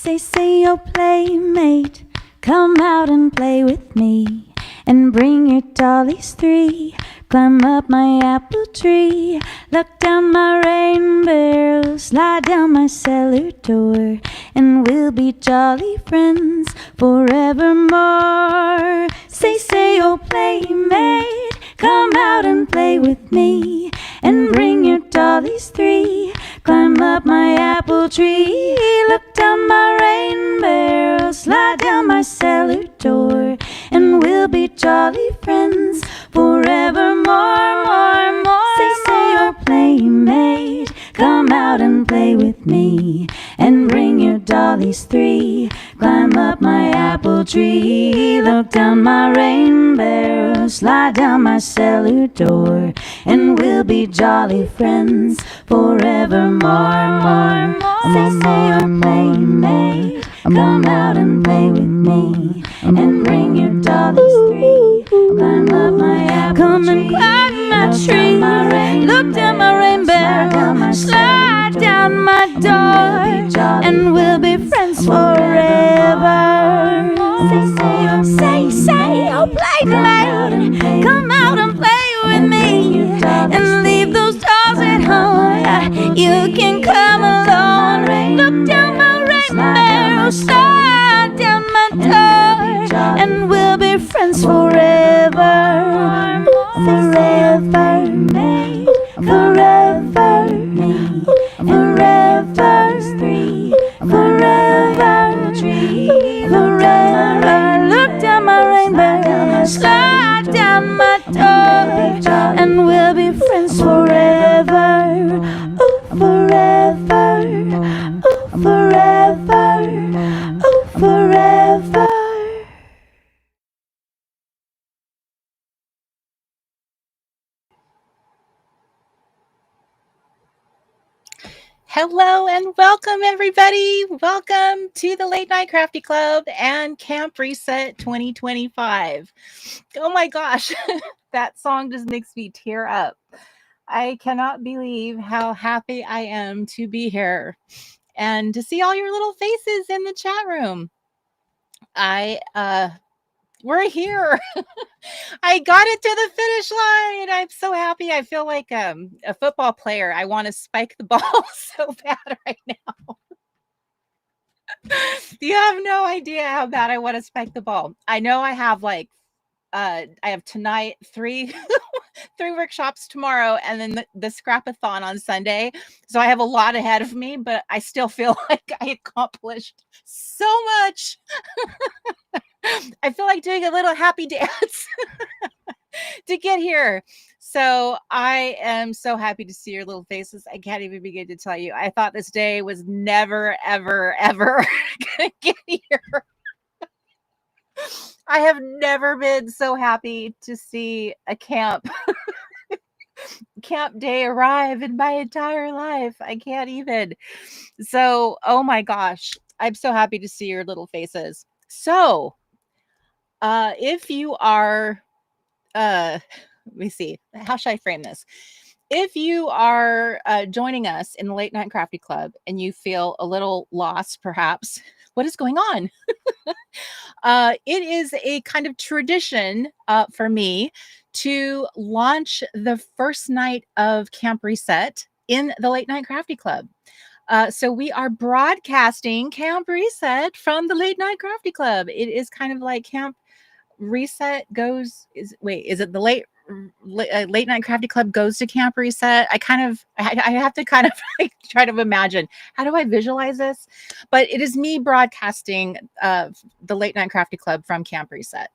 Say, oh playmate, come out and play with me, and bring your dollies three. Climb up my apple tree, look down my rain barrel, slide down my cellar door, and we'll be jolly friends forevermore. Say, oh playmate, come out and play with me, and bring your dollies three. Climb up my apple tree, look down my rain barrel, slide down my cellar door, and we'll be jolly friends forevermore. Say, oh playmate, come out and play with me, and bring your dollies three. Climb up my apple tree, look down my rain barrel, slide down my cellar door, and we'll be jolly friends forevermore. Say, oh playmate, come out and play with me, and bring your dollies three. Climb up my apple Come and climb my tree, look down my rain barrel, slide down my door, and we'll be friends forever. Say, oh playmate, come out and play with me, and leave those dolls at home. You can come along, look down my rain barrel, slide down my door, and we'll be friends forever. Forever, forever, forever, forever. Look down my rainbow, slide down my door, and we'll be friends forever. Oh, forever, oh, forever, oh, forever. Hello and welcome, everybody. Welcome to the Late Night Crafty Club and Camp Reset 2025. Oh my gosh, that song just makes me tear up. I cannot believe how happy I am to be here and to see all your little faces in the chat room. We're here. I got it to the finish line. I'm so happy. I feel like a football player. I want to spike the ball so bad right now. You have no idea how bad I want to spike the ball. I know I have I have tonight three workshops tomorrow, and then the scrapathon on Sunday. So I have a lot ahead of me, but I still feel like I accomplished so much. I feel like doing a little happy dance to get here. So I am so happy to see your little faces. I can't even begin to tell you. I thought this day was never, ever, ever going to get here. I have never been so happy to see a camp day arrive in my entire life. I can't even. So, oh my gosh, I'm so happy to see your little faces. So, if you are, let me see, how should I frame this? If you are joining us in the Late Night Crafty Club and you feel a little lost, perhaps, what is going on? It is a kind of tradition for me to launch the first night of Camp Reset in the Late Night Crafty Club. So we are broadcasting Camp Reset from the Late Night Crafty Club. It is kind of like Camp Reset goes, is it the Late Night Crafty Club goes to Camp Reset? I have to kind of try to imagine, how do I visualize this? But it is me broadcasting the Late Night Crafty Club from Camp Reset.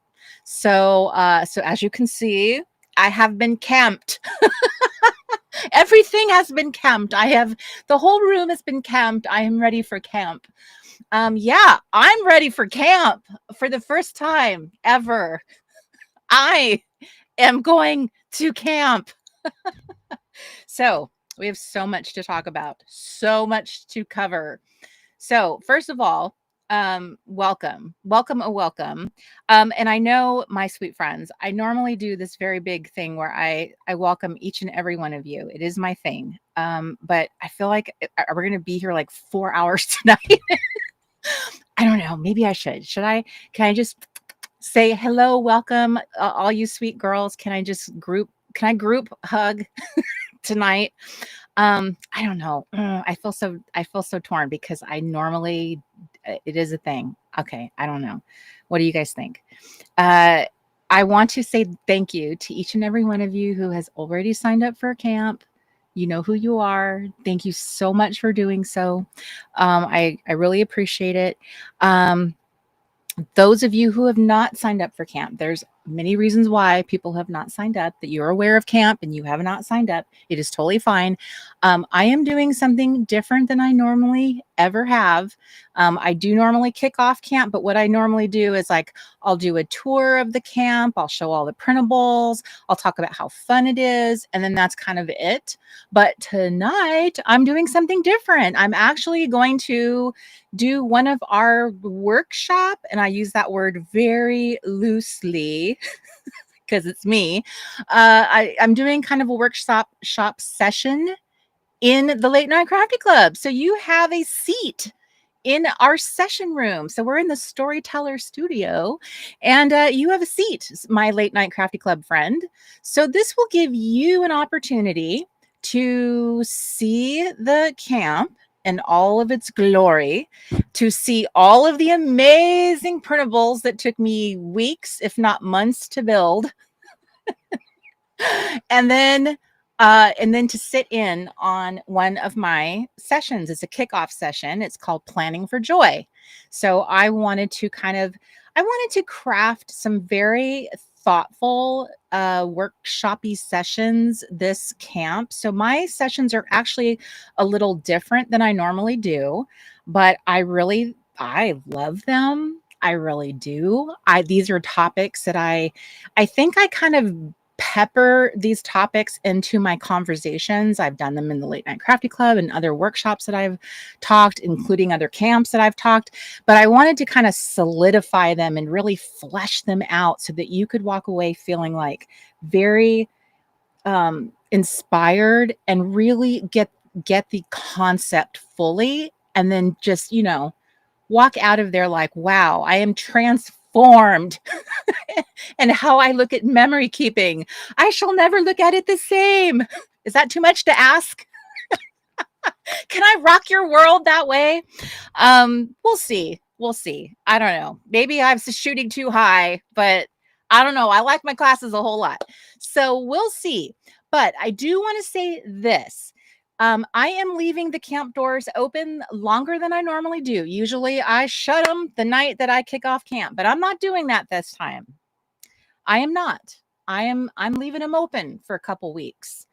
So as you can see, I have been camped. Everything has been camped. The whole room has been camped. I am ready for camp. Yeah, I'm ready for camp for the first time ever. I am going to camp. So we have so much to talk about, so much to cover. So first of all, welcome. And I know, my sweet friends, I normally do this very big thing where I welcome each and every one of you. It is my thing. But I feel like we're going to be here like 4 hours tonight. I don't know. Maybe I should. Should I? Can I just say hello, welcome, all you sweet girls? Can I just group? Can I group hug tonight? I don't know. I feel so torn because I normally it is a thing. Okay, I don't know. What do you guys think? Uh, I want to say thank you to each and every one of you who has already signed up for a camp. You know who you are. Thank you so much for doing so. I really appreciate it. Those of you who have not signed up for camp, there's many reasons why people have not signed up, that you're aware of camp and you have not signed up. It is totally fine. I am doing something different than I normally ever have. I do normally kick off camp, but what I normally do is like, I'll do a tour of the camp. I'll show all the printables. I'll talk about how fun it is. And then that's kind of it. But tonight I'm doing something different. I'm actually going to do one of our workshop, and I use that word very loosely because it's me. I'm doing kind of a workshop session in the Late Night Crafty Club. So you have a seat in our session room. So we're in the Storyteller Studio, and you have a seat, my Late Night Crafty Club friend. So this will give you an opportunity to see the camp and all of its glory, to see all of the amazing printables that took me weeks, if not months, to build. And then to sit in on one of my sessions. It's a kickoff session. It's called Planning for Joy. So I wanted to craft some very thoughtful workshopy sessions this camp. So my sessions are actually a little different than I normally do, but I love them. I really do. These are topics that I think I kind of pepper these topics into my conversations. I've done them in the Late Night Crafty Club and other workshops that I've talked, including other camps that I've talked, but I wanted to kind of solidify them and really flesh them out so that you could walk away feeling like very inspired and really get the concept fully, and then just, walk out of there like, wow, I am transformed. And how I look at memory keeping. I shall never look at it the same. Is that too much to ask? Can I rock your world that way? We'll see. We'll see. I don't know. Maybe I'm shooting too high, but I don't know. I like my classes a whole lot. So we'll see. But I do want to say this. I am leaving the camp doors open longer than I normally do. Usually I shut them the night that I kick off camp, but I'm not doing that this time. I am not. I'm leaving them open for a couple weeks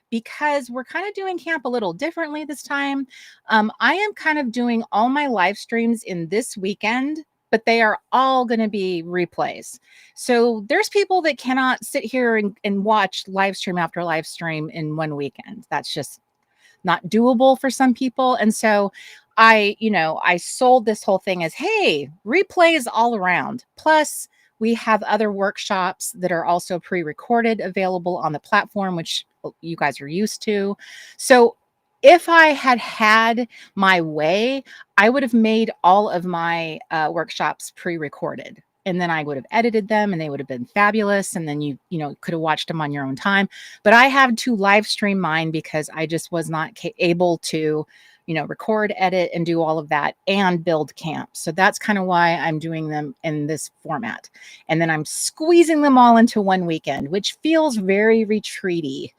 because we're kind of doing camp a little differently this time. I am kind of doing all my live streams in this weekend, but they are all going to be replays. So there's people that cannot sit here and watch live stream after live stream in one weekend. That's just not doable for some people. And so I sold this whole thing as, hey, replays all around. Plus, we have other workshops that are also pre-recorded available on the platform, which you guys are used to. So if I had my way, I would have made all of my workshops pre-recorded. And then I would have edited them and they would have been fabulous. And then you could have watched them on your own time. But I had to live stream mine because I just was not able to record, edit, and do all of that and build camp. So that's kind of why I'm doing them in this format. And then I'm squeezing them all into one weekend, which feels very retreaty.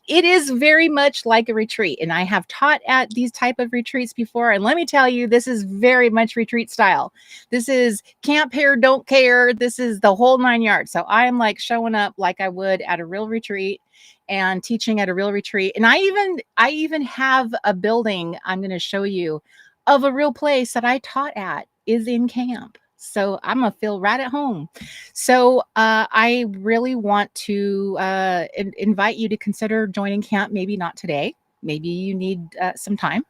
It is very much like a retreat. And I have taught at these type of retreats before. And let me tell you, this is very much retreat style. This is camp here, don't care. This is the whole 9 yards. So I am like showing up like I would at a real retreat and teaching at a real retreat. And I even have a building I'm going to show you of a real place that I taught at is in camp. So I'm going to feel right at home. So I really want to invite you to consider joining camp. Maybe not today. Maybe you need some time.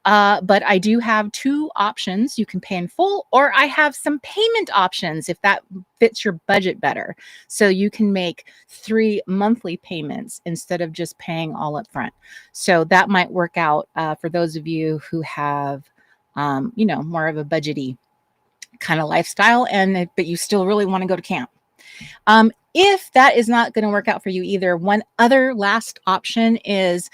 But I do have 2 options. You can pay in full, or I have some payment options if that fits your budget better. So you can make 3 monthly payments instead of just paying all up front. So that might work out for those of you who have more of a budgety kind of lifestyle, but you still really want to go to camp. If that is not going to work out for you either, one other last option is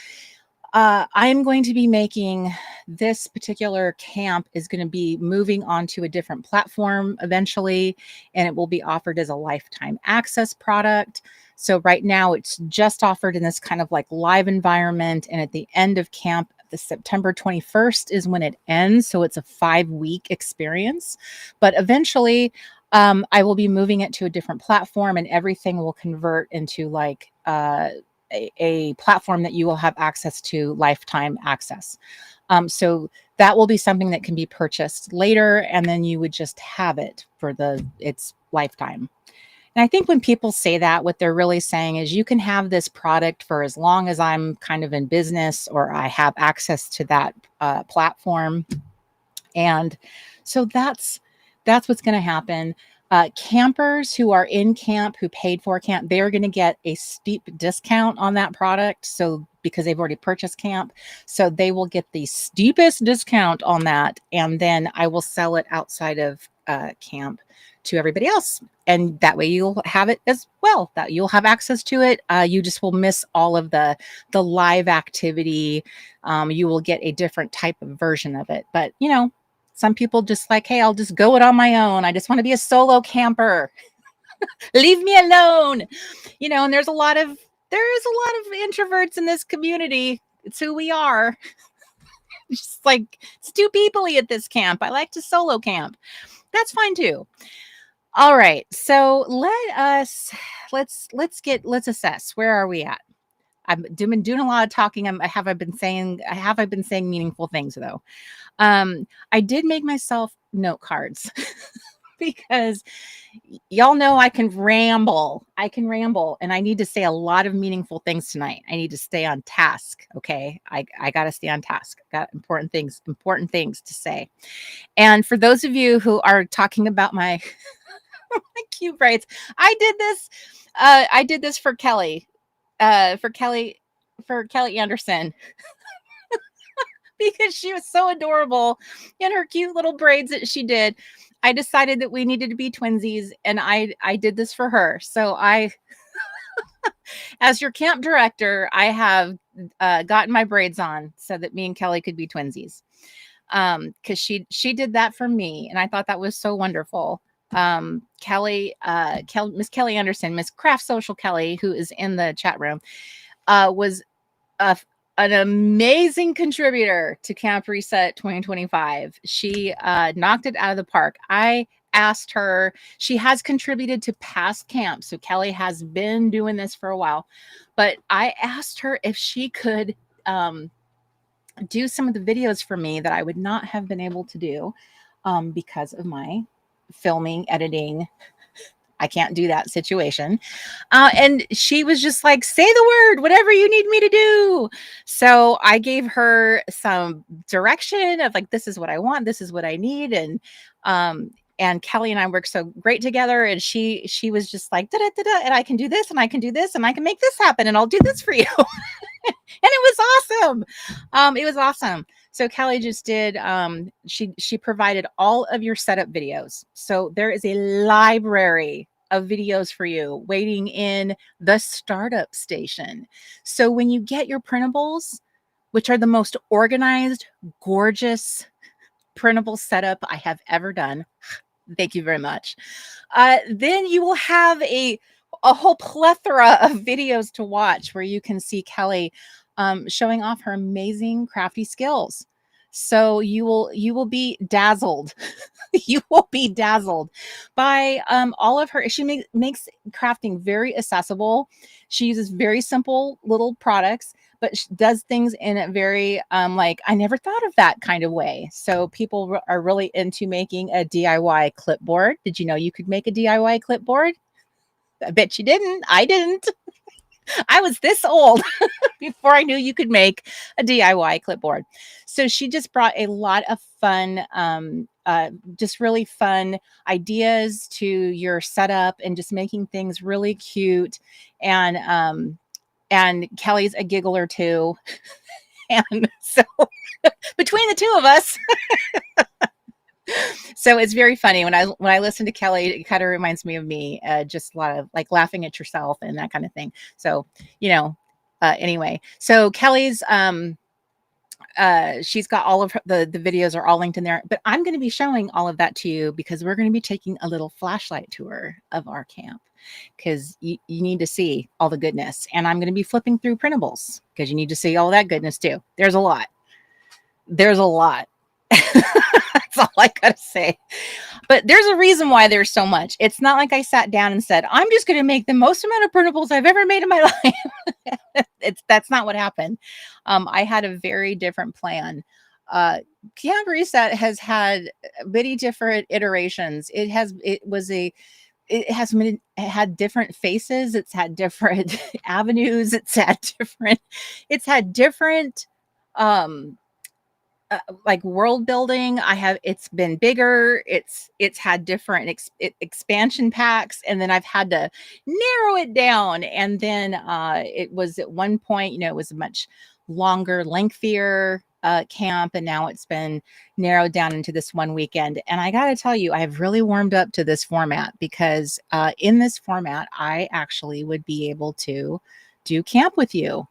I'm going to be making this particular camp is going to be moving on to a different platform eventually, and it will be offered as a lifetime access product. So right now it's just offered in this kind of like live environment. And at the end of camp, the September 21st is when it ends. So it's a 5-week experience, but eventually I will be moving it to a different platform, and everything will convert into like a platform that you will have access to lifetime access. So that will be something that can be purchased later, and then you would just have it for its lifetime. And I think when people say that, what they're really saying is you can have this product for as long as I'm kind of in business or I have access to that platform. And so that's what's going to happen. Campers who are in camp, who paid for camp, they're going to get a steep discount on that product. So because they've already purchased camp, so they will get the steepest discount on that. And then I will sell it outside of camp to everybody else. And that way you'll have it as well, that you'll have access to it. You just will miss all of the live activity. You will get a different type of version of it. But, some people just like, hey, I'll just go it on my own. I just want to be a solo camper. Leave me alone. And there is a lot of introverts in this community. It's who we are. Just like, it's too people-y at this camp. I like to solo camp. That's fine too. All right. So let's assess. Where are we at? I've been doing a lot of talking. Have I been saying meaningful things though? I did make myself note cards because y'all know I can ramble, and I need to say a lot of meaningful things tonight. I need to stay on task. Okay. I got to stay on task. Got important things to say. And for those of you who are talking about my cute braids, I did this for Kelly, for Kelly Anderson. Because she was so adorable in her cute little braids that she did. I decided that we needed to be twinsies, and I did this for her. So as your camp director, I have gotten my braids on so that me and Kelly could be twinsies. Because she did that for me, and I thought that was so wonderful. Miss Kelly Anderson, Miss Craft Social Kelly, who is in the chat room, was an amazing contributor to Camp Reset 2025. She knocked it out of the park. I asked her, she has contributed to past camps. So Kelly has been doing this for a while, but I asked her if she could do some of the videos for me that I would not have been able to do because of my filming, editing. I can't do that situation. And she was just like, say the word, whatever you need me to do. So I gave her some direction of like, this is what I want. This is what I need. And Kelly and I work so great together. And she was just like, da, da, da, da, and I can do this, and I can do this, and I can make this happen, and I'll do this for you. And it was awesome. It was awesome. So Kelly just did, she provided all of your setup videos. So there is a library of videos for you waiting in the startup station. So when you get your printables, which are the most organized, gorgeous printable setup I have ever done, thank you very much. Then you will have a whole plethora of videos to watch where you can see Kelly showing off her amazing crafty skills. So you will be dazzled. You will be dazzled by all of her. She makes crafting very accessible. She uses very simple little products, but she does things in a very like, I never thought of that kind of way. So people are really into making a DIY clipboard. Did you know you could make a DIY clipboard? I bet you didn't. I didn't. I was this old before I knew you could make a DIY clipboard. So she just brought a lot of fun, just really fun ideas to your setup and just making things really cute. And Kelly's a giggler too. can. So between the two of us. So it's very funny when I listen to Kelly, it kind of reminds me of me, just a lot of like laughing at yourself and that kind of thing. So, anyway, so Kelly's, she's got all of the videos are all linked in there, but I'm going to be showing all of that to you because we're going to be taking a little flashlight tour of our camp because you need to see all the goodness. And I'm going to be flipping through printables because you need to see all that goodness too. There's a lot. That's all I gotta say. But there's a reason why there's so much. It's not like I sat down and said, I'm just going to make the most amount of printables I've ever made in my life. That's not what happened. I had a very different plan. Camp Reset has had many different iterations. It had different faces. It's had different avenues. It's had different, like world building. It's been bigger. It's had different expansion packs, and then I've had to narrow it down. And then it was at one point, it was a much longer, lengthier camp, and now it's been narrowed down into this one weekend. And I got to tell you, I've really warmed up to this format because in this format, I actually would be able to do camp with you.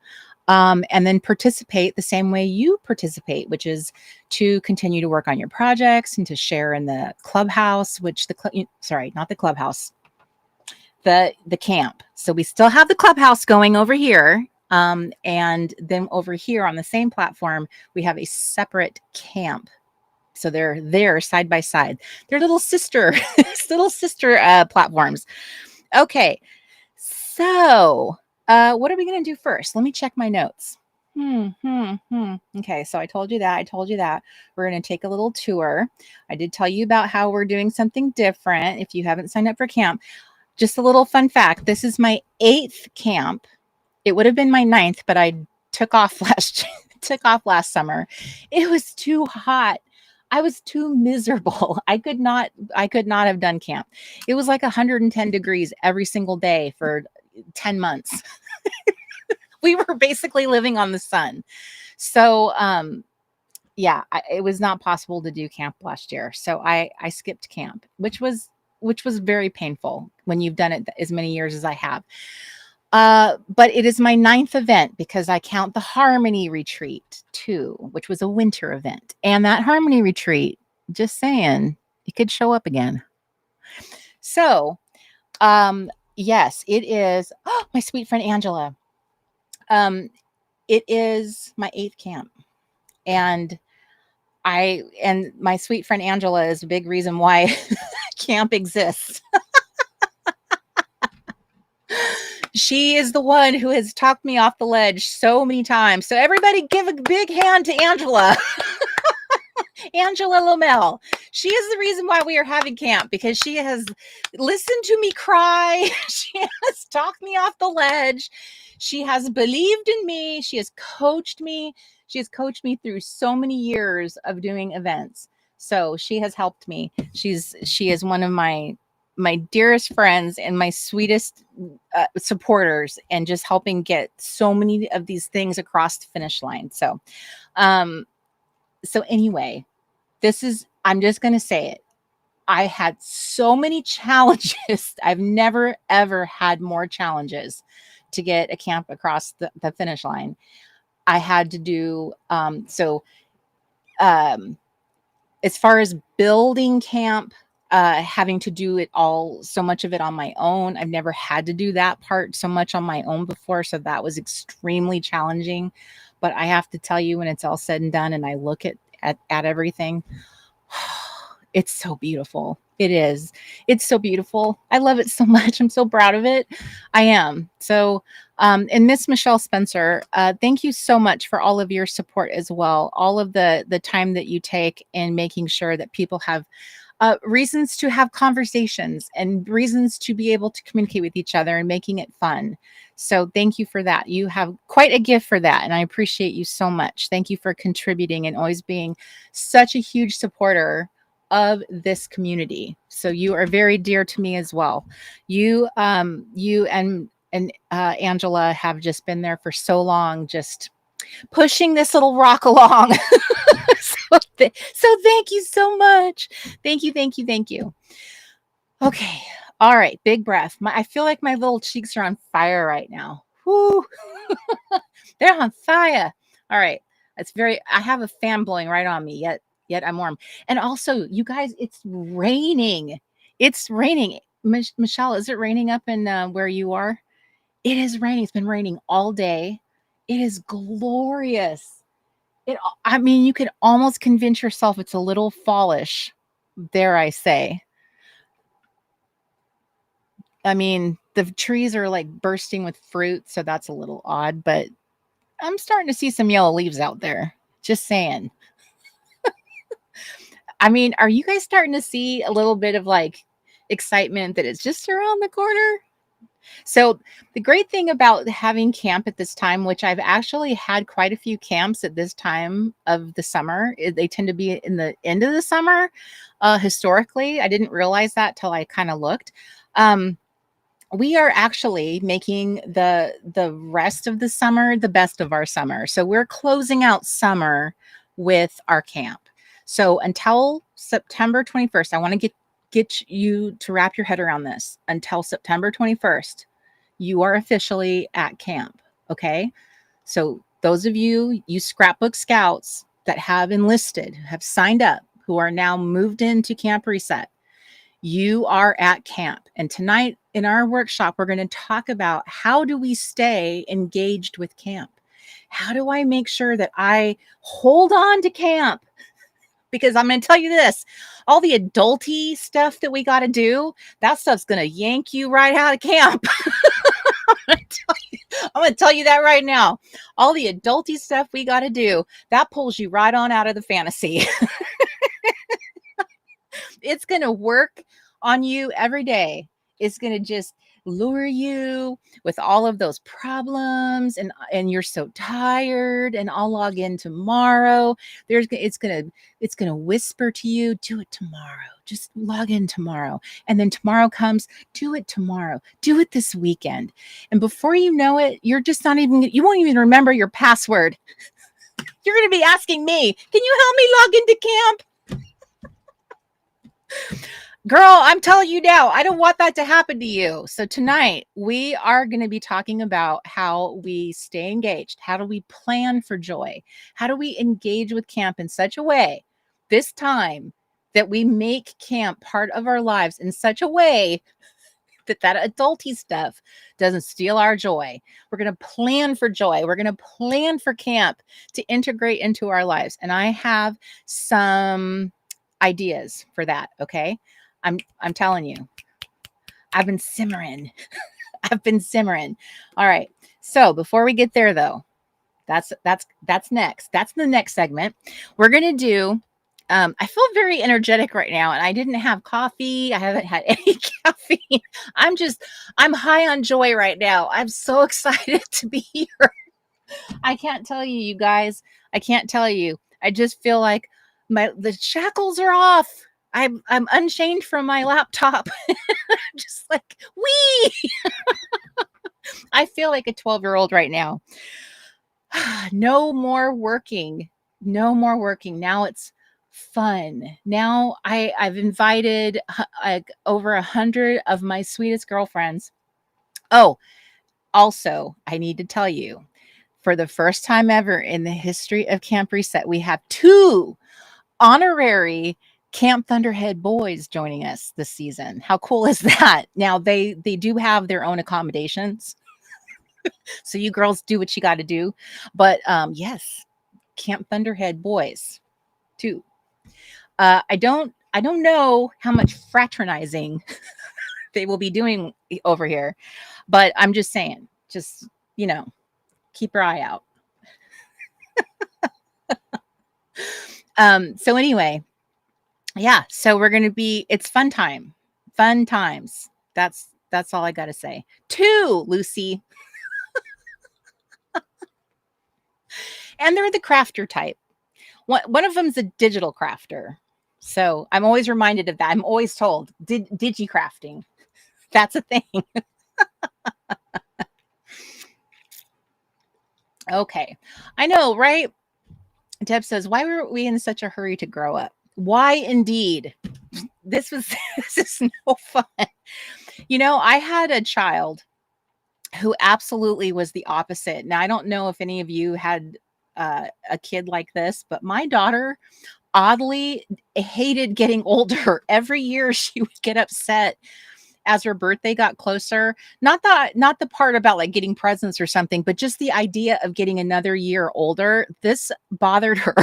And then participate the same way you participate, which is to continue to work on your projects and to share in the ClubHouse, not the ClubHouse, the camp. So we still have the ClubHouse going over here. And then over here on the same platform, we have a separate camp. So they're there side by side. They're little sister platforms. Okay. So what are we going to do first? Let me check my notes. Okay, so I told you that. We're going to take a little tour. I did tell you about how we're doing something different. If you haven't signed up for camp, just a little fun fact. This is my 8th camp. It would have been my 9th, but I took off last summer. It was too hot. I was too miserable. I could not have done camp. It was like 110 degrees every single day for 10 months. We were basically living on the sun. So, it was not possible to do camp last year. So I skipped camp, which was very painful when you've done it as many years as I have. But it is my 9th event because I count the Harmony Retreat too, which was a winter event. And that Harmony Retreat, just saying, it could show up again. So, yes, it is. Oh, my sweet friend Angela. It is my 8th camp, and my sweet friend Angela is a big reason why camp exists. She is the one who has talked me off the ledge so many times. So everybody give a big hand to Angela. Angela Lomel. She is the reason why we are having camp, because she has listened to me cry. She has talked me off the ledge. She has believed in me. She has coached me. She has coached me through so many years of doing events. So she has helped me. She is one of my dearest friends and my sweetest supporters, and just helping get so many of these things across the finish line. So anyway, I'm just going to say it. I had so many challenges. I've never, ever had more challenges to get a camp across the finish line. I had to do, as far as building camp, having to do it all, so much of it on my own. I've never had to do that part so much on my own before. So that was extremely challenging. But I have to tell you, when it's all said and done and I look at everything, it's so beautiful. It is. It's so beautiful. I love it so much. I'm so proud of it. I am. So, and Miss Michelle Spencer, thank you so much for all of your support as well. All of the time that you take in making sure that people have reasons to have conversations and reasons to be able to communicate with each other and making it fun. So thank you for that. You have quite a gift for that, and I appreciate you so much. Thank you for contributing and always being such a huge supporter of this community. So you are very dear to me as well. You and Angela have just been there for so long, just pushing this little rock along. So thank you so much. Thank you, thank you, thank you. Okay. All right. Big breath. I feel like my little cheeks are on fire right now. Whoo. They're on fire. All right. I have a fan blowing right on me, yet I'm warm. And also, you guys, it's raining. It's raining. Michelle, is it raining up in where you are? It is raining. It's been raining all day. It is glorious. I mean, you could almost convince yourself it's a little fallish, dare I say. I mean, the trees are like bursting with fruit, so that's a little odd, but I'm starting to see some yellow leaves out there. Just saying. I mean, are you guys starting to see a little bit of like excitement that it's just around the corner? So the great thing about having camp at this time, which I've actually had quite a few camps at this time of the summer, they tend to be in the end of the summer. Historically, I didn't realize that till I kind of looked. We are actually making the rest of the summer the best of our summer. So we're closing out summer with our camp. So until September 21st, I want to get you to wrap your head around this. Until September 21st, you are officially at camp. Okay. So those of you scrapbook scouts that have enlisted, have signed up, who are now moved into Camp Reset, you are at camp. And tonight in our workshop, we're going to talk about how do we stay engaged with camp? How do I make sure that I hold on to camp? Because I'm going to tell you this, all the adulty stuff that we got to do, that stuff's going to yank you right out of camp. I'm going to tell you that right now. All the adulty stuff we got to do, that pulls you right on out of the fantasy. It's going to work on you every day. It's going to just lure you with all of those problems, and you're so tired, and I'll log in tomorrow. It's going to whisper to you, do it tomorrow. Just log in tomorrow. And then tomorrow comes, do it tomorrow. Do it this weekend. And before you know it, you won't even remember your password. You're going to be asking me, can you help me log into camp? Girl, I'm telling you now, I don't want that to happen to you. So tonight we are going to be talking about how we stay engaged. How do we plan for joy? How do we engage with camp in such a way this time that we make camp part of our lives in such a way that adulty stuff doesn't steal our joy. We're going to plan for joy. We're going to plan for camp to integrate into our lives. And I have some ideas for that. Okay. I'm telling you, I've been simmering. All right. So before we get there though, that's next. That's the next segment. We're going to do, I feel very energetic right now, and I didn't have coffee. I haven't had any caffeine. I'm high on joy right now. I'm so excited to be here. I can't tell you, you guys. I can't tell you. I just feel like the shackles are off. I'm unchained from my laptop. Just like, wee. I feel like a 12-year-old right now. No more working. No more working. Now it's fun. Now I've invited over 100 of my sweetest girlfriends. Oh, also, I need to tell you, for the first time ever in the history of Camp Reset, we have 2 honorary Camp Thunderhead boys joining us this season. How cool is that? Now they do have their own accommodations. So you girls do what you got to do. But yes, Camp Thunderhead boys too. I don't know how much fraternizing they will be doing over here, but I'm just saying, just, keep your eye out. So anyway, yeah, so we're going to it's fun times. That's all I got to say. 2, Lucy. And they're the crafter type. One of them's a digital crafter. So I'm always reminded of that. I'm always told digi-crafting. That's a thing. Okay. I know, right? Deb says, why were we in such a hurry to grow up? Why indeed? This is no fun. You know, I had a child who absolutely was the opposite. Now, I don't know if any of you had a kid like this, but my daughter oddly hated getting older. Every year she would get upset as her birthday got closer. Not the part about like getting presents or something, but just the idea of getting another year older. This bothered her.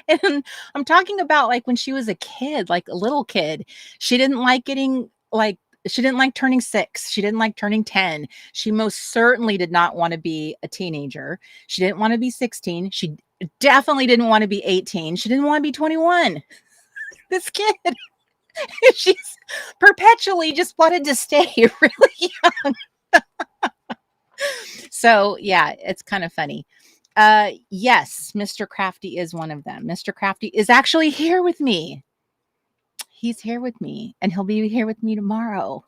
And I'm talking about like when she was a kid, like a little kid. She didn't like getting like she didn't like turning 6. She didn't like turning 10. She most certainly did not want to be a teenager. She didn't want to be 16. She definitely didn't want to be 18. She didn't want to be 21. This kid, she's perpetually just wanted to stay really young. So yeah, it's kind of funny. Yes, Mr. Crafty is one of them. Mr. Crafty is actually here with me. He's here with me, and he'll be here with me tomorrow.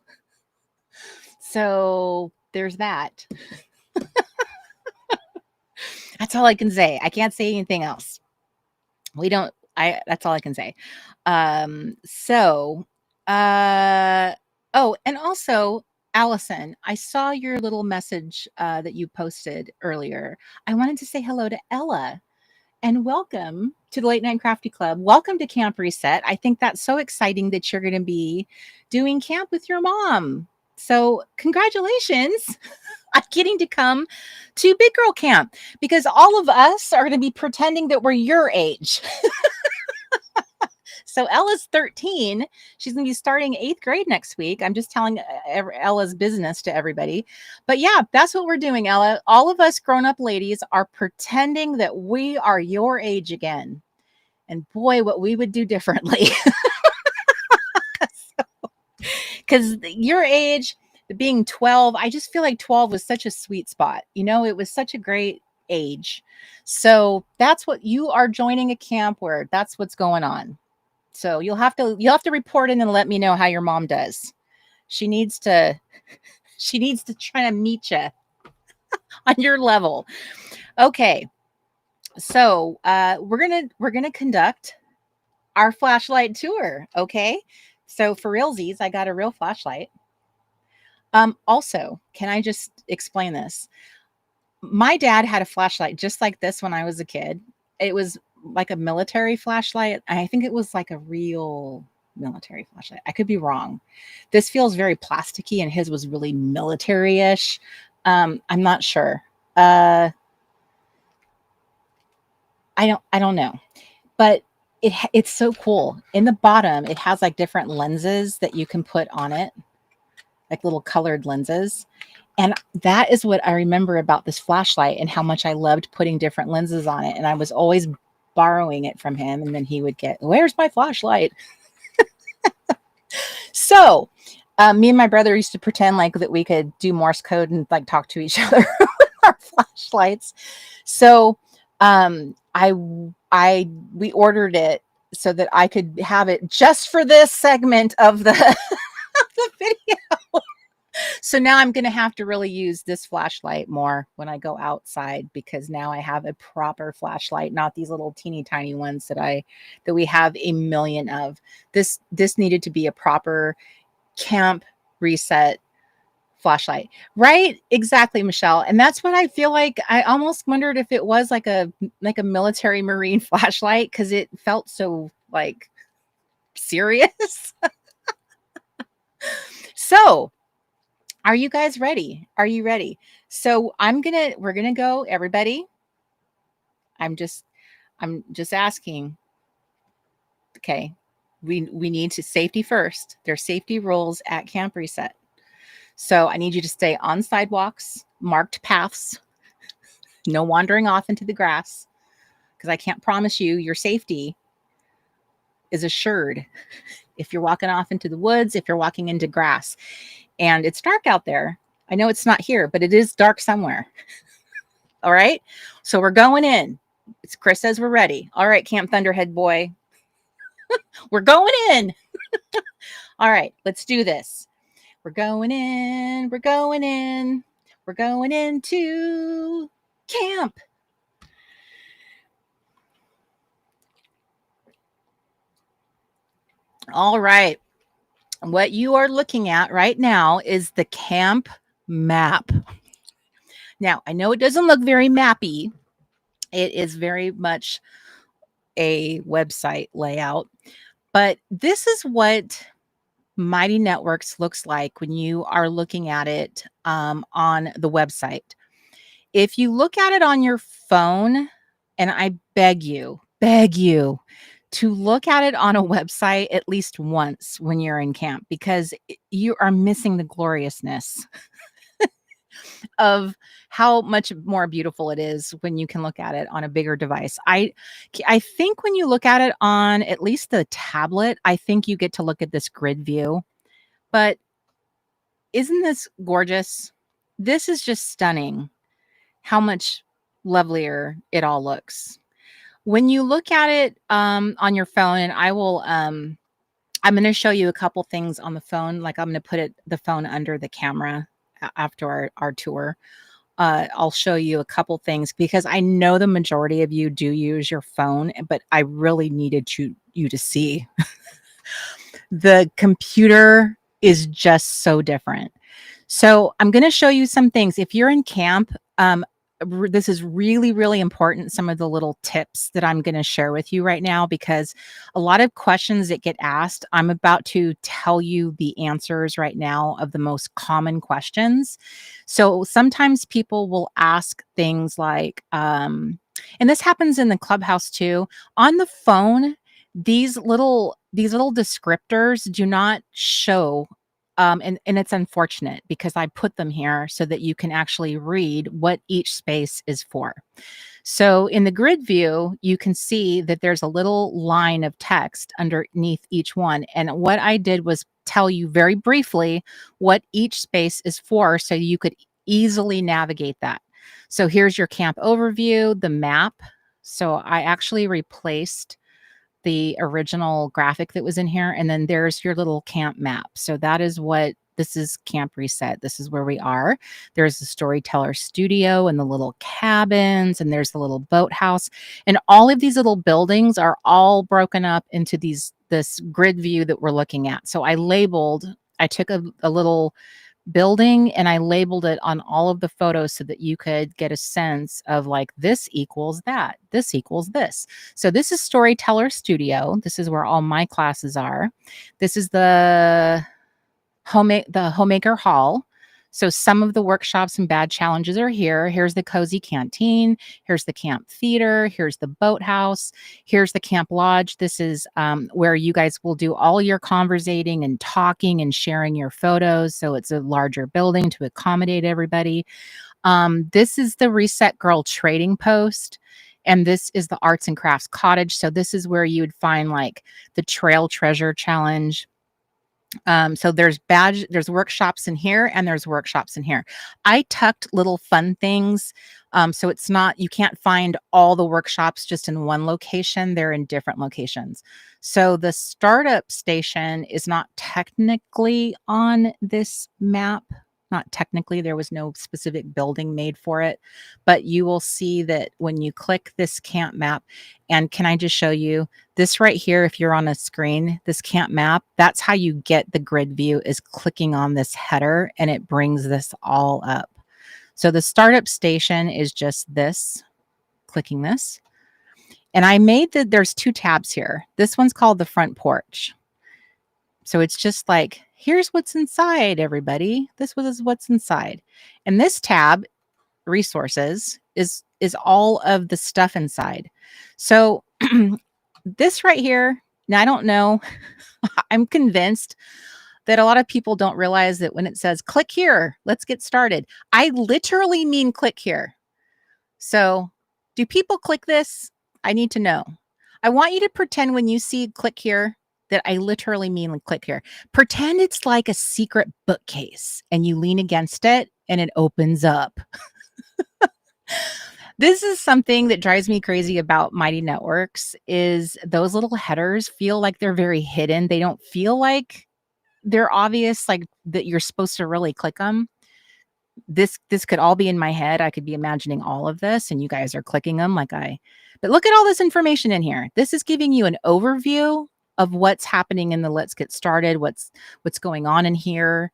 So there's that. That's all I can say. I can't say anything else. That's all I can say. Oh, and also, Allison, I saw your little message that you posted earlier. I wanted to say hello to Ella and welcome to the Late Night Crafty Club. Welcome to Camp Reset. I think that's so exciting that you're going to be doing camp with your mom. So congratulations on getting to come to Big Girl Camp, because all of us are going to be pretending that we're your age. So Ella's 13. She's going to be starting 8th grade next week. I'm just telling Ella's business to everybody. But yeah, that's what we're doing, Ella. All of us grown-up ladies are pretending that we are your age again. And boy, what we would do differently. Because your age, being 12, I just feel like 12 was such a sweet spot. You know, it was such a great age. So that's what you are joining a camp where that's what's going on. So you'll have to report in and let me know how your mom does. She needs to try to meet you on your level. Okay. So we're gonna conduct our flashlight tour. Okay. So for realsies, I got a real flashlight. Also, can I just explain this? My dad had a flashlight just like this when I was a kid. It was like a military flashlight. I think it was like a real military flashlight. I could be wrong. This feels very plasticky, and his was really military-ish. I'm not sure. I don't know, but it's so cool. In the bottom, it has like different lenses that you can put on it, like little colored lenses. And that is what I remember about this flashlight and how much I loved putting different lenses on it. And I was always borrowing it from him. And then he would get, where's my flashlight? So me and my brother used to pretend like that we could do Morse code and like talk to each other with our flashlights. So we ordered it so that I could have it just for this segment of the video. So now I'm going to have to really use this flashlight more when I go outside, because now I have a proper flashlight, not these little teeny tiny ones that we have a million of. This needed to be a proper Camp Reset flashlight, right? Exactly, Michelle. And that's what I feel like. I almost wondered if it was like a military marine flashlight, because it felt so like serious. So are you guys ready? Are you ready? So we're gonna go, everybody. I'm just asking. Okay. We need to safety first. There's safety rules at Camp Reset. So I need you to stay on sidewalks, marked paths, no wandering off into the grass, because I can't promise you your safety is assured if you're walking off into the woods, if you're walking into grass. And it's dark out there. I know it's not here, but it is dark somewhere. All right. So we're going in. Chris says we're ready. All right, Camp Thunderhead boy. We're going in. All right, let's do this. We're going in. We're going in. We're going into camp. All right. What you are looking at right now is the camp map. Now, I know it doesn't look very mappy. It is very much a website layout, but this is what Mighty Networks looks like when you are looking at it on the website. If you look at it on your phone, and I beg you to look at it on a website at least once when you're in camp, because you are missing the gloriousness of how much more beautiful it is when you can look at it on a bigger device. I think when you look at it on at least the tablet, I think you get to look at this grid view. But isn't this gorgeous? This is just stunning how much lovelier it all looks. When you look at it on your phone, and I will I'm going to show you a couple things on the phone. Like I'm going to put the phone under the camera after our tour. I'll show you a couple things because I know the majority of you do use your phone, but I really needed you to see. The computer is just so different. So I'm going to show you some things. If you're in camp, this is really, really important. Some of the little tips that I'm going to share with you right now, because a lot of questions that get asked, I'm about to tell you the answers right now of the most common questions. So sometimes people will ask things like, and this happens in the ClubHouse too, on the phone, these little descriptors do not show. And it's unfortunate because I put them here so that you can actually read what each space is for. So in the grid view, you can see that there's a little line of text underneath each one. And what I did was tell you very briefly what each space is for so you could easily navigate that. So here's your camp overview, the map. So I actually replaced the original graphic that was in here. And then there's your little camp map. So that is what this is. Camp Reset. This is where we are. There's the storyteller studio and the little cabins, and there's the little boathouse. And all of these little buildings are all broken up into this grid view that we're looking at. So I took a little building and I labeled it on all of the photos so that you could get a sense of like, this equals that, this equals this. So this is Storyteller Studio. This is where all my classes are. This is the Homemaker Hall. So some of the workshops and bad challenges are here. Here's the Cozy Canteen. Here's the Camp Theater. Here's the Boathouse. Here's the Camp Lodge. This is where you guys will do all your conversating and talking and sharing your photos. So it's a larger building to accommodate everybody. This is the Reset Girl Trading Post. And this is the Arts and Crafts Cottage. So this is where you would find like the Trail Treasure Challenge. So there's workshops in here and there's workshops in here. I tucked little fun things. So it's not, you can't find all the workshops just in one location. They're in different locations. So the startup station is not technically on this map. Not technically, there was no specific building made for it, but you will see that when you click this camp map, and can I just show you this right here? If you're on a screen, this camp map, that's how you get the grid view, is clicking on this header and it brings this all up. So the startup station is just this, clicking this. And I made there's two tabs here. This one's called the front porch. So it's just like, here's what's inside, everybody. This was what's inside. And this tab, resources, is all of the stuff inside. So this right here, now I don't know, I'm convinced that a lot of people don't realize that when it says click here, let's get started, I literally mean click here. So do people click this? I need to know. I want you to pretend when you see click here that I literally mean like click here. Pretend it's like a secret bookcase and you lean against it and it opens up. This is something that drives me crazy about Mighty Networks, is those little headers feel like they're very hidden. They don't feel like they're obvious, like that you're supposed to really click them. this could all be in my head. I could be imagining all of this, and you guys are clicking them but look at all this information in here. This is giving you an overview of what's happening in the Let's Get Started, what's going on in here,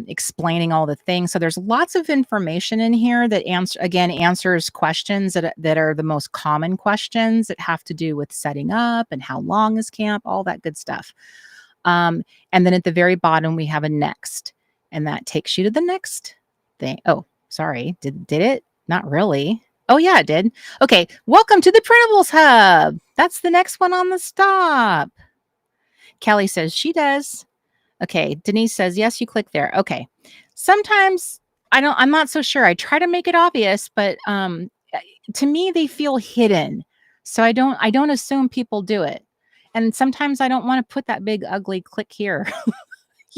explaining all the things. So there's lots of information in here that answers questions that are the most common questions that have to do with setting up and how long is camp, all that good stuff. And then at the very bottom, we have a next, and that takes you to the next thing. Oh, sorry. Did it? Not really. Oh, yeah, it did. Okay. Welcome to the Printables Hub. That's the next one on the stop. Kelly says she does. Okay. Denise says, yes, you click there. Okay. Sometimes I'm not so sure. I try to make it obvious, but to me, they feel hidden. So I don't assume people do it. And sometimes I don't want to put that big, ugly click here.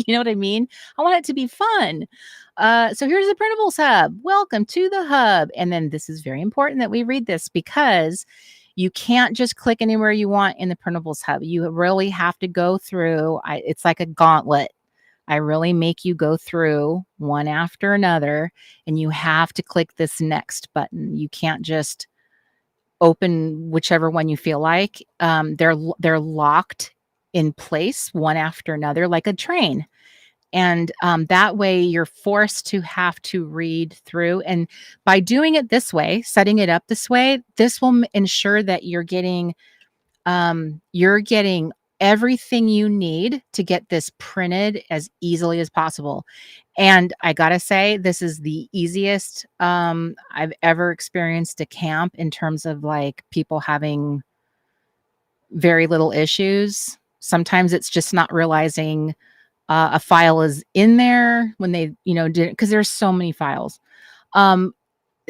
You know what I mean? I want it to be fun. So here's the Printables Hub. Welcome to the hub. And then this is very important that we read this, because you can't just click anywhere you want in the Printables Hub. You really have to go through. It's like a gauntlet. I really make you go through one after another, and you have to click this next button. You can't just open whichever one you feel like. They're locked in place one after another, like a train. And that way you're forced to have to read through. And by doing it this way, setting it up this way, this will ensure that you're getting everything you need to get this printed as easily as possible. And I gotta say, this is the easiest I've ever experienced a camp in terms of like people having very little issues. Sometimes it's just not realizing a file is in there when they, didn't, because there's so many files.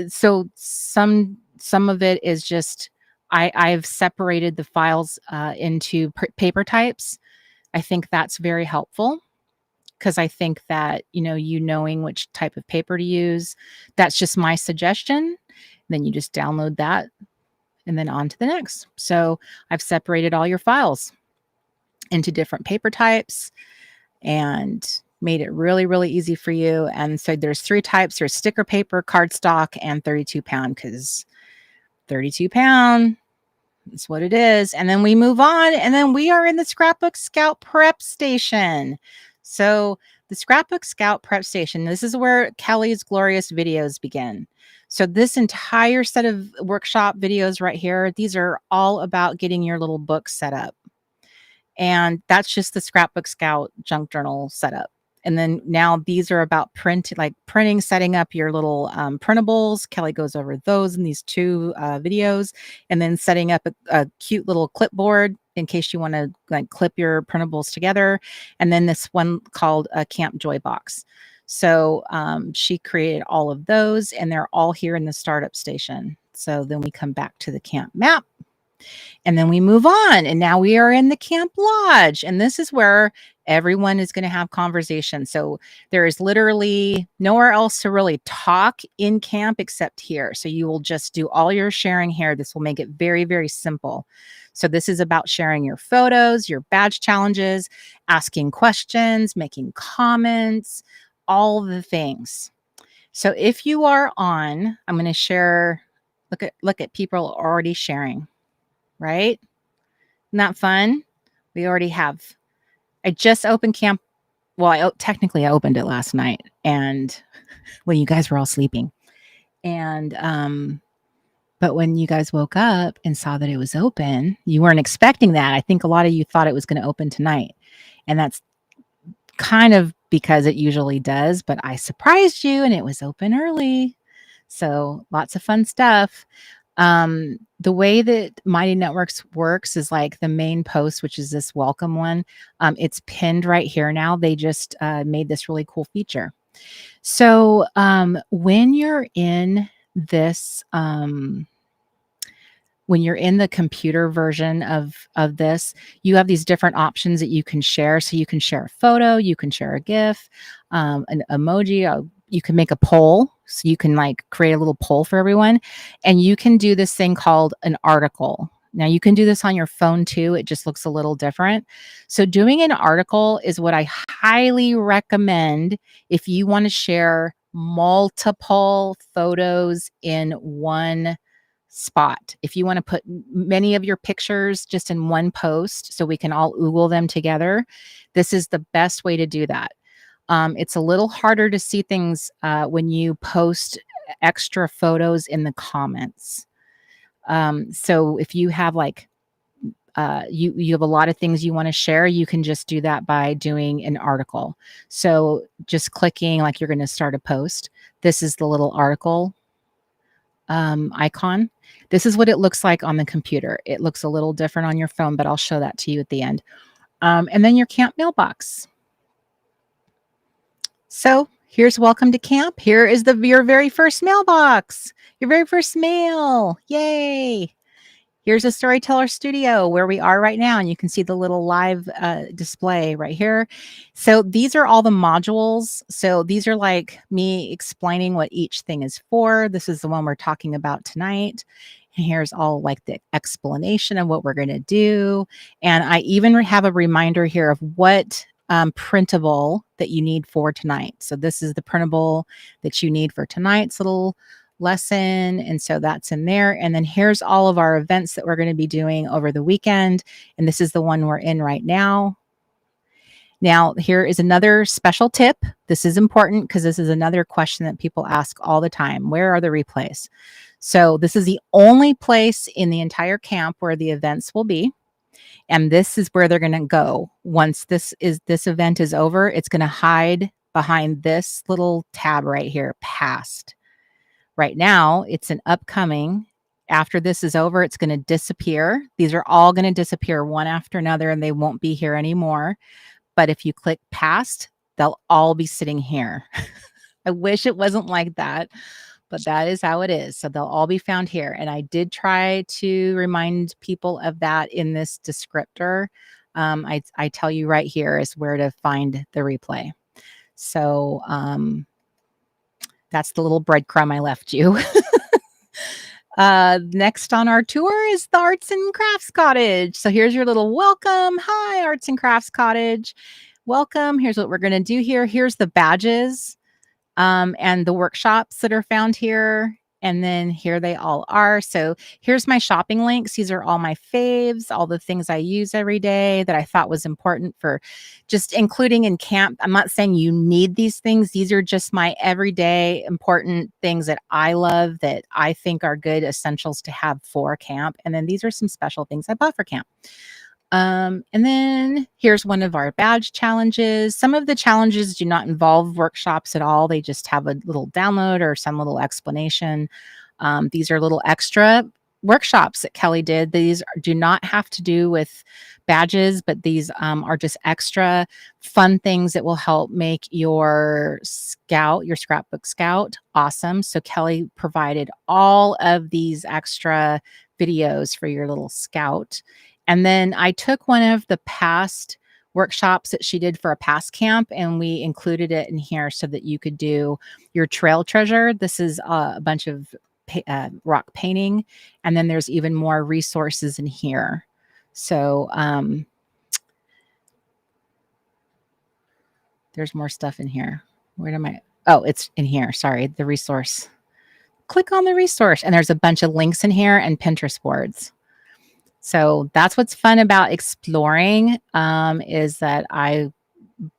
So some of it is just, I've separated the files into paper types. I think that's very helpful, because I think that, knowing which type of paper to use, that's just my suggestion. Then you just download that and then on to the next. So I've separated all your files into different paper types and made it really, really easy for you. And so there's 3 types. There's sticker paper, cardstock, and 32 pound, because 32 pound, that's what it is. And then we move on, and then we are in the Scrapbook Scout Prep Station. So the Scrapbook Scout Prep Station, this is where Kelly's glorious videos begin. So this entire set of workshop videos right here, these are all about getting your little book set up. And that's just the Scrapbook Scout junk journal setup. And then now these are about printing, setting up your little printables. Kelly goes over those in these 2 videos, and then setting up a cute little clipboard in case you want to clip your printables together. And then this one called a Camp Joy Box. So she created all of those, and they're all here in the startup station. So then we come back to the camp map. And then we move on, and now we are in the Camp Lodge, and this is where everyone is going to have conversation. So there is literally nowhere else to really talk in camp except here. So you will just do all your sharing here. This will make it very, very simple. So this is about sharing your photos, your badge challenges, asking questions, making comments, all the things. So if you are on, I'm going to share, look at people already sharing. Right? Isn't that fun? We already have. I just opened camp. Well, technically I opened it last night, and you guys were all sleeping. And but when you guys woke up and saw that it was open, you weren't expecting that. I think a lot of you thought it was going to open tonight, and that's kind of because it usually does. But I surprised you, and it was open early, so lots of fun stuff. The way that Mighty Networks works is like the main post, which is this welcome one. It's pinned right here now. They just made this really cool feature. So when you're in this, when you're in the computer version of this, you have these different options that you can share. So you can share a photo, you can share a GIF, an emoji, you can make a poll. So you can create a little poll for everyone, and you can do this thing called an article. Now you can do this on your phone too. It just looks a little different. So doing an article is what I highly recommend if you want to share multiple photos in one spot. If you want to put many of your pictures just in one post so we can all oogle them together, this is the best way to do that. It's a little harder to see things when you post extra photos in the comments. So if you have like you have a lot of things you want to share, you can just do that by doing an article. So just clicking like you're going to start a post. This is the little article icon. This is what it looks like on the computer. It looks a little different on your phone, but I'll show that to you at the end. And then your camp mailbox. So here's welcome to camp. Here is your very first mailbox, your very first mail. Yay. Here's a Storyteller Studio where we are right now. And you can see the little live display right here. So these are all the modules. So these are like me explaining what each thing is for. This is the one we're talking about tonight. And here's all like the explanation of what we're going to do. And I even have a reminder here of what printable that you need for tonight. So this is the printable that you need for tonight's little lesson. And so that's in there. And then here's all of our events that we're going to be doing over the weekend. And this is the one we're in right now. Now, here is another special tip. This is important because this is another question that people ask all the time. Where are the replays? So this is the only place in the entire camp where the events will be. And this is where they're going to go. Once this event is over, it's going to hide behind this little tab right here, past. Right now, it's an upcoming. After this is over, it's going to disappear. These are all going to disappear one after another, and they won't be here anymore. But if you click past, they'll all be sitting here. I wish it wasn't like that, but that is how it is. So they'll all be found here. And I did try to remind people of that in this descriptor. I tell you right here is where to find the replay. So that's the little breadcrumb I left you. Next on our tour is the Arts and Crafts Cottage. So here's your little welcome. Hi, Arts and Crafts Cottage. Welcome. Here's what we're going to do here. Here's the badges and the workshops that are found here. And then here they all are. So here's my shopping links. These are all my faves, all the things I use every day that I thought was important for just including in camp. I'm not saying you need these things. These are just my everyday important things that I love, that I think are good essentials to have for camp. And then these are some special things I bought for camp. And then here's one of our badge challenges. Some of the challenges do not involve workshops at all. They just have a little download or some little explanation. These are little extra workshops that Kelly did. These do not have to do with badges, but these are just extra fun things that will help make your scrapbook scout awesome. So Kelly provided all of these extra videos for your little scout. And then I took one of the past workshops that she did for a past camp, and we included it in here so that you could do your trail treasure. This is a bunch of rock painting. And then there's even more resources in here. So there's more stuff in here. Where am I? Oh, it's in here. Sorry, the resource. Click on the resource. And there's a bunch of links in here and Pinterest boards. So that's what's fun about exploring, is that I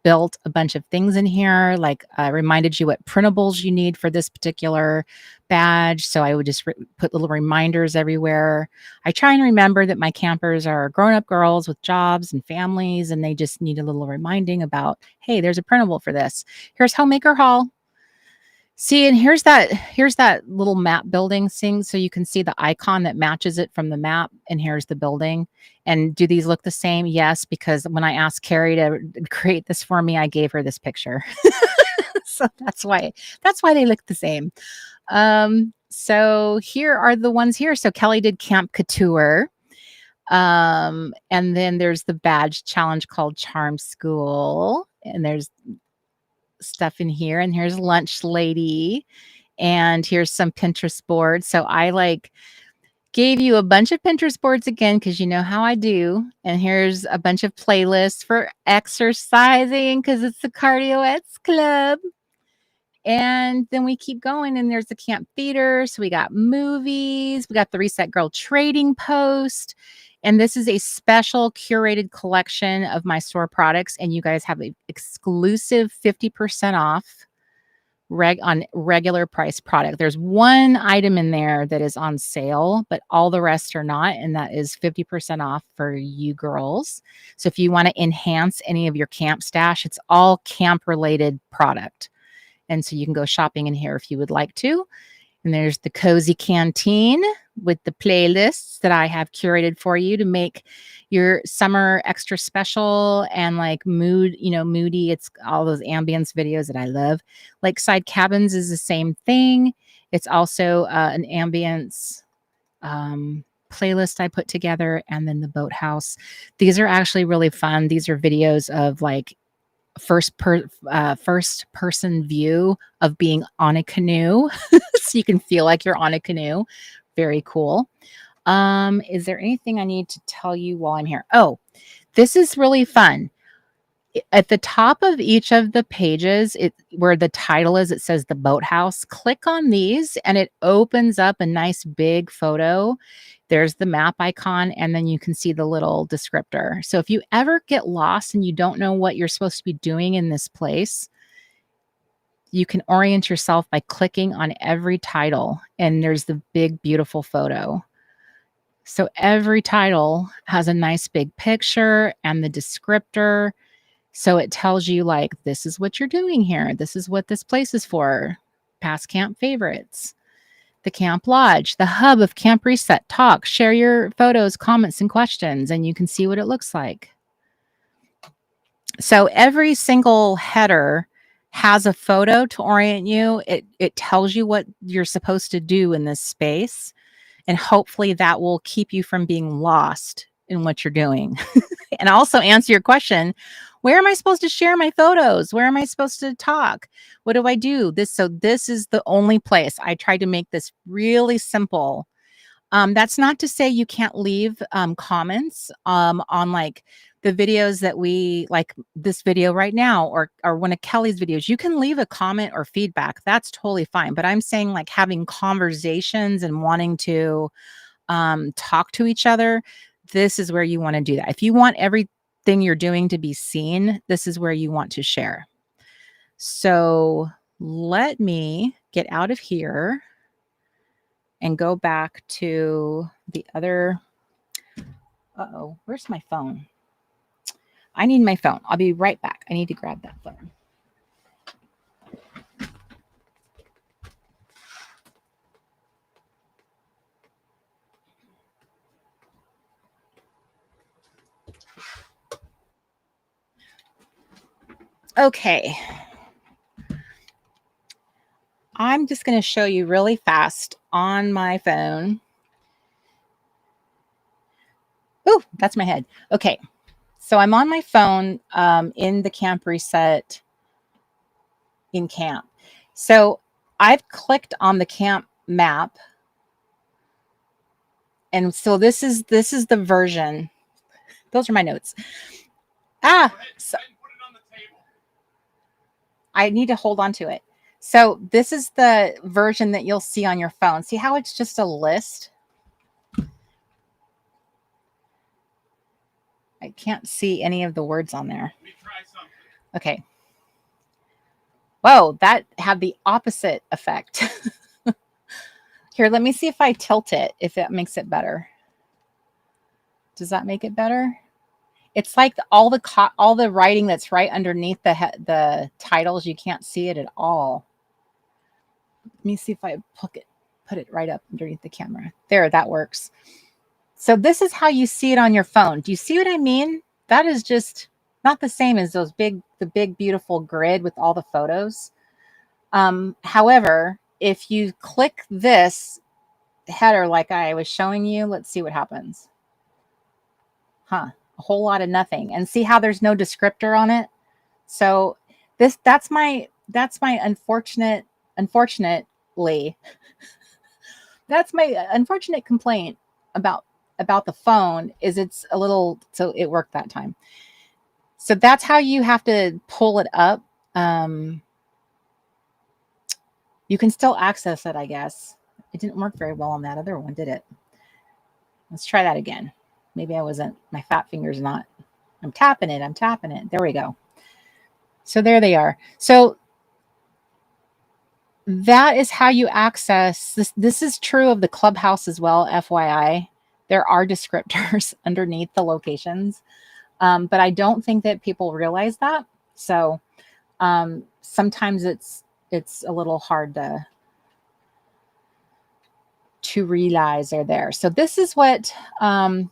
built a bunch of things in here. Like I reminded you what printables you need for this particular badge. So I would just put little reminders everywhere. I try and remember that my campers are grown-up girls with jobs and families, and they just need a little reminding about, hey, there's a printable for this. Here's Homemaker Hall. See, and here's that little map building thing. So you can see the icon that matches it from the map. And here's the building. And do these look the same? Yes, because when I asked Carrie to create this for me, I gave her this picture. So that's why they look the same. So here are the ones here. So Kelly did Camp Couture. And then there's the badge challenge called Charm School. And there's stuff in here, and here's Lunch Lady, and here's some Pinterest boards. So I gave you a bunch of Pinterest boards again, because you know how I do. And here's a bunch of playlists for exercising, because it's the Cardioettes Club. And then we keep going, and there's the camp theater. So we got movies, we got the Reset Girl trading post. And this is a special curated collection of my store products. And you guys have an exclusive 50% off on regular price product. There's one item in there that is on sale, but all the rest are not. And that is 50% off for you girls. So if you want to enhance any of your camp stash, it's all camp related product. And so you can go shopping in here if you would like to. And there's the cozy canteen with the playlists that I have curated for you to make your summer extra special and like moody. It's all those ambience videos that I love. Lakeside Cabins is the same thing. It's also an ambience playlist I put together. And then the Boathouse. These are actually really fun. These are videos of like first person view of being on a canoe. So you can feel like you're on a canoe. Very cool. Is there anything I need to tell you while I'm here? Oh, this is really fun. At the top of each of the pages, where the title is, it says the Boathouse. Click on these and it opens up a nice big photo. There's the map icon, and then you can see the little descriptor. So if you ever get lost and you don't know what you're supposed to be doing in this place, you can orient yourself by clicking on every title, and there's the big, beautiful photo. So every title has a nice big picture and the descriptor. So it tells you like, this is what you're doing here. This is what this place is for. Past camp favorites. The Camp Lodge, the hub of Camp Reset. Talk, share your photos, comments, and questions, and you can see what it looks like. So every single header has a photo to orient you. It tells you what you're supposed to do in this space, and hopefully that will keep you from being lost in what you're doing. And also answer your question, where am I supposed to share my photos? Where am I supposed to talk? What do I do? So this is the only place. I tried to make this really simple. That's not to say you can't leave comments on like the videos that we like, this video right now, or one of Kelly's videos. You can leave a comment or feedback. That's totally fine. But I'm saying like having conversations and wanting to talk to each other, this is where you want to do that. If you want everything you're doing to be seen, this is where you want to share. So let me get out of here and go back to the other. Uh-oh, where's my phone? I need my phone. I'll be right back. I need to grab that phone. Okay. I'm just going to show you really fast on my phone. Oh, that's my head. Okay. So I'm on my phone in the Camp Reset in camp. So I've clicked on the camp map. And so this is the version. Those are my notes. So I need to hold on to it. So this is the version that you'll see on your phone. See how it's just a list? I can't see any of the words on there. Let me try something. Okay. Whoa, that had the opposite effect. Here, let me see if I tilt it, if that makes it better. Does that make it better? It's like all the writing that's right underneath the titles. You can't see it at all. Let me see if I put it right up underneath the camera. There, that works. So this is how you see it on your phone. Do you see what I mean? That is just not the same as the big, beautiful grid with all the photos. However, if you click this header like I was showing you, let's see what happens. A whole lot of nothing. And see how there's no descriptor on it? So that's my unfortunately, that's my unfortunate complaint about the phone is it's a little, so it worked that time. So that's how you have to pull it up. You can still access it, I guess. It didn't work very well on that other one, did it? Let's try that again. Maybe I wasn't, my fat finger's not. I'm tapping it. I'm tapping it. There we go. So there they are. So that is how you access this. This is true of the Clubhouse as well, FYI. There are descriptors underneath the locations, but I don't think that people realize that. So sometimes it's a little hard to realize they're there. So this is what I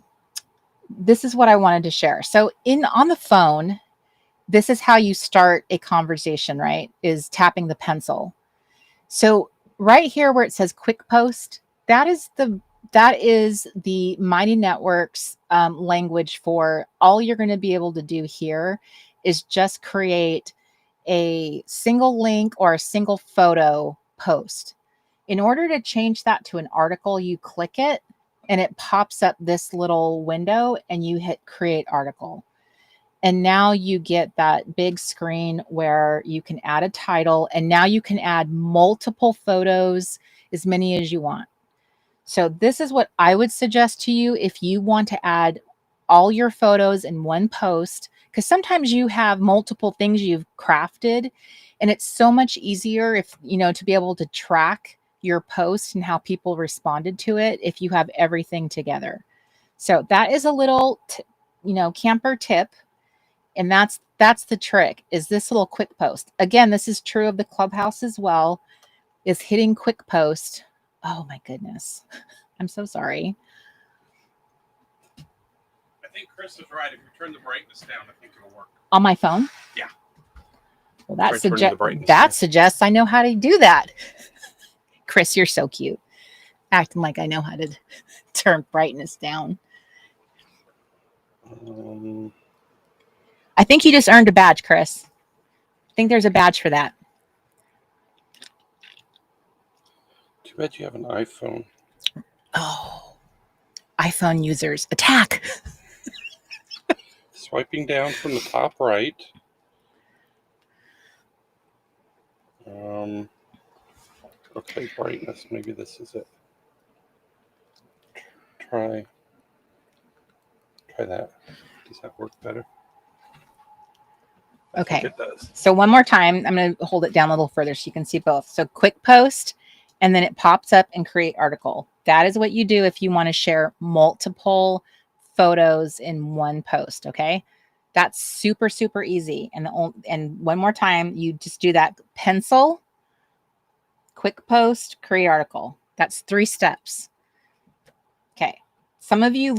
wanted to share. So on the phone, this is how you start a conversation, right? Is tapping the pencil. So right here where it says quick post, that is the Mighty Networks language for all you're going to be able to do here is just create a single link or a single photo post. In order to change that to an article, you click it and it pops up this little window and you hit create article. And now you get that big screen where you can add a title, and now you can add multiple photos, as many as you want. So this is what I would suggest to you if you want to add all your photos in one post, because sometimes you have multiple things you've crafted, and it's so much easier if, to be able to track your post and how people responded to it if you have everything together. So that is a little, camper tip. And that's the trick, is this little quick post. Again, this is true of the Clubhouse as well, is hitting quick post. Oh my goodness. I'm so sorry. I think Chris is right. If you turn the brightness down, I think it'll work. On my phone? Yeah. Well, that suggests I know how to do that. Chris, you're so cute. Acting like I know how to turn brightness down. I think you just earned a badge, Chris. I think there's a badge for that. Too bad you have an iPhone. Oh, iPhone users, attack. Swiping down from the top right. Okay, brightness. Maybe this is it. Try that. Does that work better? Okay. It does. So one more time, I'm going to hold it down a little further so you can see both. So quick post, and then it pops up and create article. That is what you do if you want to share multiple photos in one post. Okay. That's super, super easy. And one more time, you just do that pencil, quick post, create article. That's 3 steps. Okay. Some of you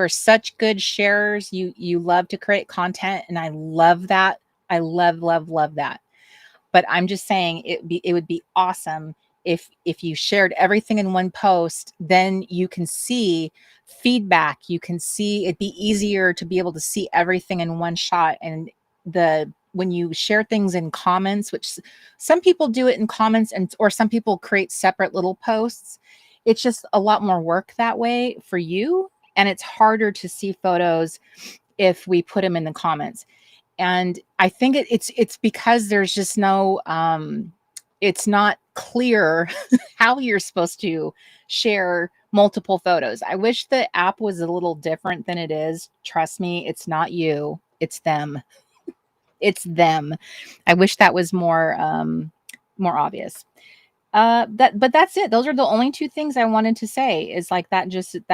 are such good sharers. You love to create content, and I love that. I love that. But I'm just saying it would be awesome if you shared everything in one post. Then you can see feedback. You can see, it'd be easier to be able to see everything in one shot. And when you share things in comments, which some people do it in comments, or some people create separate little posts. It's just a lot more work that way for you. And it's harder to see photos if we put them in the comments. And I think it's because there's just no, it's not clear how you're supposed to share multiple photos. I wish the app was a little different than it is. Trust me, it's not you, it's them. It's them. I wish that was more obvious. But that's it. Those are the only 2 things I wanted to say, is like that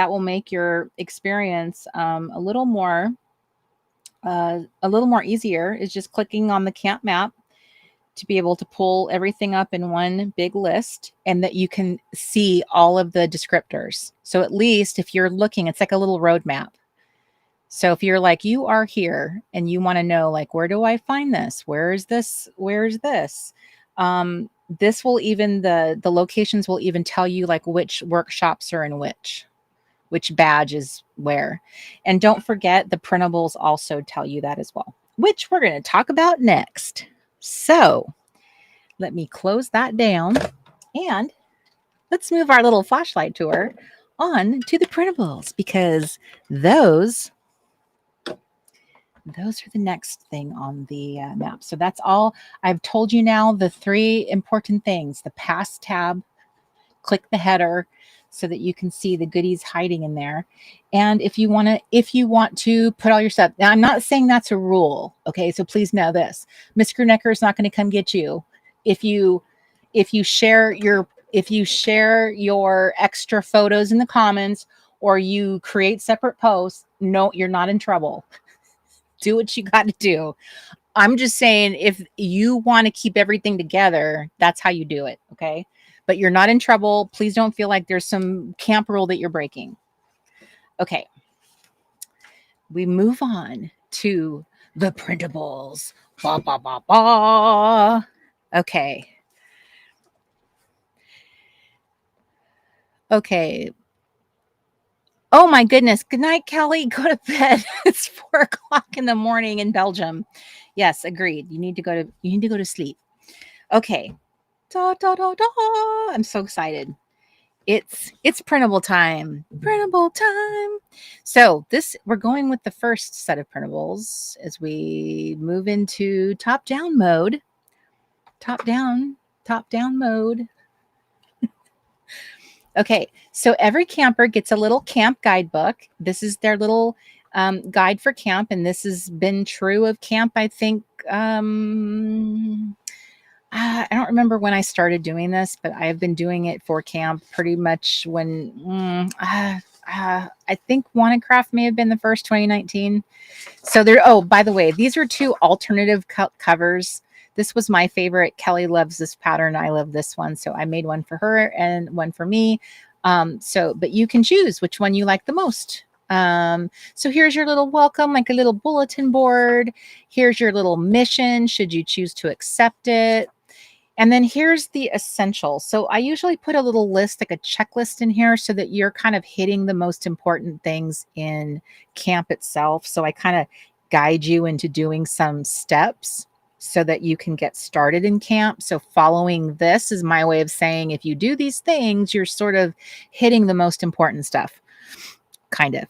will make your experience a little more easier, is just clicking on the camp map to be able to pull everything up in one big list, and that you can see all of the descriptors. So at least if you're looking, it's like a little roadmap. So if you're like, you are here and you want to know, like, where do I find this? Where is this? Where's this? This will even, the locations will even tell you like which workshops are in which badge is where. And don't forget, the printables also tell you that as well, which we're going to talk about next. So let me close that down and let's move our little flashlight tour on to the printables, because those those are the next thing on the map. So that's all. I've told you now the 3 important things. The Past tab, click the header so that you can see the goodies hiding in there. And if you want to put all your stuff. Now, I'm not saying that's a rule, okay? So please know this. Miss Grunecker is not going to come get you if you share your extra photos in the comments or you create separate posts. No, you're not in trouble. Do what you got to do. I'm just saying, if you want to keep everything together, that's how you do it. Okay. But you're not in trouble. Please don't feel like there's some camp rule that you're breaking. Okay. We move on to the printables. Ba, ba, ba, ba. Okay. Okay. Oh my goodness. Good night, Kelly. Go to bed. It's 4:00 in the morning in Belgium. Yes, agreed. You need to go to sleep. Okay. Da, da, da, da. I'm so excited. It's printable time. Printable time. So we're going with the first set of printables as we move into top-down mode. Top-down mode. Okay, so every camper gets a little camp guidebook. This is their little guide for camp, and this has been true of camp, I think. I don't remember when I started doing this, but I've been doing it for camp pretty much when I think Wanted Craft may have been the first 2019. So by the way, these are 2 alternative covers. This was my favorite. Kelly loves this pattern. I love this one. So I made one for her and one for me. But you can choose which one you like the most. So here's your little welcome, like a little bulletin board. Here's your little mission, should you choose to accept it. And then here's the essentials. So I usually put a little list, like a checklist in here so that you're kind of hitting the most important things in camp itself. So I kind of guide you into doing some steps so that you can get started in camp. So following this is my way of saying, if you do these things, you're sort of hitting the most important stuff, kind of.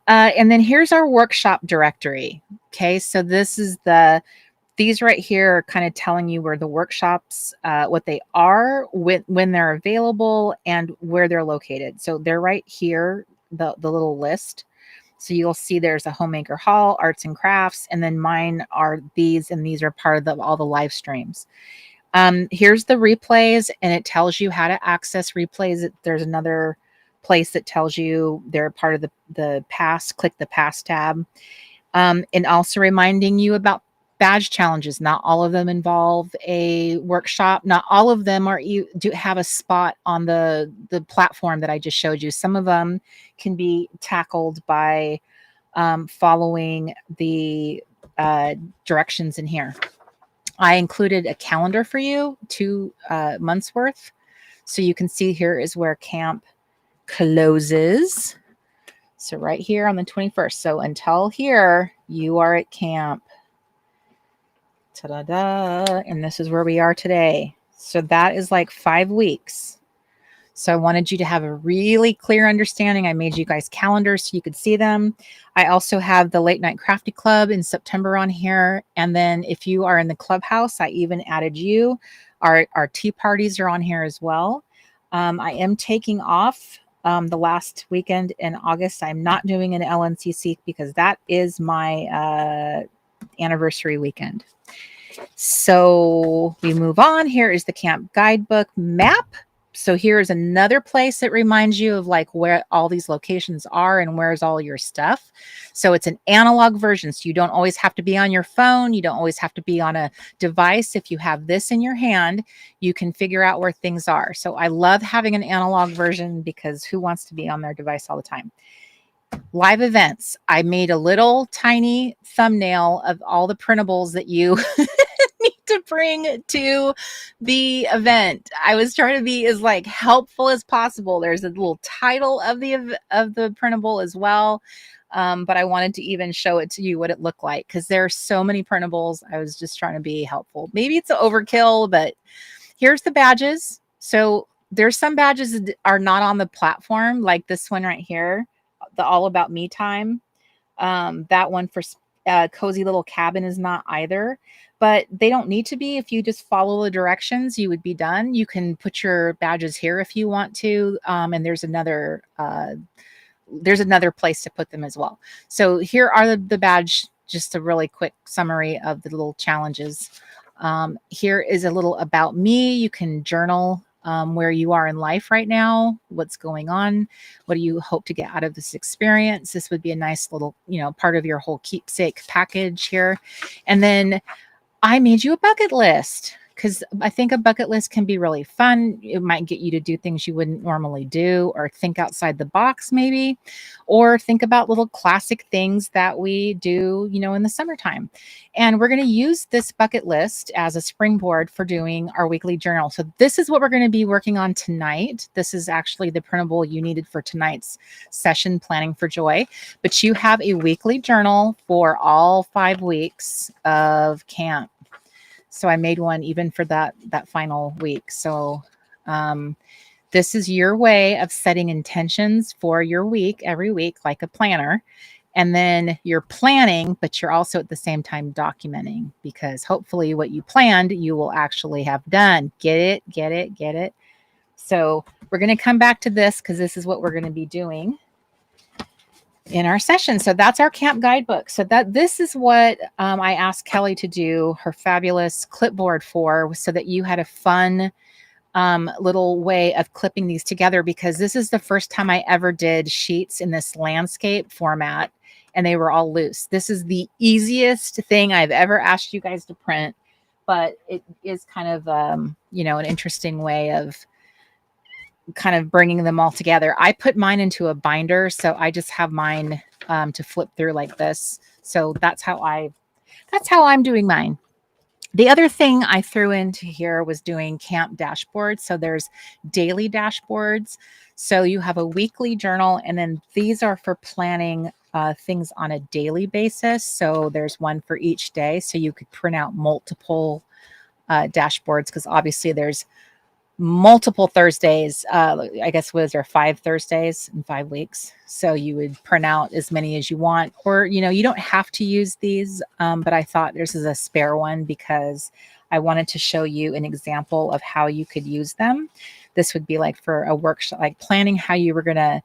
And then here's our workshop directory. Okay, so these right here are kind of telling you where the workshops, what they are, when they're available, and where they're located. So they're right here, the little list. So you'll see there's a Homemaker Hall, Arts and Crafts, and then mine are these, and these are part of all the live streams. Here's the replays, and it tells you how to access replays. There's another place that tells you they're part of the past. Click the past tab. And also reminding you about badge challenges. Not all of them involve a workshop. Not all of them have a spot on the platform that I just showed you. Some of them can be tackled by following the directions in here. I included a calendar for you, 2 months worth. So you can see here is where camp closes. So right here on the 21st. So until here, you are at camp. Ta-da-da. And this is where we are today. So that is like 5 weeks. So I wanted you to have a really clear understanding. I made you guys calendars so you could see them. I also have the Late Night Crafty Club in September on here. And then if you are in the ClubHouse, I even added you. Our tea parties are on here as well. I am taking off the last weekend in August. I'm not doing an LNCC because that is my anniversary weekend. So we move on. Here is the camp guidebook map. So here's another place that reminds you of like where all these locations are and where's all your stuff. So it's an analog version. So you don't always have to be on your phone. You don't always have to be on a device. If you have this in your hand, you can figure out where things are. So I love having an analog version because who wants to be on their device all the time? Live events. I made a little tiny thumbnail of all the printables that you need to bring to the event. I was trying to be as like helpful as possible. There's a little title of the printable as well. But I wanted to even show it to you what it looked like because there are so many printables. I was just trying to be helpful. Maybe it's an overkill, but here's the badges. So there's some badges that are not on the platform, like this one right here, the All About Me Time. That one cozy little cabin is not either, but they don't need to be. If you just follow the directions, you would be done. You can put your badges here if you want to, and there's another place to put them as well. So here are the badge, just a really quick summary of the little challenges. Here is a little about me. You can journal where you are in life right now, what's going on, what do you hope to get out of this experience. This would be a nice little, part of your whole keepsake package here. And then I made you a bucket list, because I think a bucket list can be really fun. It might get you to do things you wouldn't normally do, or think outside the box maybe, or think about little classic things that we do, in the summertime. And we're going to use this bucket list as a springboard for doing our weekly journal. So this is what we're going to be working on tonight. This is actually the printable you needed for tonight's session, Planning for Joy. But you have a weekly journal for all 5 weeks of camp. So I made one even for that final week. So this is your way of setting intentions for your week every week, like a planner. And then you're planning, but you're also at the same time documenting, because hopefully what you planned, you will actually have done. Get it, get it, get it. So we're going to come back to this, because this is what we're going to be doing in our session. So that's our camp guidebook. So this is what I asked Kelly to do her fabulous clipboard for, so that you had a fun little way of clipping these together, because this is the first time I ever did sheets in this landscape format, and they were all loose. This is the easiest thing I've ever asked you guys to print, but it is kind of, an interesting way of kind of bringing them all together. I put mine into a binder, so I just have mine to flip through like this. So that's how I'm doing mine. The other thing I threw into here was doing camp dashboards. So there's daily dashboards. So you have a weekly journal, and then these are for planning things on a daily basis. So there's one for each day. So you could print out multiple dashboards, because obviously there's multiple Thursdays. I guess was there 5 Thursdays in 5 weeks. So you would print out as many as you want, or, you don't have to use these. But I thought this is a spare one, because I wanted to show you an example of how you could use them. This would be like for a workshop, like planning how you were going to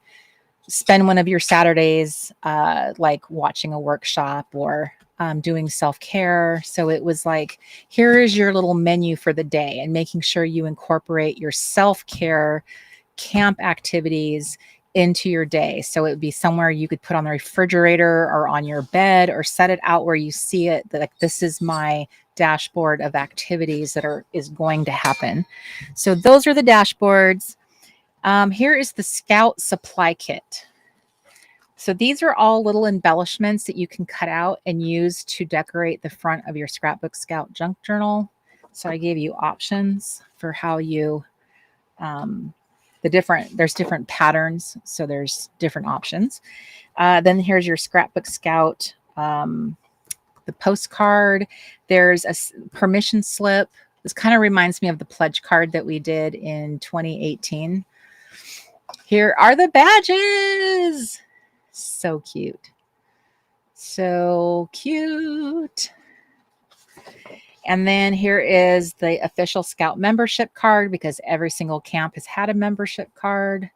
spend one of your Saturdays, like watching a workshop or doing self-care. So it was like, here is your little menu for the day, and making sure you incorporate your self-care camp activities into your day. So it would be somewhere you could put on the refrigerator or on your bed, or set it out where you see it, that like, this is my dashboard of activities that is going to happen. So those are the dashboards. Here is the Scout supply kit. So these are all little embellishments that you can cut out and use to decorate the front of your Scrapbook Scout junk journal. So I gave you options for how you, there's different patterns. So there's different options. Then here's your Scrapbook Scout, the postcard. There's a permission slip. This kind of reminds me of the pledge card that we did in 2018. Here are the badges. So cute. So cute. And then here is the official Scout membership card, because every single camp has had a membership card.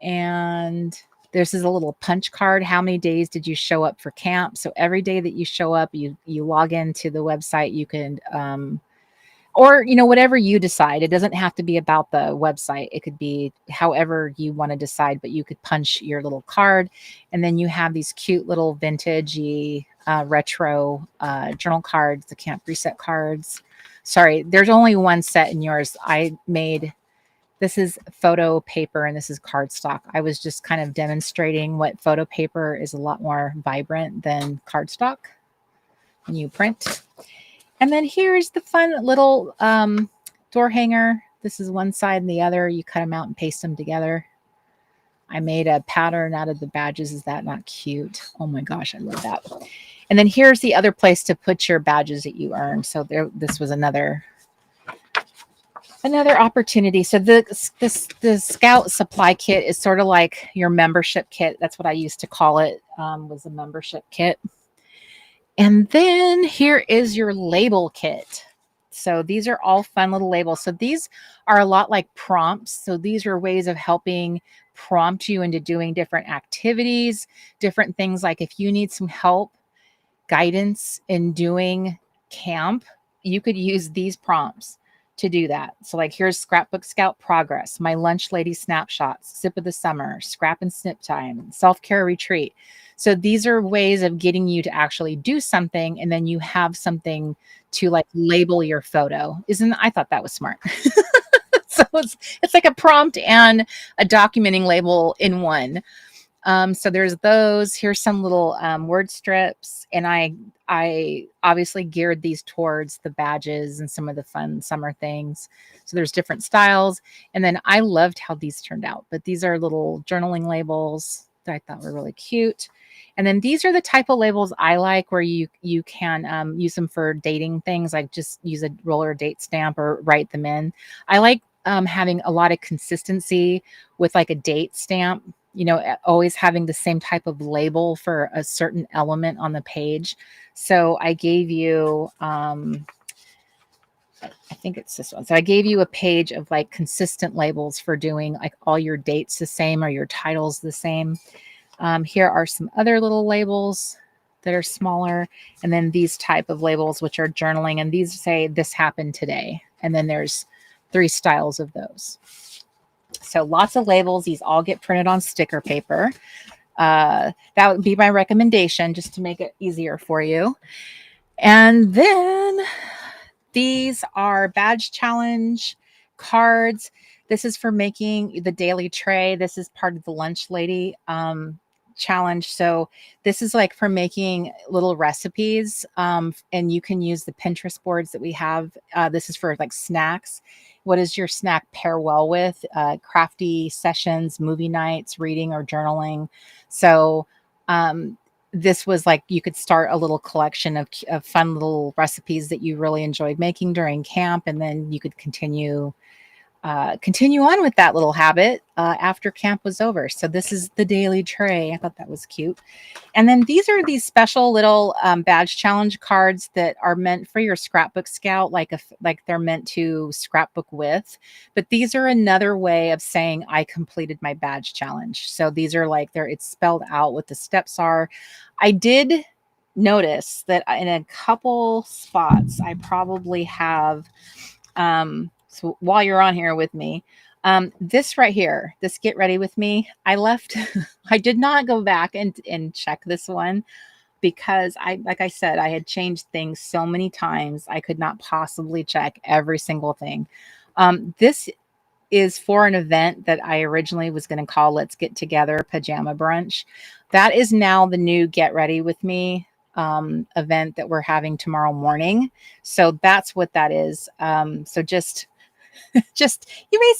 And this is a little punch card. How many days did you show up for camp? So every day that you show up, you log into the website. You can, or, whatever you decide. It doesn't have to be about the website. It could be however you want to decide, but you could punch your little card. And then you have these cute little vintagey retro journal cards, the camp reset cards. Sorry, there's only one set in yours. This is photo paper and this is cardstock. I was just kind of demonstrating what photo paper is a lot more vibrant than cardstock when you print. And then here's the fun little door hanger. This is one side and the other. You cut them out and paste them together. I made a pattern out of the badges. Is that not cute? Oh my gosh, I love that. And then here's the other place to put your badges that you earned. So this was another opportunity. So the Scout supply kit is sort of like your membership kit. That's what I used to call it, was a membership kit. And then here is your label kit. So these are all fun little labels. So these are a lot like prompts. So these are ways of helping prompt you into doing different activities, different things. Like if you need some help, guidance in doing camp, you could use these prompts to do that. So like here's Scrapbook Scout Progress, My Lunch Lady Snapshots, Sip of the Summer, Scrap and Snip Time, Self-Care Retreat. So these are ways of getting you to actually do something, and then you have something to like label your photo. I thought that was smart. So it's like a prompt and a documenting label in one. So there's those. Here's some little word strips, and I obviously geared these towards the badges and some of the fun summer things. So there's different styles, and then I loved how these turned out. But these are little journaling labels that I thought were really cute. And then these are the type of labels I like, where you can use them for dating things, like just use a roller date stamp or write them in. I like having a lot of consistency with like a date stamp, always having the same type of label for a certain element on the page. So I gave you, I think it's this one. So I gave you a page of like consistent labels for doing like all your dates the same or your titles the same. Here are some other little labels that are smaller. And then these type of labels, which are journaling. And these say, this happened today. And then there's 3 styles of those. So lots of labels. These all get printed on sticker paper. That would be my recommendation, just to make it easier for you. And then these are badge challenge cards. This is for making the daily tray. This is part of the lunch lady challenge. So this is like for making little recipes, and you can use the Pinterest boards that we have. This is for like snacks. What does your snack pair well with? Crafty sessions, movie nights, reading, or journaling. So this was like, you could start a little collection of fun little recipes that you really enjoyed making during camp, and then you could continue on with that little habit after camp was over. So this is the daily tray. I thought that was cute. And then these are these special little badge challenge cards that are meant for your scrapbook scout, like they're meant to scrapbook with. But these are another way of saying I completed my badge challenge. So these are like it's spelled out what the steps are. I did notice that in a couple spots, I probably have so while you're on here with me, this right here, this get ready with me, I left, I did not go back and check this one, because like I said, I had changed things so many times. I could not possibly check every single thing. This is for an event that I originally was going to call Let's Get Together Pajama Brunch. That is now the new Get Ready With Me event that we're having tomorrow morning. So that's what that is. So just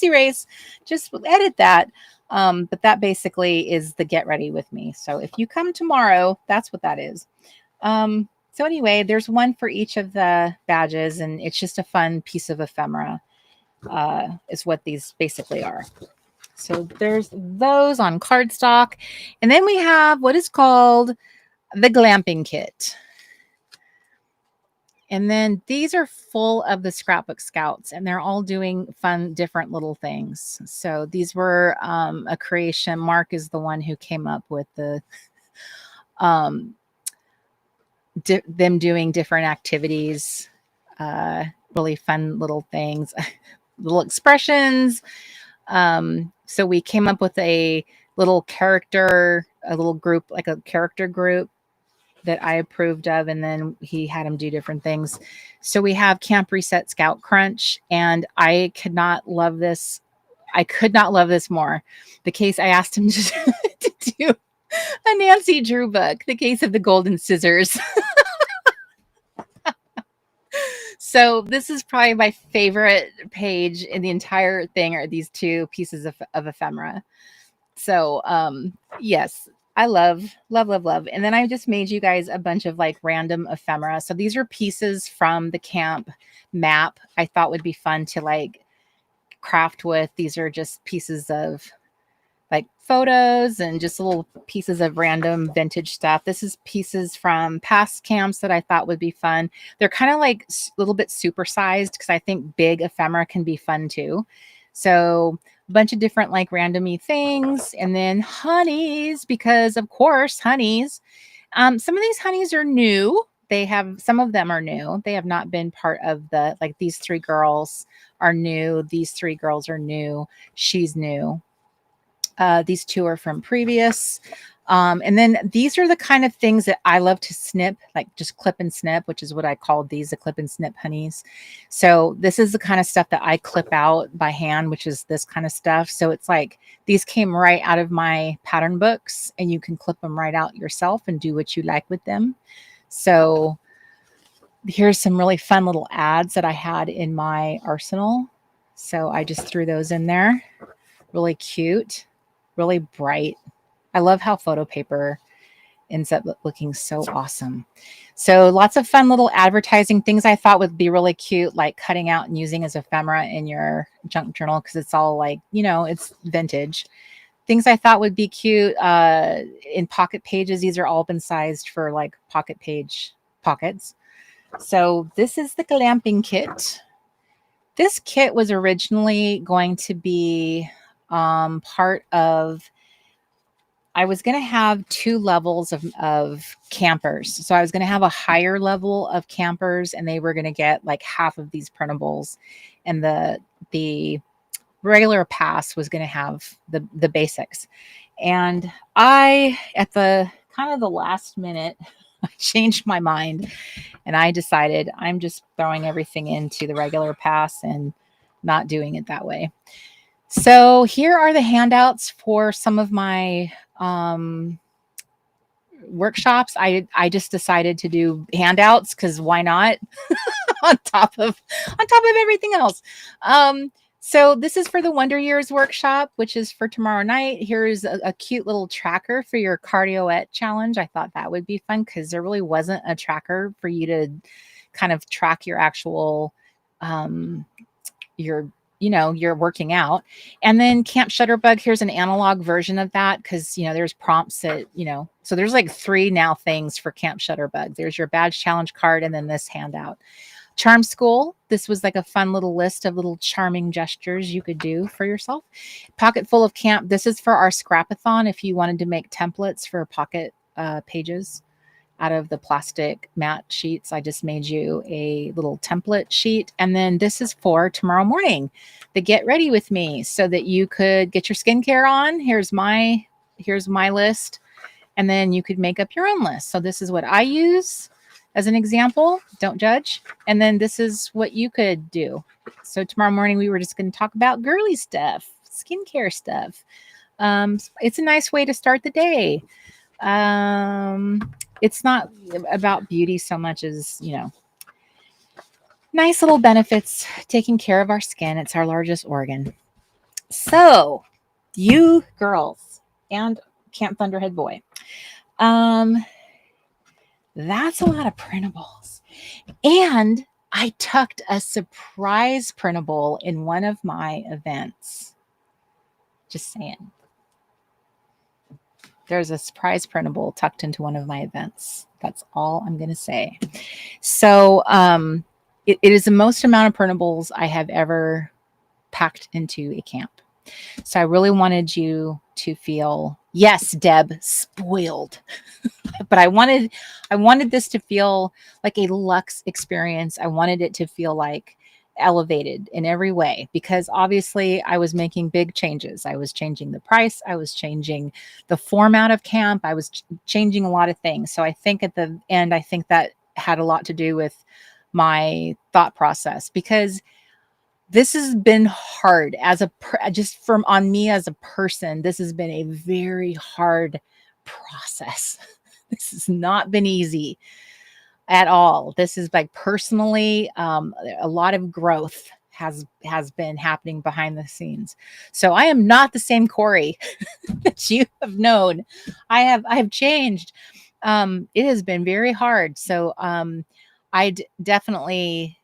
erase, just edit that. But that basically is the Get Ready With Me. So if you come tomorrow, that's what that is. So anyway, there's one for each of the badges, and it's just a fun piece of ephemera, is what these basically are. So there's those on cardstock. And then we have what is called the glamping kit. And then these are full of the Scrapbook Scouts, and they're all doing fun, different little things. So these were a creation. Mark is the one who came up with the them doing different activities, really fun little things, little expressions. So we came up with a little group, like a character group that I approved of, and then he had him do different things. So we have Camp Reset Scout Crunch, and I could not love this. I could not love this more. The case, I asked him to do a Nancy Drew book, The Case of the Golden Scissors. So this is probably my favorite page in the entire thing, are these 2 pieces of ephemera. So yes, I love. And then I just made you guys a bunch of like random ephemera. So these are pieces from the camp map I thought would be fun to like craft with. These are just pieces of like photos and just little pieces of random vintage stuff. This is pieces from past camps that I thought would be fun. They're kind of like a little bit supersized because I think big ephemera can be fun too. So a bunch of different like randomy things, and then honeys, because of course honeys. Some of these honeys are new. Some of them are new. They have not been part of the, like these 3 girls are new. These 3 girls are new. She's new. These 2 are from previous. And then these are the kind of things that I love to snip, like just clip and snip, which is what I called these, the clip and snip honeys. So this is the kind of stuff that I clip out by hand, which is this kind of stuff. So it's like these came right out of my pattern books, and you can clip them right out yourself and do what you like with them. So here's some really fun little ads that I had in my arsenal. So I just threw those in there. Really cute, really bright. I love how photo paper ends up looking so awesome. So lots of fun little advertising things I thought would be really cute, like cutting out and using as ephemera in your junk journal, because it's all like, it's vintage. Things I thought would be cute in pocket pages. These are all been sized for like pocket page pockets. So this is the glamping kit. This kit was originally going to be part of, I was going to have 2 levels of campers. So I was going to have a higher level of campers, and they were going to get like half of these printables, and the regular pass was going to have the basics. And I, at the kind of the last minute, I changed my mind, and I decided I'm just throwing everything into the regular pass and not doing it that way. So here are the handouts for some of my workshops. I just decided to do handouts because why not? on top of everything else. So this is for the Wonder Years workshop, which is for tomorrow night. Here's a cute little tracker for your cardioette challenge. I thought that would be fun because there really wasn't a tracker for you to kind of track your actual you're working out. And then Camp Shutterbug, here's an analog version of that because, there's prompts that, so there's like 3 now things for Camp Shutterbug. There's your badge challenge card and then this handout. Charm School, this was like a fun little list of little charming gestures you could do for yourself. Pocket Full of Camp, this is for our scrapathon if you wanted to make templates for pocket pages out of the plastic matte sheets. I just made you a little template sheet. And then this is for tomorrow morning, the Get Ready With Me, so that you could get your skincare on. Here's my list. And then you could make up your own list. So this is what I use as an example. Don't judge. And then this is what you could do. So tomorrow morning, we were just going to talk about girly stuff, skincare stuff. It's a nice way to start the day. It's not about beauty so much as, nice little benefits, taking care of our skin. It's our largest organ. So you girls and Camp Thunderhead Boy, that's a lot of printables. And I tucked a surprise printable in one of my events. Just saying. There's a surprise printable tucked into one of my events. That's all I'm going to say. So it is the most amount of printables I have ever packed into a camp. So I really wanted you to feel, yes, Deb, spoiled. But I wanted this to feel like a luxe experience. I wanted it to feel like elevated in every way, because obviously I was making big changes. I was changing the price. I was changing the format of camp. I was changing a lot of things. So I think at the end, I think that had a lot to do with my thought process, because this has been hard on me as a person. This has been a very hard process. This has not been easy at all. This is like personally, a lot of growth has been happening behind the scenes. So I am not the same Corey that you have known. I have changed. It has been very hard. So I definitely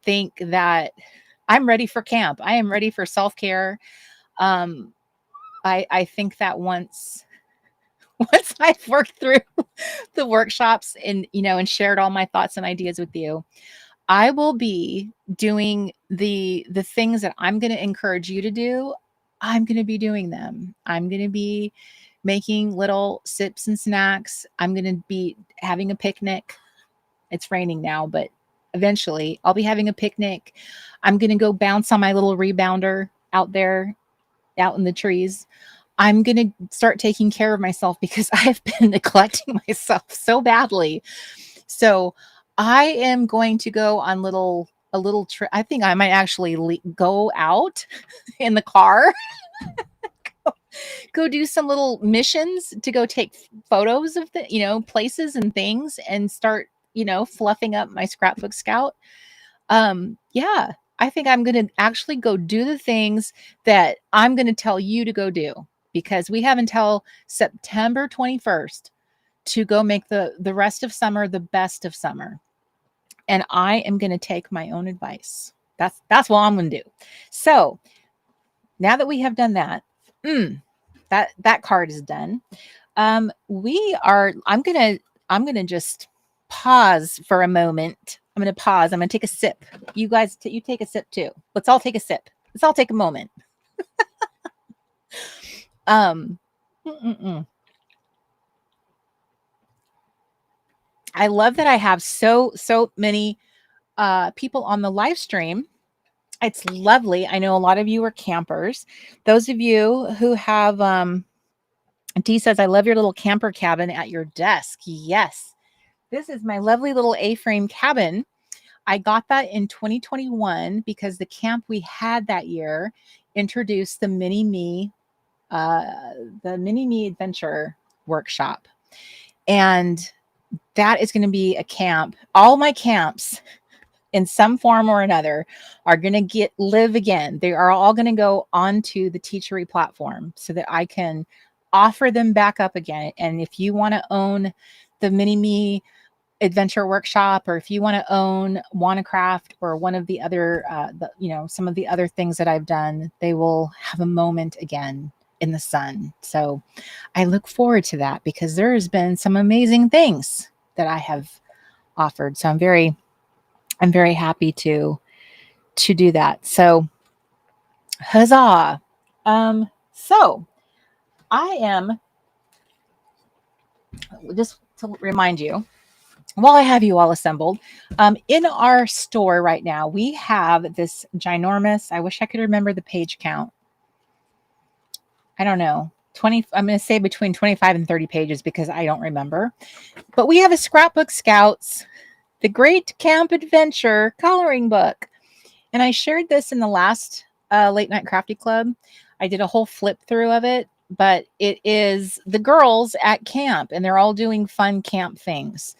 think that I'm ready for camp. I am ready for self-care. I think that once I've worked through the workshops and, and shared all my thoughts and ideas with you, I will be doing the things that I'm going to encourage you to do. I'm going to be doing them. I'm going to be making little sips and snacks. I'm going to be having a picnic. It's raining now, but eventually I'll be having a picnic. I'm going to go bounce on my little rebounder out there, out in the trees. I'm going to start taking care of myself because I have been neglecting myself so badly. So I am going to go on a little trip. I think I might actually go out in the car, go do some little missions to go take photos of the, places and things and start, fluffing up my scrapbook scout. Yeah, I think I'm going to actually go do the things that I'm going to tell you to go do, because we have until September 21st to go make the rest of summer the best of summer. And I am going to take my own advice. That's what I'm going to do. So now that we have done that, that card is done. I'm going to just pause for a moment. I'm going to pause. I'm going to take a sip. You guys, you take a sip too. Let's all take a sip. Let's all take a moment. I love that I have so many people on the live stream. It's lovely. I know a lot of you are campers. Those of you who have, Dee says, I love your little camper cabin at your desk. Yes. This is my lovely little A-frame cabin. I got that in 2021 because the camp we had that year introduced the Mini Me Adventure Workshop. And that is going to be a camp. All my camps in some form or another are going to live again. They are all going to go onto the Teachery platform so that I can offer them back up again. And if you want to own the Mini Me Adventure Workshop, or if you want to own WannaCraft or one of the other, some of the other things that I've done, they will have a moment again in the sun. So I look forward to that because there has been some amazing things that I have offered. So I'm very happy to do that. So huzzah. So I am, just to remind you, while I have you all assembled, in our store right now, we have this ginormous, I wish I could remember the page count. I don't know, 20, I'm going to say between 25 and 30 pages because I don't remember. But we have a Scrapbook Scouts, The Great Camp Adventure coloring book. And I shared this in the last Late Night Crafty Club. I did a whole flip through of it, but it is the girls at camp and they're all doing fun camp things.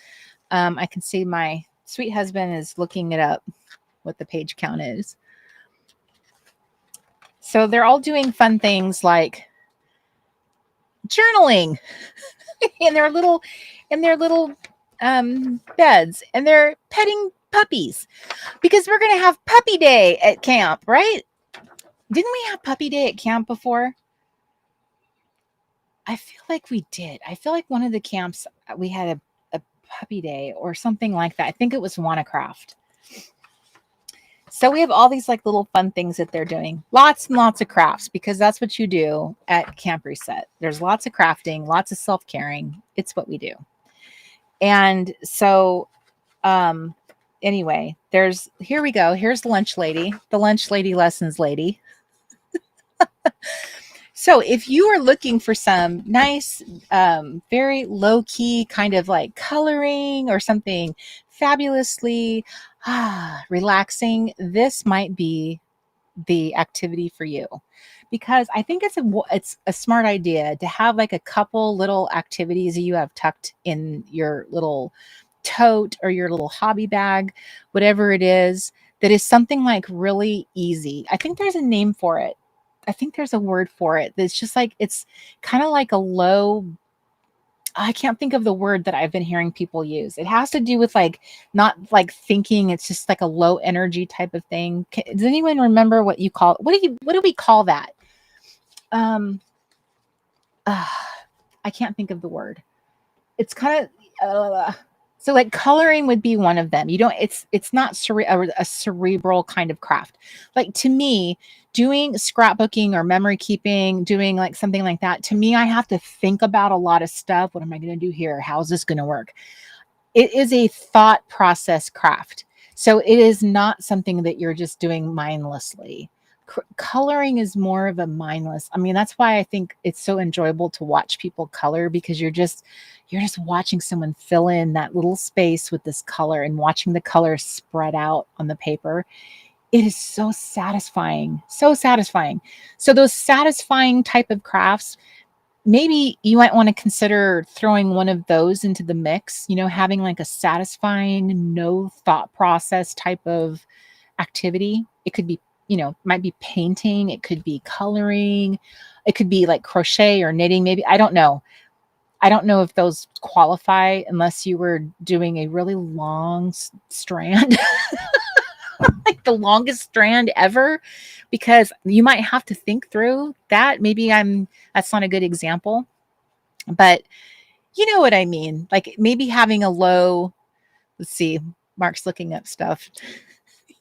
I can see my sweet husband is looking it up, what the page count is. So they're all doing fun things like journaling in their little beds, and they're petting puppies because we're going to have puppy day at camp, right? Didn't we have puppy day at camp before? I feel like we did. I feel like one of the camps we had a puppy day or something like that. I think it was WannaCraft. So we have all these like little fun things that they're doing. Lots and lots of crafts because that's what you do at Camp Reset. There's lots of crafting, lots of self-caring. It's what we do. And so anyway, here we go. Here's the lunch lady, the lunch lady lessons lady. So if you are looking for some nice, very low-key kind of like coloring or something fabulously relaxing, this might be the activity for you, because I think it's a smart idea to have like a couple little activities that you have tucked in your little tote or your little hobby bag, whatever it is, that is something like really easy. I think there's a name for it. I think there's a word for it. That's just like, it's kind of like a low, I can't think of the word that I've been hearing people use. It has to do with like, not like thinking. It's just like a low energy type of thing. Does anyone remember what you call, what do we call that? I can't think of the word. It's kind of so like coloring would be one of them. You don't. It's not a cerebral kind of craft. Like to me, doing scrapbooking or memory keeping, doing like something like that. To me, I have to think about a lot of stuff. What am I going to do here? How is this going to work? It is a thought process craft. So it is not something that you're just doing mindlessly. Coloring is more of a mindless. I mean, that's why I think it's so enjoyable to watch people color, because you're just watching someone fill in that little space with this color and watching the color spread out on the paper. It is so satisfying, so satisfying. So those satisfying type of crafts, maybe you might want to consider throwing one of those into the mix, having like a satisfying, no thought process type of activity. It could be, might be painting, it could be coloring, it could be like crochet or knitting, maybe. I don't know. I don't know if those qualify unless you were doing a really long strand, like the longest strand ever, because you might have to think through that. Maybe that's not a good example, but you know what I mean? Like maybe having a low, let's see, Mark's looking up stuff.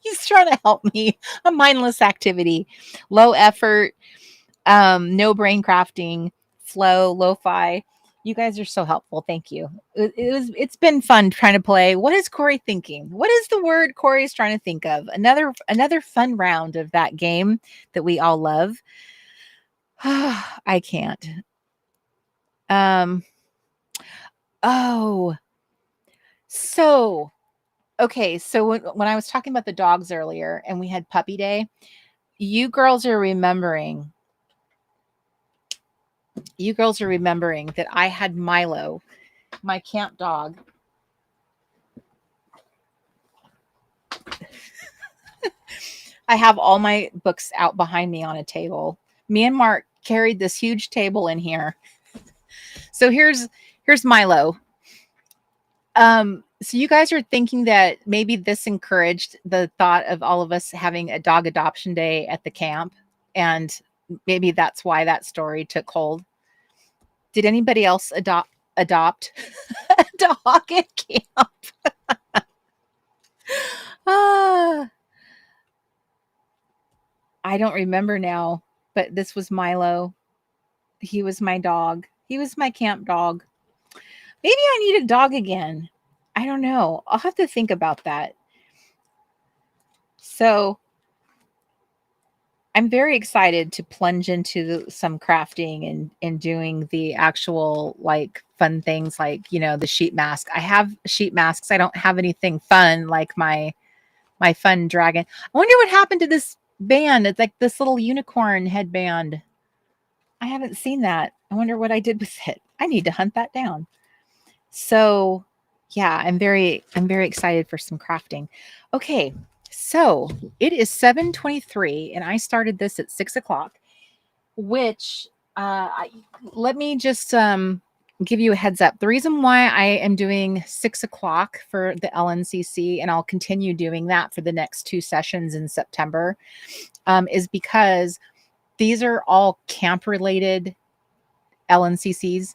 He's trying to help me. A mindless activity, low effort, no brain crafting, flow, lo-fi. You guys are so helpful. Thank you. It's been fun trying to play. What is Corey thinking? What is the word Corey's trying to think of? Another fun round of that game that we all love. I can't. Oh, so okay. So when I was talking about the dogs earlier and we had puppy day, you girls are remembering that I had Milo, my camp dog. I have all my books out behind me on a table. Me and Mark carried this huge table in here. So here's Milo. So you guys are thinking that maybe this encouraged the thought of all of us having a dog adoption day at the camp, and maybe that's why that story took hold. Did anybody else adopt a dog at camp? I don't remember now, but this was Milo. He was my dog. He was my camp dog. Maybe I need a dog again. I don't know. I'll have to think about that. So I'm very excited to plunge into some crafting and doing the actual like fun things like, the sheet mask. I have sheet masks. I don't have anything fun like my fun dragon. I wonder what happened to this band. It's like this little unicorn headband. I haven't seen that. I wonder what I did with it. I need to hunt that down. So yeah, I'm very excited for some crafting. Okay. So it is 7:23 and I started this at 6:00, which let me just give you a heads up. The reason why I am doing 6:00 for the LNCC, and I'll continue doing that for the next 2 sessions in September, is because these are all camp related LNCCs.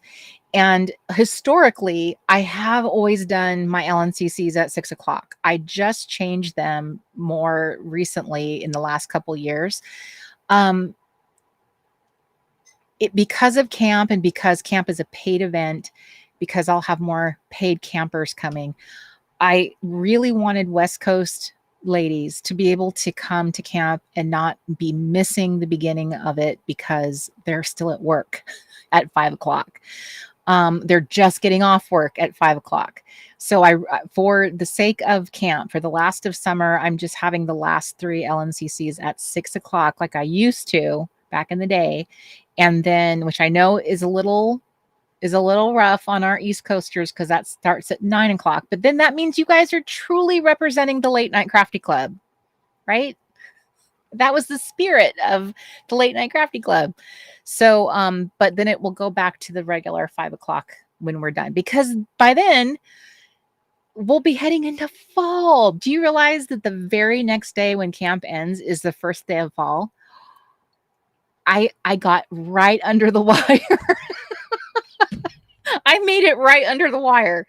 And historically, I have always done my LNCCs at 6:00. I just changed them more recently in the last couple years. Because of camp and because camp is a paid event, because I'll have more paid campers coming, I really wanted West Coast ladies to be able to come to camp and not be missing the beginning of it because they're still at work at 5:00. They're just getting off work at 5:00. So for the sake of camp, for the last of summer, I'm just having the last 3 LNCCs at 6:00 like I used to back in the day. And then, which I know is a little rough on our East Coasters because that starts at 9:00. But then that means you guys are truly representing the Late Night Crafty Club, right? That was the spirit of the Late Night Crafty Club. So, but then it will go back to the regular 5:00 when we're done, because by then we'll be heading into fall. Do you realize that the very next day when camp ends is the first day of fall? I got right under the wire. I made it right under the wire.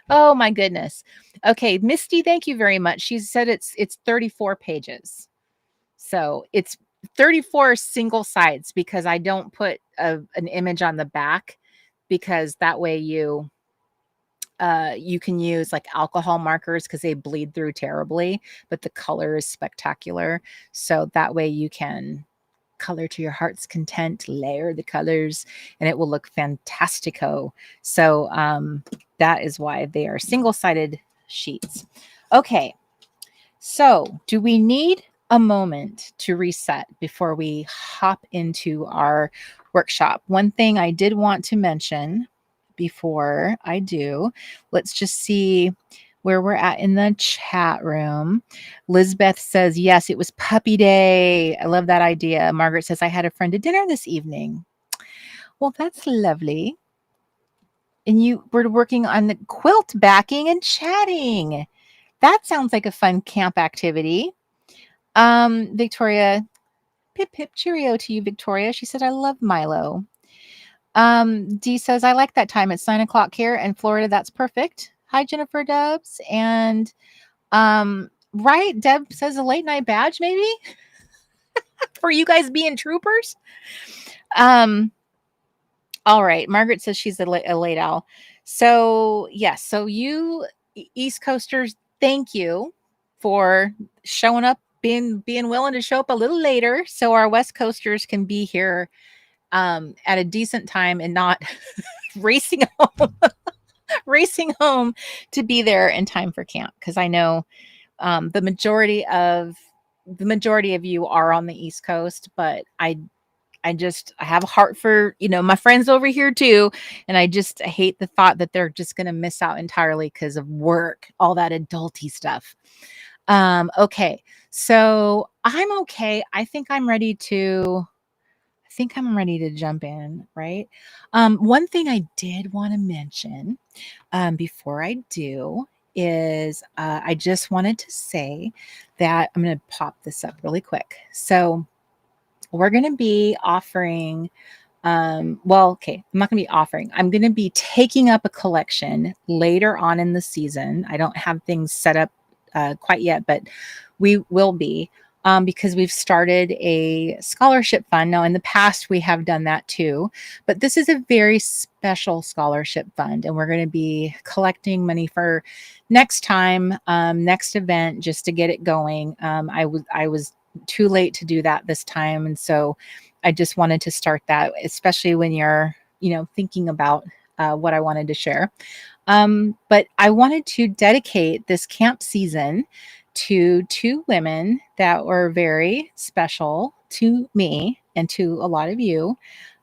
Oh my goodness. Okay, Misty, thank you very much. She said it's 34 pages. So it's 34 single sides because I don't put an image on the back, because that way you can use like alcohol markers because they bleed through terribly, but the color is spectacular. So that way you can color to your heart's content, layer the colors, and it will look fantastico. So that is why they are single-sided sheets. Okay, so do we need a moment to reset before we hop into our workshop? One thing I did want to mention before I do, let's just see where we're at in the chat room. Lizbeth says, yes, it was puppy day. I love that idea. Margaret says, I had a friend to dinner this evening. Well, that's lovely. And you were working on the quilt backing and chatting. That sounds like a fun camp activity. Victoria, pip, pip, cheerio to you, Victoria. She said, I love Milo. Dee says, I like that time. It's 9 o'clock here in Florida. That's perfect. Hi, Jennifer Dubs. And right, Deb says a late night badge, maybe for you guys being troopers. All right. Margaret says she's a late owl. So yes. So you East Coasters, thank you for showing up, being willing to show up a little later, so our West Coasters can be here at a decent time and not racing home to be there in time for camp. Because I know the majority of you are on the East Coast, but I have a heart for, my friends over here too. And I hate the thought that they're just going to miss out entirely because of work, all that adulty stuff. Okay. So I'm okay. I think I'm ready to jump in, right? One thing I did want to mention before I do is I just wanted to say that I'm going to pop this up really quick. So we're going to be offering, I'm not going to be offering. I'm going to be taking up a collection later on in the season. I don't have things set up quite yet, but we will be. Because we've started a scholarship fund. Now, in the past, we have done that too, but this is a very special scholarship fund, and we're going to be collecting money for next time, next event, just to get it going. I was too late to do that this time, and so I just wanted to start that, especially when you're, thinking about what I wanted to share. But I wanted to dedicate this camp season to two women that were very special to me and to a lot of you.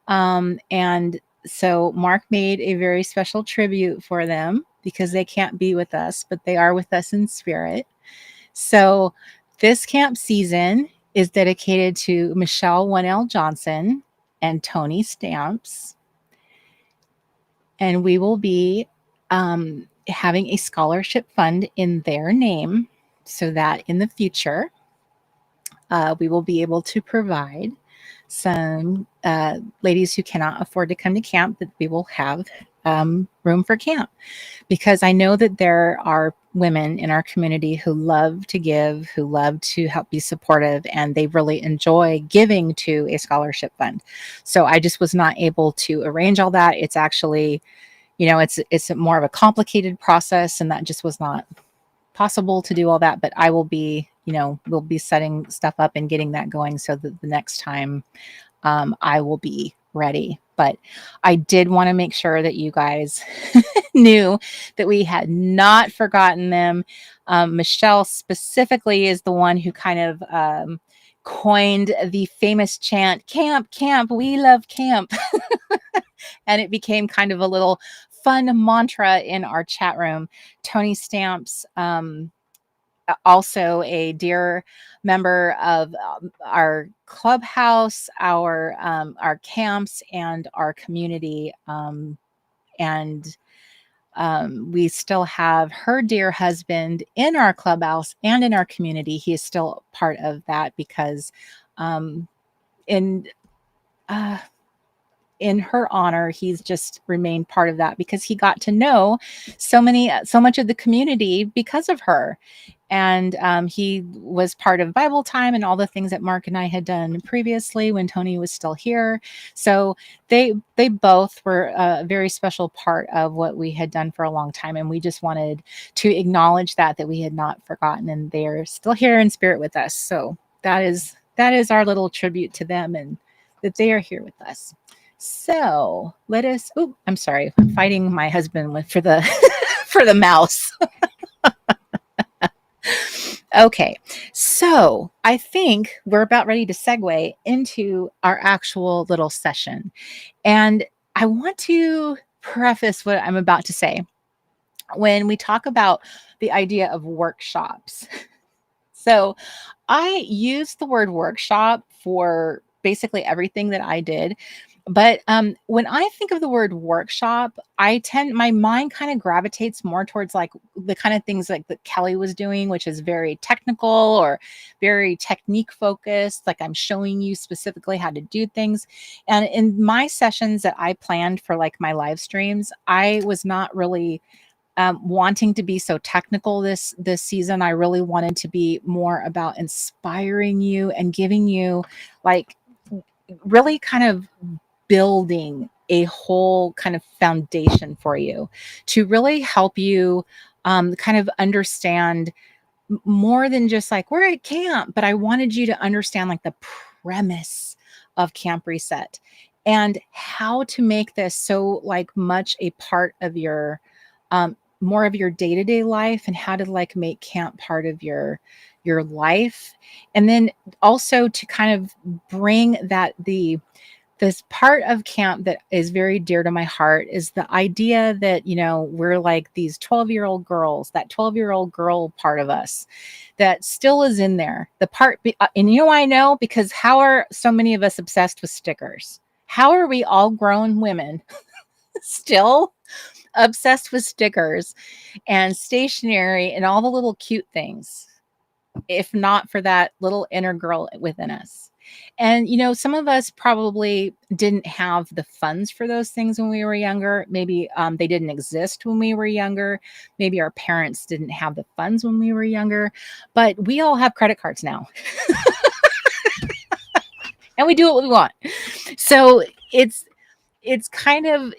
And so Mark made a very special tribute for them because they can't be with us, but they are with us in spirit. So this camp season is dedicated to Michelle 1L Johnson and Tony Stamps. And we will be having a scholarship fund in their name, so that in the future, we will be able to provide some ladies who cannot afford to come to camp, that we will have room for camp. Because I know that there are women in our community who love to give, who love to help be supportive, and they really enjoy giving to a scholarship fund. So I just was not able to arrange all that. It's actually, it's more of a complicated process, and that just was not possible to do all that. But I will be, we'll be setting stuff up and getting that going so that the next time I will be ready. But I did want to make sure that you guys knew that we had not forgotten them. Michelle specifically is the one who kind of coined the famous chant, "Camp, camp, we love camp." And it became kind of a little fun mantra in our chat room. Tony Stamps, also a dear member of our clubhouse, our camps, and our community. And we still have her dear husband in our clubhouse and in our community. He is still part of that because in her honor, he's just remained part of that because he got to know so much of the community because of her. And he was part of Bible time and all the things that Mark and I had done previously when Tony was still here. So they both were a very special part of what we had done for a long time. And we just wanted to acknowledge that we had not forgotten, and they're still here in spirit with us. So that is our little tribute to them and that they are here with us. So let us, oh, I'm sorry. I'm fighting my husband for the, for the mouse. Okay, so I think we're about ready to segue into our actual little session. And I want to preface what I'm about to say. When we talk about the idea of workshops, so I use the word workshop for basically everything that I did. But when I think of the word workshop, my mind kind of gravitates more towards like the kind of things like that Kelly was doing, which is very technical or very technique focused. Like I'm showing you specifically how to do things. And in my sessions that I planned for like my live streams, I was not really wanting to be so technical this season. I really wanted to be more about inspiring you and giving you like really kind of building a whole kind of foundation for you to really help you kind of understand more than just like we're at camp, but I wanted you to understand like the premise of Camp Reset and how to make this so like much a part of your more of your day-to-day life, and how to like make camp part of your life. And then also to kind of bring that this part of camp that is very dear to my heart is the idea that, you know, we're like these 12-year-old girls, that 12-year-old girl part of us that still is in there. The part, and you know, I know because how are so many of us obsessed with stickers? How are we all grown women still obsessed with stickers and stationery and all the little cute things, if not for that little inner girl within us? And, you know, some of us probably didn't have the funds for those things when we were younger. Maybe they didn't exist when we were younger. Maybe our parents didn't have the funds when we were younger, but we all have credit cards now. And we do what we want. So it's kind of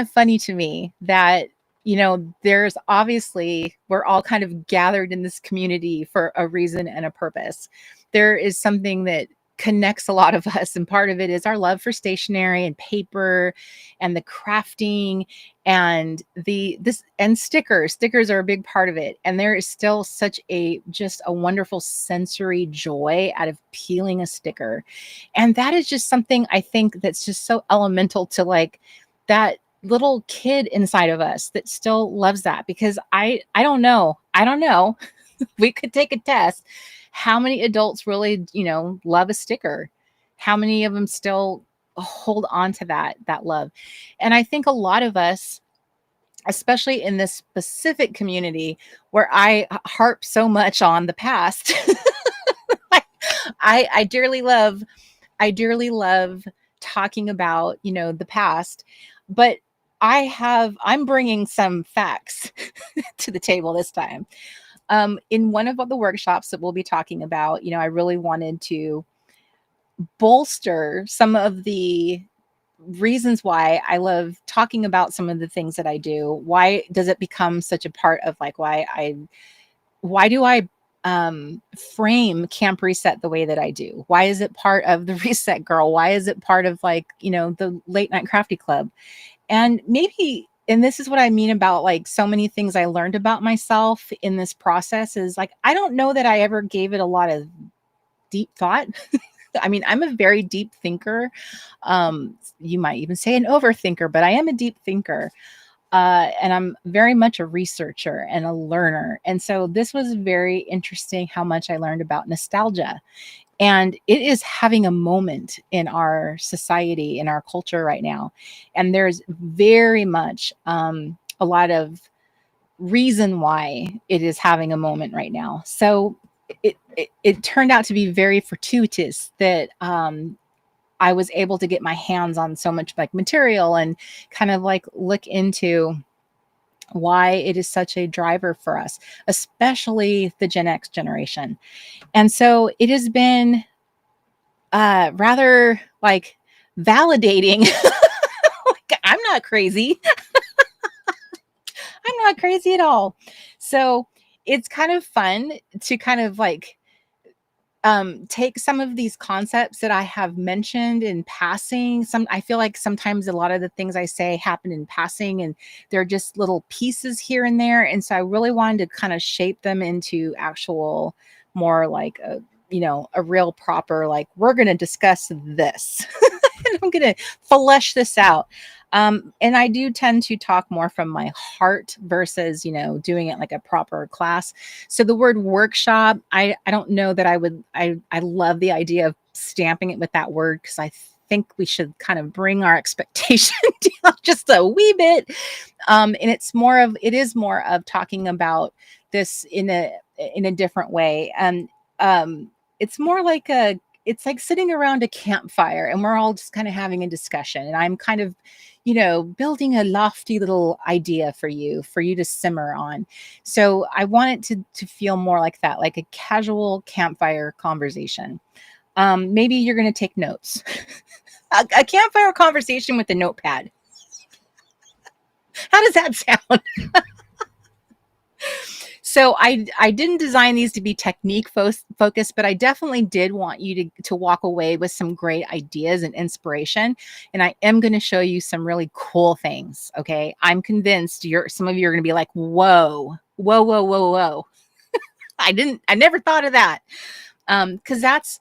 funny to me that, you know, there's obviously, we're all kind of gathered in this community for a reason and a purpose. There is something that connects a lot of us, and part of it is our love for stationery and paper and the crafting and and stickers are a big part of it. And there is still such just a wonderful sensory joy out of peeling a sticker. And that is just something I think that's just so elemental to like that little kid inside of us that still loves that. Because I don't know we could take a test. How many adults really, you know, love a sticker? How many of them still hold on to that love? And I think a lot of us, especially in this specific community where I harp so much on the past, I dearly love talking about, you know, the past, but I'm bringing some facts to the table this time. In one of the workshops that we'll be talking about, you know, I really wanted to bolster some of the reasons why I love talking about some of the things that I do. Why does it become such a part of like why do I frame Camp Reset the way that I do? Why is it part of the Reset Girl? Why is it part of like, you know, the Late Night Crafty Club? And maybe, and this is what I mean about like so many things I learned about myself in this process is like, I don't know that I ever gave it a lot of deep thought. I mean, I'm a very deep thinker. You might even say an overthinker, but I am a deep thinker. And I'm very much a researcher and a learner. And so this was very interesting how much I learned about nostalgia. And it is having a moment in our society, in our culture right now. And there's very much a lot of reason why it is having a moment right now. So it turned out to be very fortuitous that I was able to get my hands on so much like material and kind of like look into why it is such a driver for us, especially the Gen X generation. And so it has been rather like validating. Like, I'm not crazy. I'm not crazy at all. So it's kind of fun to kind of like take some of these concepts that I have mentioned in passing. I feel like sometimes a lot of the things I say happen in passing and they're just little pieces here and there. And so I really wanted to kind of shape them into actual more like a real proper, like, we're going to discuss this. And I'm going to flesh this out. And I do tend to talk more from my heart versus, doing it like a proper class. So the word workshop, I don't know that I love the idea of stamping it with that word, because I think we should kind of bring our expectation down just a wee bit. And it is more of talking about this in a different way. And it's more like it's like sitting around a campfire and we're all just kind of having a discussion. And I'm kind of, building a lofty little idea for you to simmer on. So I want it to feel more like that, like a casual campfire conversation. Maybe you're going to take notes. a campfire conversation with a notepad. How does that sound? So I didn't design these to be technique focused, but I definitely did want you to walk away with some great ideas and inspiration. And I am going to show you some really cool things. Okay. I'm convinced some of you are going to be like, whoa. I never thought of that. Cause that's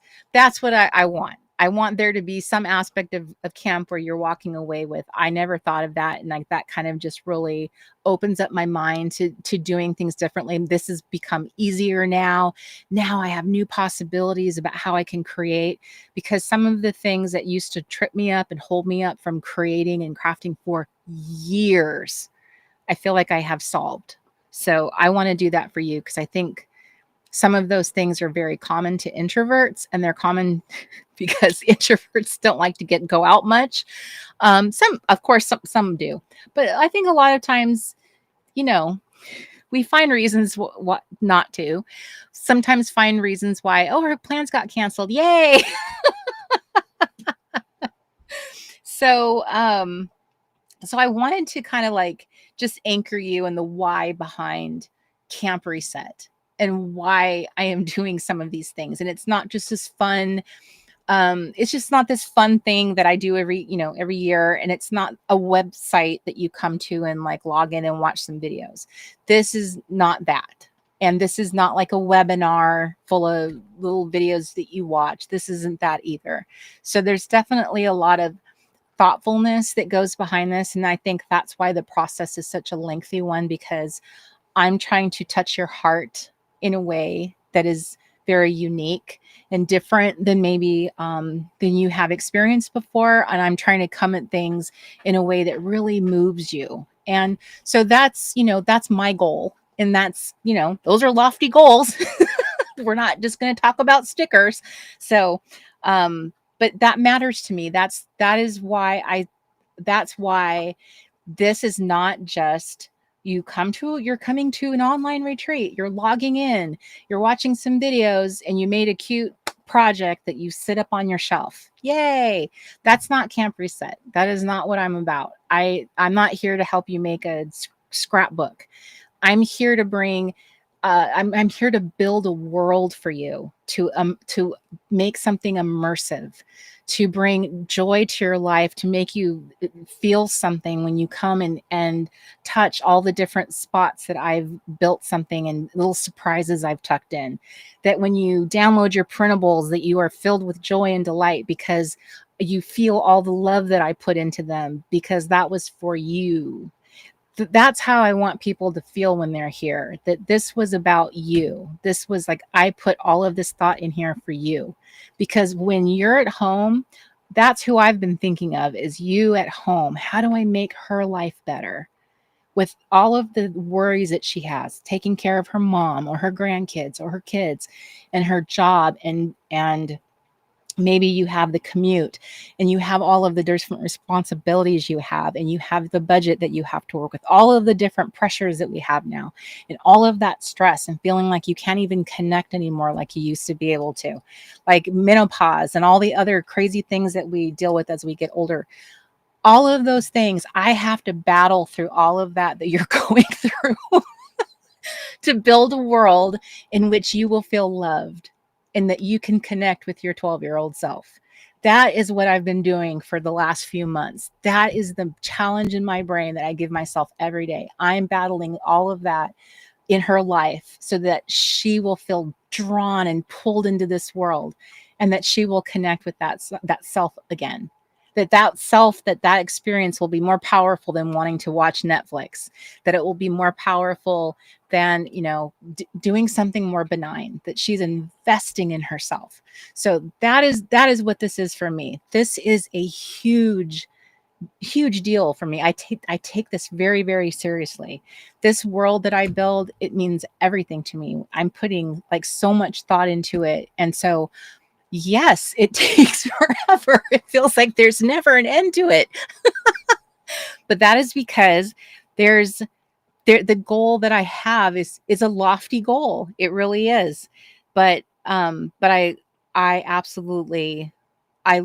what I want. I want there to be some aspect of camp where you're walking away with, I never thought of that. And like that kind of just really opens up my mind to doing things differently. This has become easier now. Now I have new possibilities about how I can create, because some of the things that used to trip me up and hold me up from creating and crafting for years, I feel like I have solved. So I want to do that for you, because I think some of those things are very common to introverts, and they're common because introverts don't like to go out much. Some do, but I think a lot of times, we find reasons what not to. Sometimes find reasons why, our plans got canceled. Yay! So I wanted to kind of like just anchor you in the why behind Camp Reset and why I am doing some of these things. And it's not just this fun, it's just not this fun thing that I do every year. And it's not a website that you come to and like log in and watch some videos. This is not that. And this is not like a webinar full of little videos that you watch. This isn't that either. So there's definitely a lot of thoughtfulness that goes behind this. And I think that's why the process is such a lengthy one, because I'm trying to touch your heart in a way that is very unique and different than maybe than you have experienced before. And I'm trying to come at things in a way that really moves you. And so that's my goal. And that's, those are lofty goals. We're not just going to talk about stickers. So, but that matters to me. That's why this is not just you're coming to an online retreat, you're logging in, you're watching some videos, and you made a cute project that you sit up on your shelf. Yay. That's not Camp Reset. That is not what I'm about. I'm not here to help you make a scrapbook. I'm here to bring I'm here to build a world for you, to make something immersive, to bring joy to your life, to make you feel something when you come and touch all the different spots that I've built something and little surprises I've tucked in. That when you download your printables, that you are filled with joy and delight because you feel all the love that I put into them, because that was for you. That's how I want people to feel when they're here, that this was about you. This was like, I put all of this thought in here for you, because when you're at home, that's who I've been thinking of, is you at home. How do I make her life better with all of the worries that she has, taking care of her mom or her grandkids or her kids and her job and Maybe you have the commute and you have all of the different responsibilities you have, and you have the budget that you have to work with, all of the different pressures that we have now, and all of that stress, and feeling like you can't even connect anymore like you used to be able to, like menopause and all the other crazy things that we deal with as we get older. All of those things, I have to battle through all of that you're going through to build a world in which you will feel loved and that you can connect with your 12-year-old self. That is what I've been doing for the last few months. That is the challenge in my brain that I give myself every day. I'm battling all of that in her life so that she will feel drawn and pulled into this world, and that she will connect with that self again. That self, that experience will be more powerful than wanting to watch Netflix, that it will be more powerful than, doing something more benign, that she's investing in herself. So that is what this is for me. This is a huge deal for me. I take this very, very seriously. This world that I build, it means everything to me. I'm putting like so much thought into it. And so yes, it takes forever. It feels like there's never an end to it. But that is because the goal that I have is a lofty goal. It really is. But I absolutely, I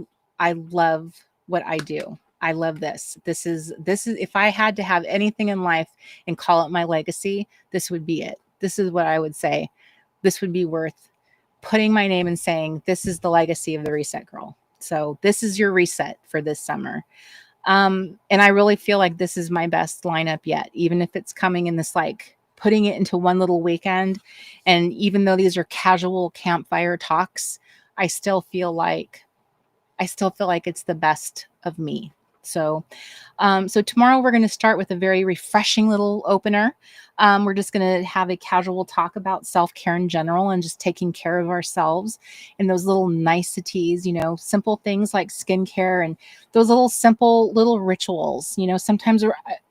love what I do. I love this. This is, if I had to have anything in life and call it my legacy, this would be it. This is what I would say. This would be worth putting my name and saying, this is the legacy of the Reset Girl. So this is your reset for this summer. And I really feel like this is my best lineup yet, even if it's coming in this, like putting it into one little weekend. And even though these are casual campfire talks, I still feel like it's the best of me. So tomorrow we're going to start with a very refreshing little opener. We're just going to have a casual talk about self-care in general and just taking care of ourselves and those little niceties, simple things like skincare and those little simple little rituals. Sometimes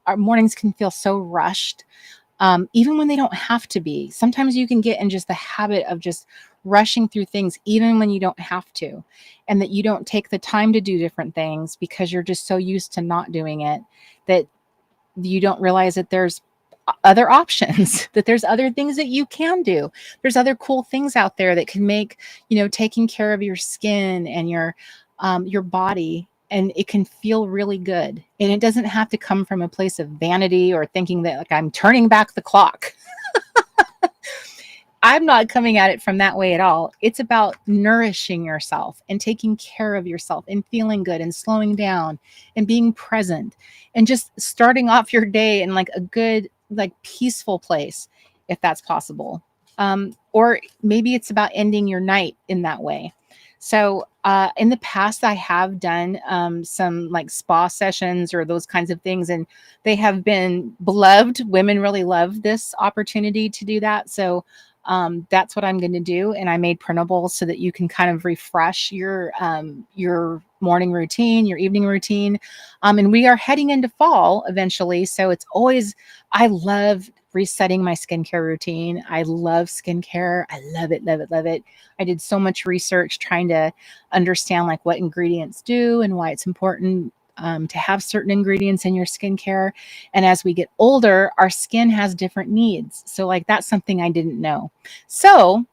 our mornings can feel so rushed, even when they don't have to be. Sometimes you can get in just the habit of just rushing through things, even when you don't have to, and that you don't take the time to do different things because you're just so used to not doing it, that you don't realize that there's other options, that there's other things that you can do. There's other cool things out there that can make, taking care of your skin and your body, and it can feel really good. And it doesn't have to come from a place of vanity or thinking that like I'm turning back the clock. I'm not coming at it from that way at all. It's about nourishing yourself and taking care of yourself and feeling good and slowing down and being present and just starting off your day in like a good, like peaceful place, if that's possible. Or maybe it's about ending your night in that way. So in the past, I have done some like spa sessions or those kinds of things, and they have been beloved. Women really love this opportunity to do that. So that's what I'm going to do. And I made printables so that you can kind of refresh your morning routine, your evening routine. And we are heading into fall eventually. So it's always, I love resetting my skincare routine. I love skincare. I love it, love it, love it. I did so much research trying to understand like what ingredients do and why it's important to have certain ingredients in your skincare. And as we get older, our skin has different needs. So like that's something I didn't know. So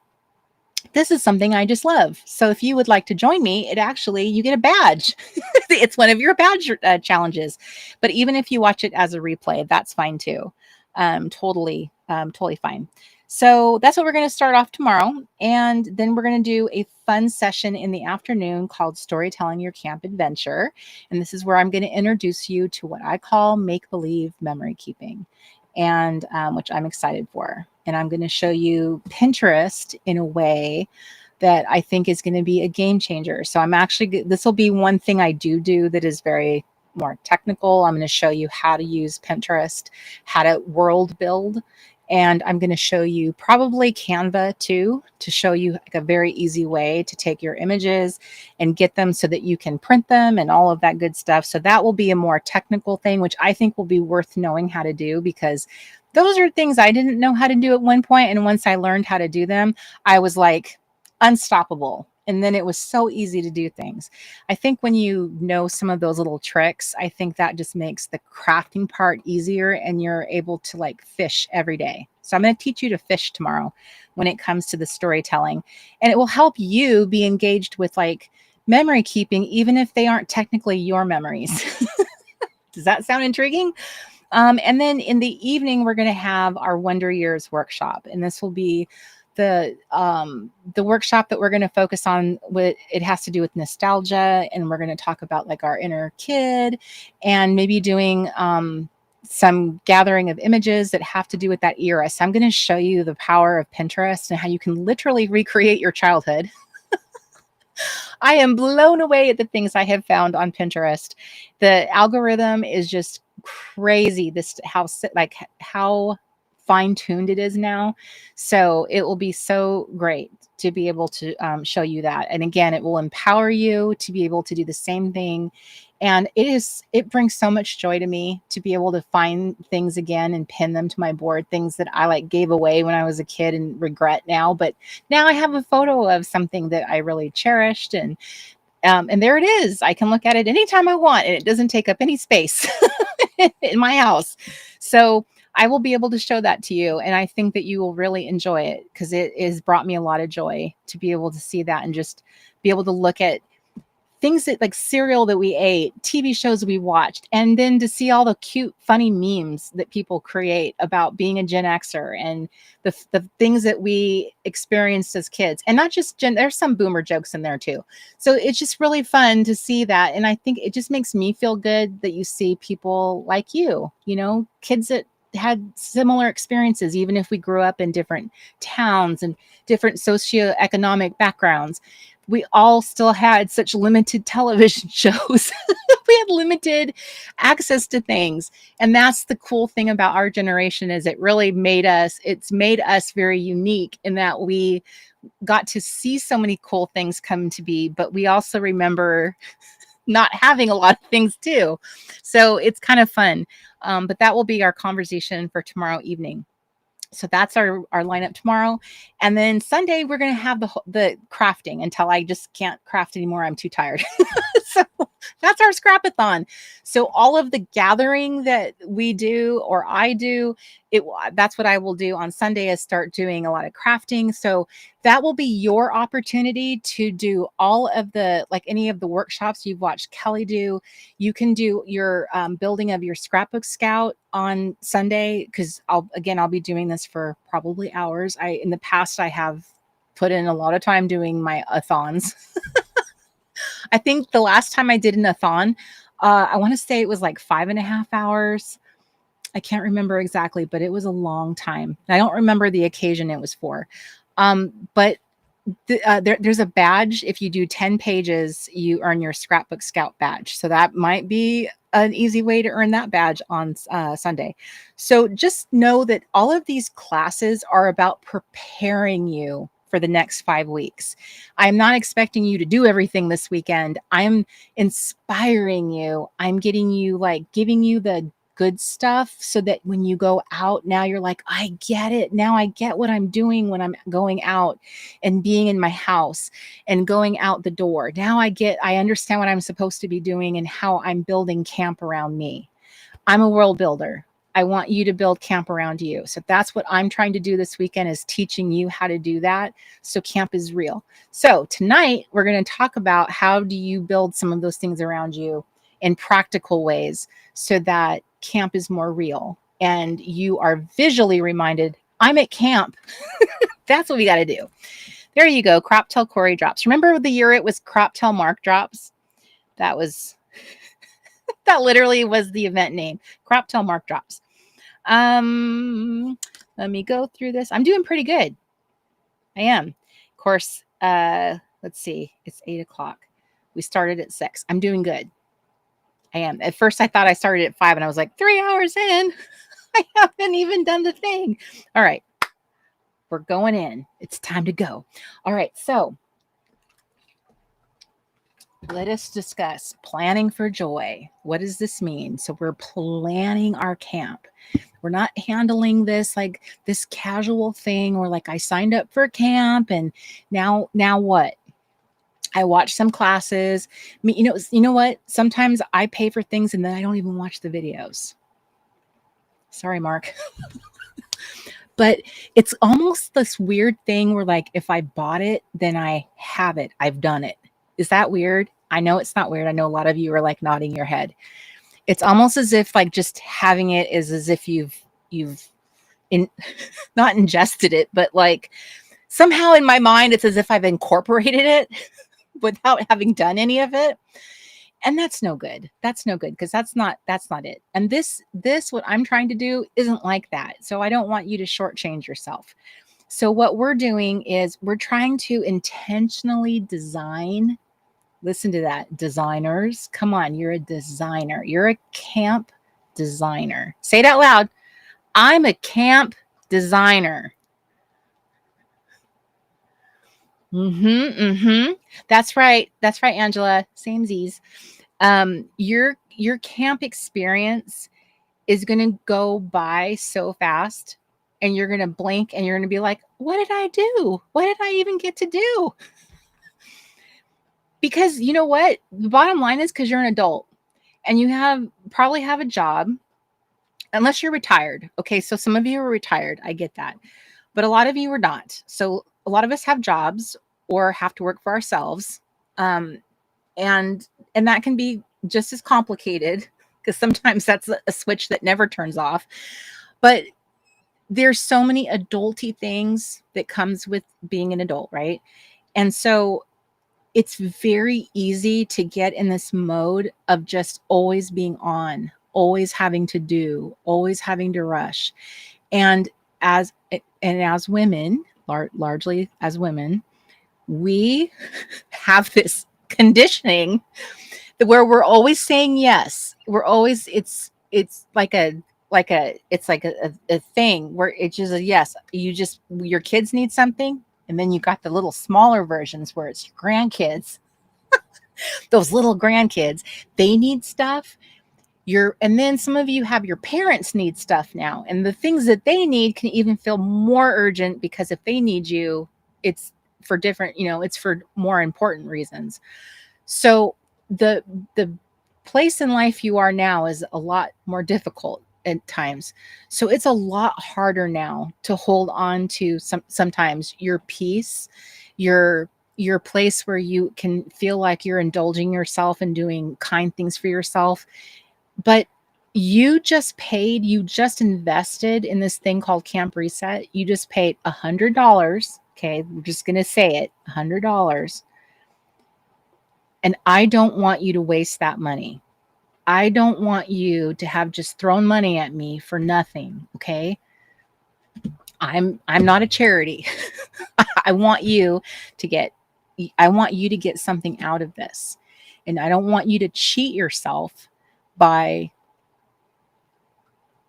this is something I just love. So if you would like to join me, you get a badge. It's one of your badge challenges. But even if you watch it as a replay, that's fine too. Totally fine. So that's what we're going to start off tomorrow. And then we're going to do a fun session in the afternoon called Storytelling Your Camp Adventure. And this is where I'm going to introduce you to what I call make-believe memory keeping, and which I'm excited for. And I'm going to show you Pinterest in a way that I think is going to be a game changer. So this will be one thing I do that is very more technical. I'm going to show you how to use Pinterest, how to world build. And I'm going to show you probably Canva too, to show you like a very easy way to take your images and get them so that you can print them and all of that good stuff. So that will be a more technical thing, which I think will be worth knowing how to do, because those are things I didn't know how to do at one point. And once I learned how to do them, I was like unstoppable. And then it was so easy to do things. I think when you know some of those little tricks, I think that just makes the crafting part easier and you're able to like fish every day. So I'm going to teach you to fish tomorrow when it comes to the storytelling. And it will help you be engaged with like memory keeping, even if they aren't technically your memories. Does that sound intriguing? And then in the evening, we're going to have our Wonder Years workshop. And this will be the workshop that we're going to focus on. With it has to do with nostalgia, and we're going to talk about like our inner kid, and maybe doing some gathering of images that have to do with that era. So I'm going to show you the power of Pinterest and how you can literally recreate your childhood. I am blown away at the things I have found on Pinterest. The algorithm is just crazy. How fine-tuned it is now. So it will be so great to be able to show you that. And again, it will empower you to be able to do the same thing. And it brings so much joy to me to be able to find things again and pin them to my board, things that I like gave away when I was a kid and regret now. But now I have a photo of something that I really cherished, and there it is. I can look at it anytime I want, and it doesn't take up any space in my house. So I will be able to show that to you. And I think that you will really enjoy it because it has brought me a lot of joy to be able to see that and just be able to look at things that like cereal that we ate, TV shows we watched, and then to see all the cute, funny memes that people create about being a Gen Xer and the things that we experienced as kids. And not just there's some boomer jokes in there too. So it's just really fun to see that. And I think it just makes me feel good that you see people like you know, kids that had similar experiences, even if we grew up in different towns and different socioeconomic backgrounds. We all still had such limited television shows. We had limited access to things. And that's the cool thing about our generation is it's made us very unique in that we got to see so many cool things come to be, but we also remember not having a lot of things too. So it's kind of fun. But that will be our conversation for tomorrow evening. So that's our lineup tomorrow. And then Sunday, we're going to have the crafting until I just can't craft anymore. I'm too tired. So that's our scrapathon. So all of the gathering that we do or I do, that's what I will do on Sunday is start doing a lot of crafting. So that will be your opportunity to do all of any of the workshops you've watched Kelly do. You can do your building of your scrapbook scout on Sunday because I'll be doing this for probably hours. In the past, I have put in a lot of time doing my athons. I think the last time I did an athon, I want to say it was like 5.5 hours. I can't remember exactly, but it was a long time. I don't remember the occasion it was for. But there's a badge. If you do 10 pages, you earn your Scrapbook Scout badge. So that might be an easy way to earn that badge on Sunday. So just know that all of these classes are about preparing you for the next 5 weeks. I'm not expecting you to do everything this weekend. I'm inspiring you. I'm giving you the good stuff so that when you go out, now you're like, I get it. Now I get what I'm doing when I'm going out and being in my house and going out the door. Now I understand what I'm supposed to be doing and how I'm building camp around me. I'm a world builder. I want you to build camp around you. So that's what I'm trying to do this weekend is teaching you how to do that. So camp is real. So tonight we're going to talk about how do you build some of those things around you in practical ways so that camp is more real and you are visually reminded, I'm at camp. That's what we got to do. There you go. Crop Tell Corey drops. Remember the year it was Crop Tell Mark drops? That literally was the event name. Crop Tell Mark drops. Let me go through this. I'm doing pretty good. I am. Of course, let's see. It's 8:00. We started at 6. I'm doing good. I am. At first, I thought I started at 5, and I was like, 3 hours in. I haven't even done the thing. All right. We're going in. It's time to go. All right. So let us discuss planning for joy. What does this mean? So we're planning our camp. We're not handling this like this casual thing or like I signed up for camp and now what? I watch some classes. You know what? Sometimes I pay for things and then I don't even watch the videos. Sorry, Mark. But it's almost this weird thing where like, if I bought it, then I have it. I've done it. Is that weird? I know it's not weird. I know a lot of you are like nodding your head. It's almost as if like just having it is as if you've not ingested it, but like somehow in my mind, it's as if I've incorporated it without having done any of it. And that's no good. That's no good, because that's not it. And this, what I'm trying to do isn't like that. So I don't want you to shortchange yourself. So what we're doing is we're trying to intentionally design. Listen to that. Designers, come on. You're a designer. You're a camp designer. Say it out loud. I'm a camp designer. That's right. That's right, Angela. Samesies. Your camp experience is going to go by so fast, and you're going to blink and you're going to be like, what did I do? What did I even get to do? Because you know what? The bottom line is, because you're an adult and you probably have a job, unless you're retired. Okay. So some of you are retired. I get that. But a lot of you are not. So a lot of us have jobs or have to work for ourselves. And that can be just as complicated, because sometimes that's a switch that never turns off. But there's so many adulty things that comes with being an adult, right? And so it's very easy to get in this mode of just always being on, always having to do, always having to rush. And as women, largely as women, we have this conditioning where we're always saying yes. We're always, it's like a thing where it's just a yes. Your kids need something. And then you got the little smaller versions where it's grandkids, those little grandkids, they need stuff. And then some of you have your parents need stuff now. And the things that they need can even feel more urgent, because if they need you, it's for different, it's for more important reasons. So the place in life you are now is a lot more difficult at times. So it's a lot harder now to hold on to sometimes your peace, your place where you can feel like you're indulging yourself and doing kind things for yourself. But you just invested in this thing called Camp Reset. You just paid $100. Okay. We're just going to say it, $100. And I don't want you to waste that money. I don't want you to have just thrown money at me for nothing. Okay. I'm not a charity. I want you to get something out of this. And I don't want you to cheat yourself by.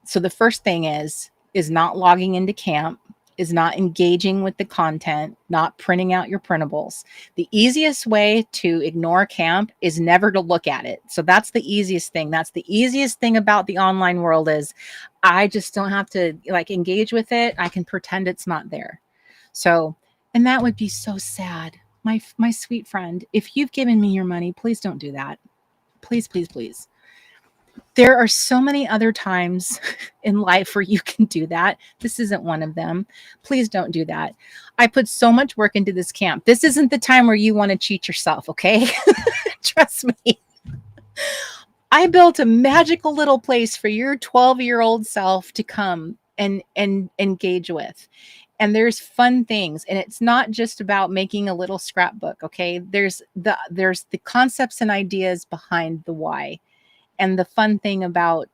So the first thing is not logging into camp, is not engaging with the content, not printing out your printables. The easiest way to ignore camp is never to look at it. So that's the easiest thing. That's the easiest thing about the online world is I just don't have to engage with it. I can pretend it's not there. So, and that would be so sad. My sweet friend, if you've given me your money, please don't do that. Please, please, please. There are so many other times in life where you can do that. This isn't one of them. Please don't do that. I put so much work into this camp. This isn't the time where you want to cheat yourself, okay? Trust me. I built a magical little place for your 12-year-old self to come and engage with. And there's fun things. And it's not just about making a little scrapbook, okay? There's the concepts and ideas behind the why. And the fun thing about,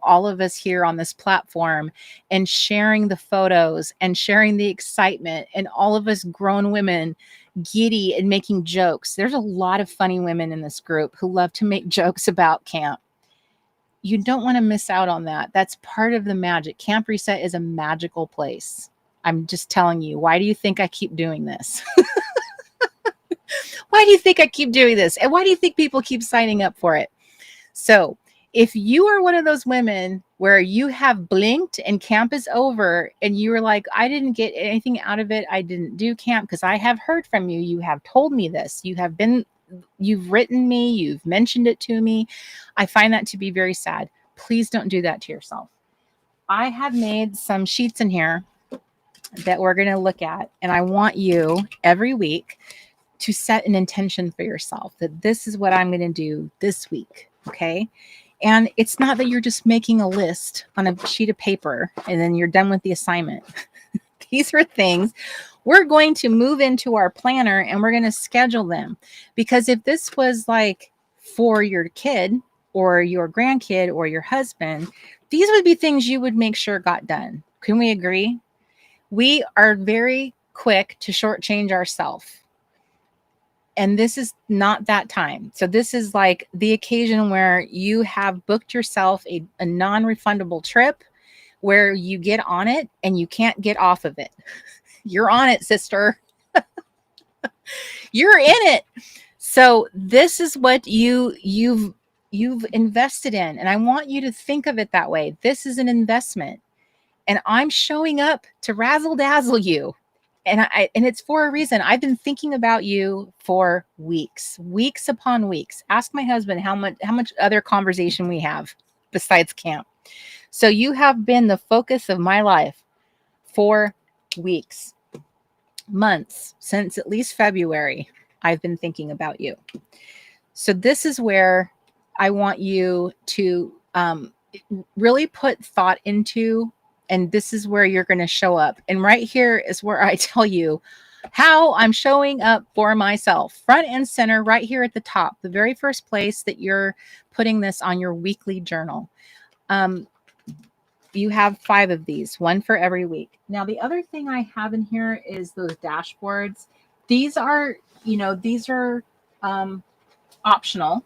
all of us here on this platform and sharing the photos and sharing the excitement and all of us grown women giddy and making jokes. There's a lot of funny women in this group who love to make jokes about camp. You don't want to miss out on that. That's part of the magic. Camp Reset is a magical place. I'm just telling you. Why do you think I keep doing this? Why do you think I keep doing this? And why do you think people keep signing up for it? So If you are one of those women where you have blinked and camp is over and you were like, I didn't get anything out of it, I didn't do camp, because I have heard from you. You have told me this. You've written me, you've mentioned it to me. I find that to be very sad. Please don't do that to yourself. I have made some sheets in here that we're going to look at, and I want you every week to set an intention for yourself that this is what I'm going to do this week. Okay. And it's not that you're just making a list on a sheet of paper and then you're done with the assignment. These are things we're going to move into our planner and we're going to schedule them. Because if this was like for your kid or your grandkid or your husband, these would be things you would make sure got done. Can we agree? We are very quick to shortchange ourselves. And this is not that time. So this is like the occasion where you have booked yourself a non-refundable trip where you get on it and you can't get off of it. You're on it, sister. You're in it. So this is what you've invested in. And I want you to think of it that way. This is an investment. And I'm showing up to razzle dazzle you. And it's for a reason. I've been thinking about you for weeks upon weeks. Ask my husband how much other conversation we have besides camp. So you have been the focus of my life for weeks, months, since at least February. I've been thinking about you. So this is where I want you to really put thought into. And this is where you're going to show up. And right here is where I tell you how I'm showing up for myself. Front and center, right here at the top, the very first place that you're putting this on your weekly journal. You have 5 of these, one for every week. Now, the other thing I have in here is those dashboards. These are optional.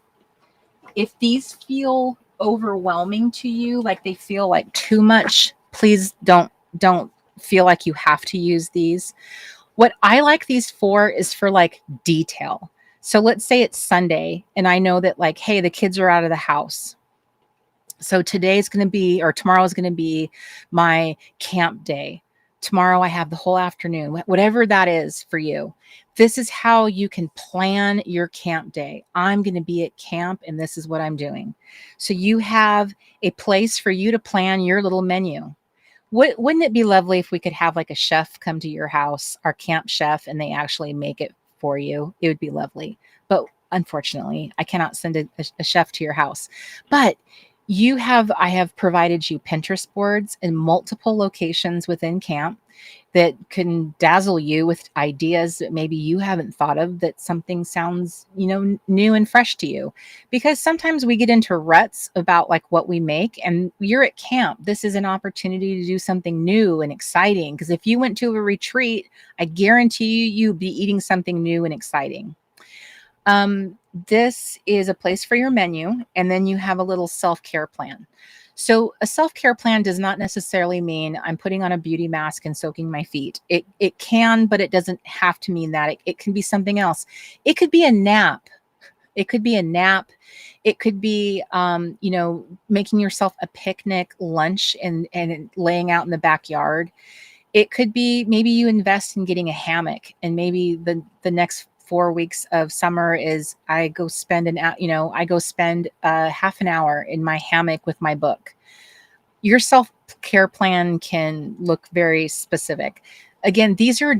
If these feel overwhelming to you, like they feel like too much, please don't feel like you have to use these. What I like these for is for like detail. So let's say it's Sunday and I know that like, hey, the kids are out of the house. So today's going to be, or tomorrow is going to be my camp day. Tomorrow I have the whole afternoon, whatever that is for you. This is how you can plan your camp day. I'm going to be at camp and this is what I'm doing. So you have a place for you to plan your little menu. Wouldn't it be lovely if we could have like a chef come to your house, our camp chef, and they actually make it for you? It would be lovely. But unfortunately, I cannot send a chef to your house. But I have provided you Pinterest boards in multiple locations within camp that can dazzle you with ideas that maybe you haven't thought of, that something sounds, new and fresh to you. Because sometimes we get into ruts about like what we make, and you're at camp. This is an opportunity to do something new and exciting. Because if you went to a retreat, I guarantee you'd be eating something new and exciting. This is a place for your menu, and then you have a little self-care plan. So a self-care plan does not necessarily mean I'm putting on a beauty mask and soaking my feet. It can, but it doesn't have to mean that. It can be something else. It could be a nap. It could be making yourself a picnic lunch and laying out in the backyard. It could be maybe you invest in getting a hammock, and maybe the next 4 weeks of summer is I go spend half an hour in my hammock with my book. Your self-care plan can look very specific. Again, these are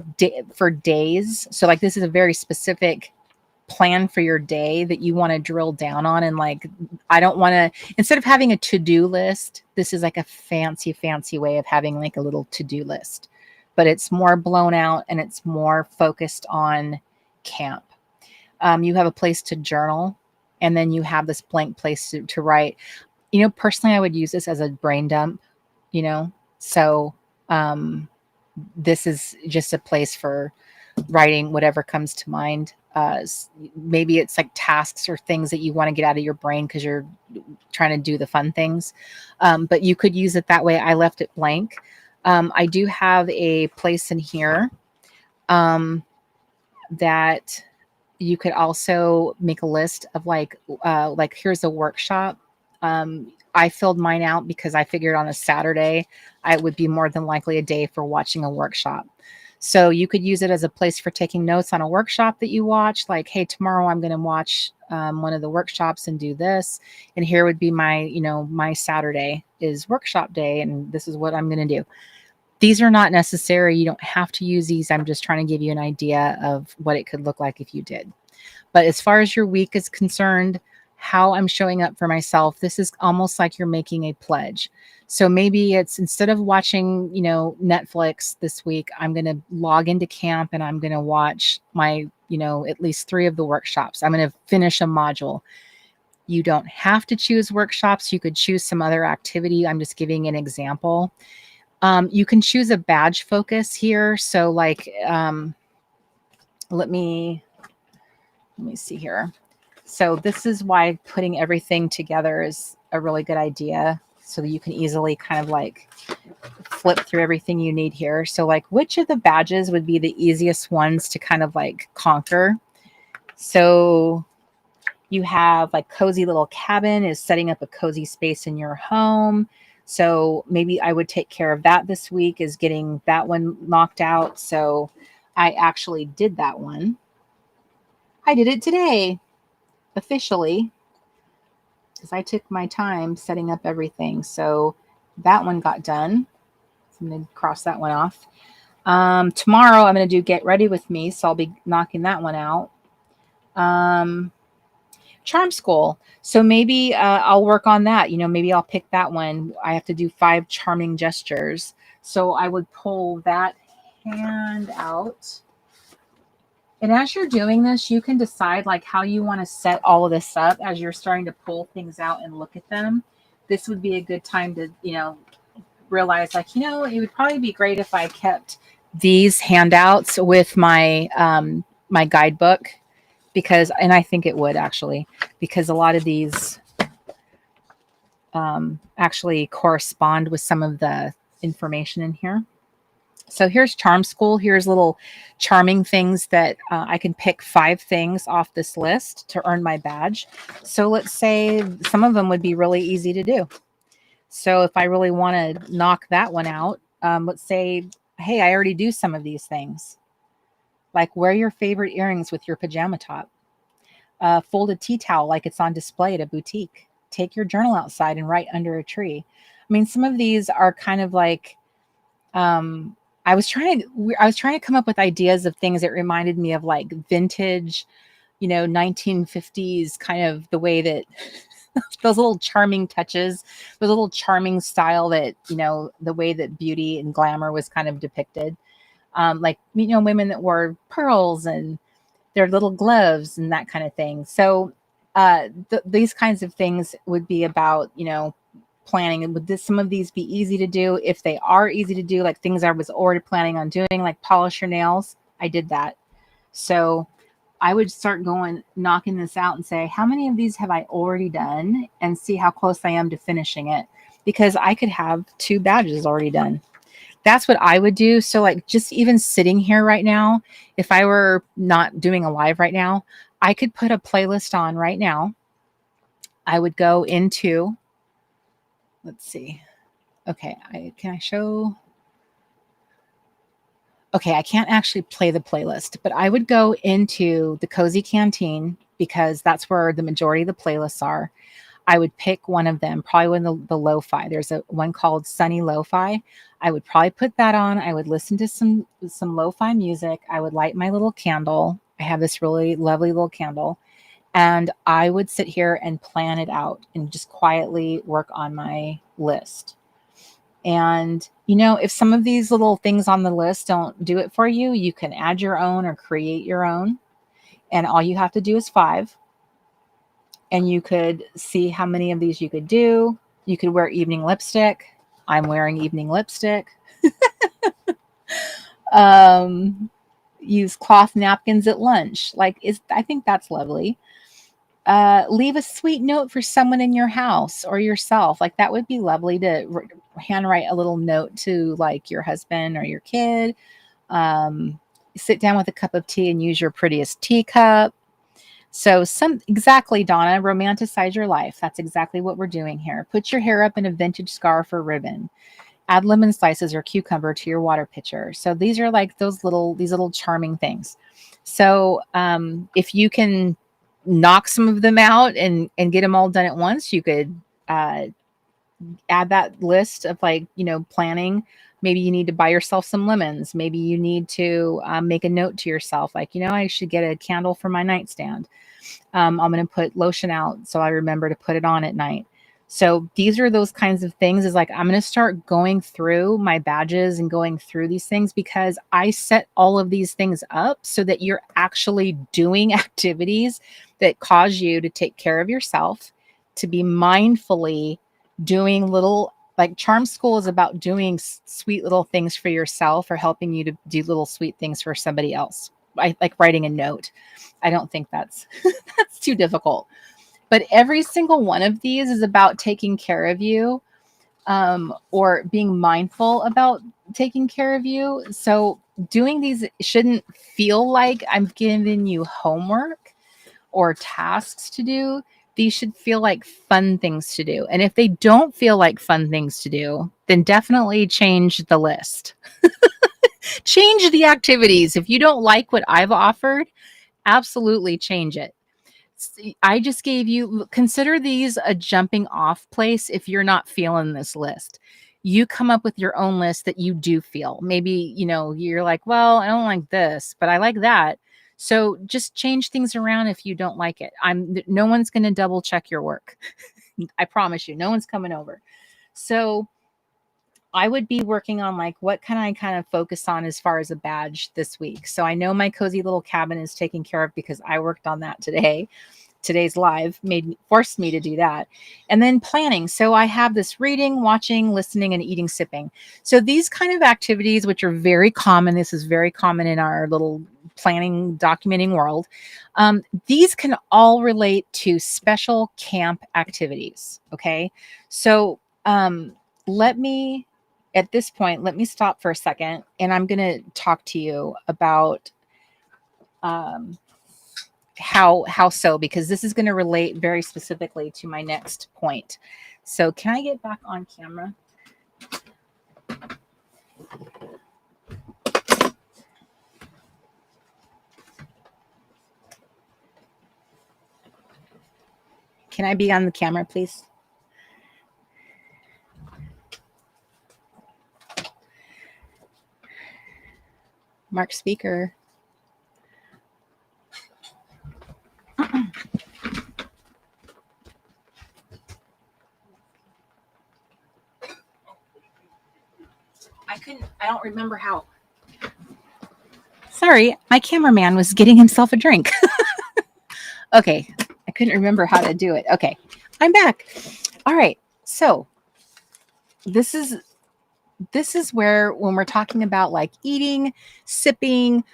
for days. So like this is a very specific plan for your day that you want to drill down on. And like, I don't want to, instead of having a to-do list, this is like a fancy way of having like a little to-do list, but it's more blown out and it's more focused on camp. You have a place to journal, and then you have this blank place to write. Personally, I would use this as a brain dump, so this is just a place for writing whatever comes to mind. Maybe it's like tasks or things that you want to get out of your brain because you're trying to do the fun things, but you could use it that way. I left it blank. I do have a place in here that you could also make a list of like here's a workshop I filled mine out because I figured on a Saturday, I would be more than likely a day for watching a workshop. So you could use it as a place for taking notes on a workshop that you watch. Like, hey, tomorrow I'm going to watch one of the workshops and do this. And here would be my, my Saturday is workshop day. And this is what I'm going to do. These are not necessary. You don't have to use these. I'm just trying to give you an idea of what it could look like if you did. But as far as your week is concerned, how I'm showing up for myself, this is almost like you're making a pledge. So maybe it's instead of watching, Netflix this week, I'm going to log into camp and I'm going to watch my, at least 3 of the workshops. I'm going to finish a module. You don't have to choose workshops. You could choose some other activity. I'm just giving an example. You can choose a badge focus here. So like, let me see here. So this is why putting everything together is a really good idea, so that you can easily kind of like flip through everything you need here. So like, which of the badges would be the easiest ones to kind of like conquer? So you have like cozy little cabin is setting up a cozy space in your home. So maybe I would take care of that this week, is getting that one knocked out. So I actually did that one. I did it today, officially, because I took my time setting up everything. So that one got done. So I'm going to cross that one off. Tomorrow I'm going to do Get Ready With Me. So I'll be knocking that one out. Charm School. So maybe I'll work on that. Maybe I'll pick that one. I have to do 5 charming gestures. So I would pull that hand out. And as you're doing this, you can decide like how you want to set all of this up as you're starting to pull things out and look at them. This would be a good time to, realize like, it would probably be great if I kept these handouts with my, my guidebook, because, and I think it would actually, because a lot of these actually correspond with some of the information in here. So here's Charm School. Here's little charming things that I can pick 5 things off this list to earn my badge. So let's say some of them would be really easy to do. So if I really want to knock that one out, let's say, hey, I already do some of these things. Like wear your favorite earrings with your pajama top. Fold a tea towel like it's on display at a boutique. Take your journal outside and write under a tree. I mean, some of these are kind of like, I was trying to come up with ideas of things that reminded me of like vintage, 1950s kind of the way that those little charming touches, those little charming style that, the way that beauty and glamour was kind of depicted. Like, women that wore pearls and their little gloves and that kind of thing. So these kinds of things would be about, planning. Would some of these be easy to do? If they are easy to do, like things I was already planning on doing, like polish your nails, I did that. So I would start knocking this out and say, how many of these have I already done, and see how close I am to finishing it, because I could have 2 badges already done. That's what I would do. So like just even sitting here right now, if I were not doing a live right now, I could put a playlist on right now. I would go into, let's see. Okay, can I show? Okay, I can't actually play the playlist, but I would go into the Cozy Canteen, because that's where the majority of the playlists are. I would pick one of them, probably one of the lo-fi. There's one called Sunny Lo-Fi. I would probably put that on. I would listen to some lo-fi music. I would light my little candle. I have this really lovely little candle. And I would sit here and plan it out and just quietly work on my list. And, if some of these little things on the list don't do it for you, you can add your own or create your own. And all you have to do is 5. And you could see how many of these you could do. You could wear evening lipstick. I'm wearing evening lipstick. Use cloth napkins at lunch. I think that's lovely. Leave a sweet note for someone in your house or yourself. Like that would be lovely to handwrite a little note to like your husband or your kid. Sit down with a cup of tea and use your prettiest teacup. So exactly, Donna, romanticize your life. That's exactly what we're doing here. Put your hair up in a vintage scarf or ribbon. Add lemon slices or cucumber to your water pitcher. So these are like these little charming things. So if you can knock some of them out and get them all done at once, you could add that list of like, planning. Maybe you need to buy yourself some lemons. Maybe you need to make a note to yourself, like, I should get a candle for my nightstand. I'm going to put lotion out so I remember to put it on at night. So these are those kinds of things, is like, I'm going to start going through my badges and going through these things, because I set all of these things up so that you're actually doing activities that cause you to take care of yourself, to be mindfully doing little, like Charm School is about doing sweet little things for yourself, or helping you to do little sweet things for somebody else. I like writing a note. I don't think that's that's too difficult. But every single one of these is about taking care of you, or being mindful about taking care of you. So doing these shouldn't feel like I'm giving you homework or tasks to do. These should feel like fun things to do. And if they don't feel like fun things to do, then definitely change the list. Change the activities. If you don't like what I've offered, absolutely change it. I just gave you, consider these a jumping off place if you're not feeling this list. You come up with your own list that you do feel. Maybe, you're like, well, I don't like this, but I like that. So just change things around if you don't like it. No one's going to double check your work. I promise you, no one's coming over. So I would be working on like, what can I kind of focus on as far as a badge this week? So I know my cozy little cabin is taken care of because I worked on that today. Today's live forced me to do that. And then planning. So I have this reading, watching, listening, and eating, sipping. So these kind of activities, which are very common, this is very common in our little planning, documenting world. These can all relate to special camp activities. Okay. So at this point, let me stop for a second, and I'm going to talk to you about how so, because this is going to relate very specifically to my next point. So can I get back on camera? Can I be on the camera, please? Mark speaker. I don't remember how. Sorry, my cameraman was getting himself a drink. Okay, I couldn't remember how to do it. Okay, I'm back. All right, so this is where, when we're talking about like eating, sipping,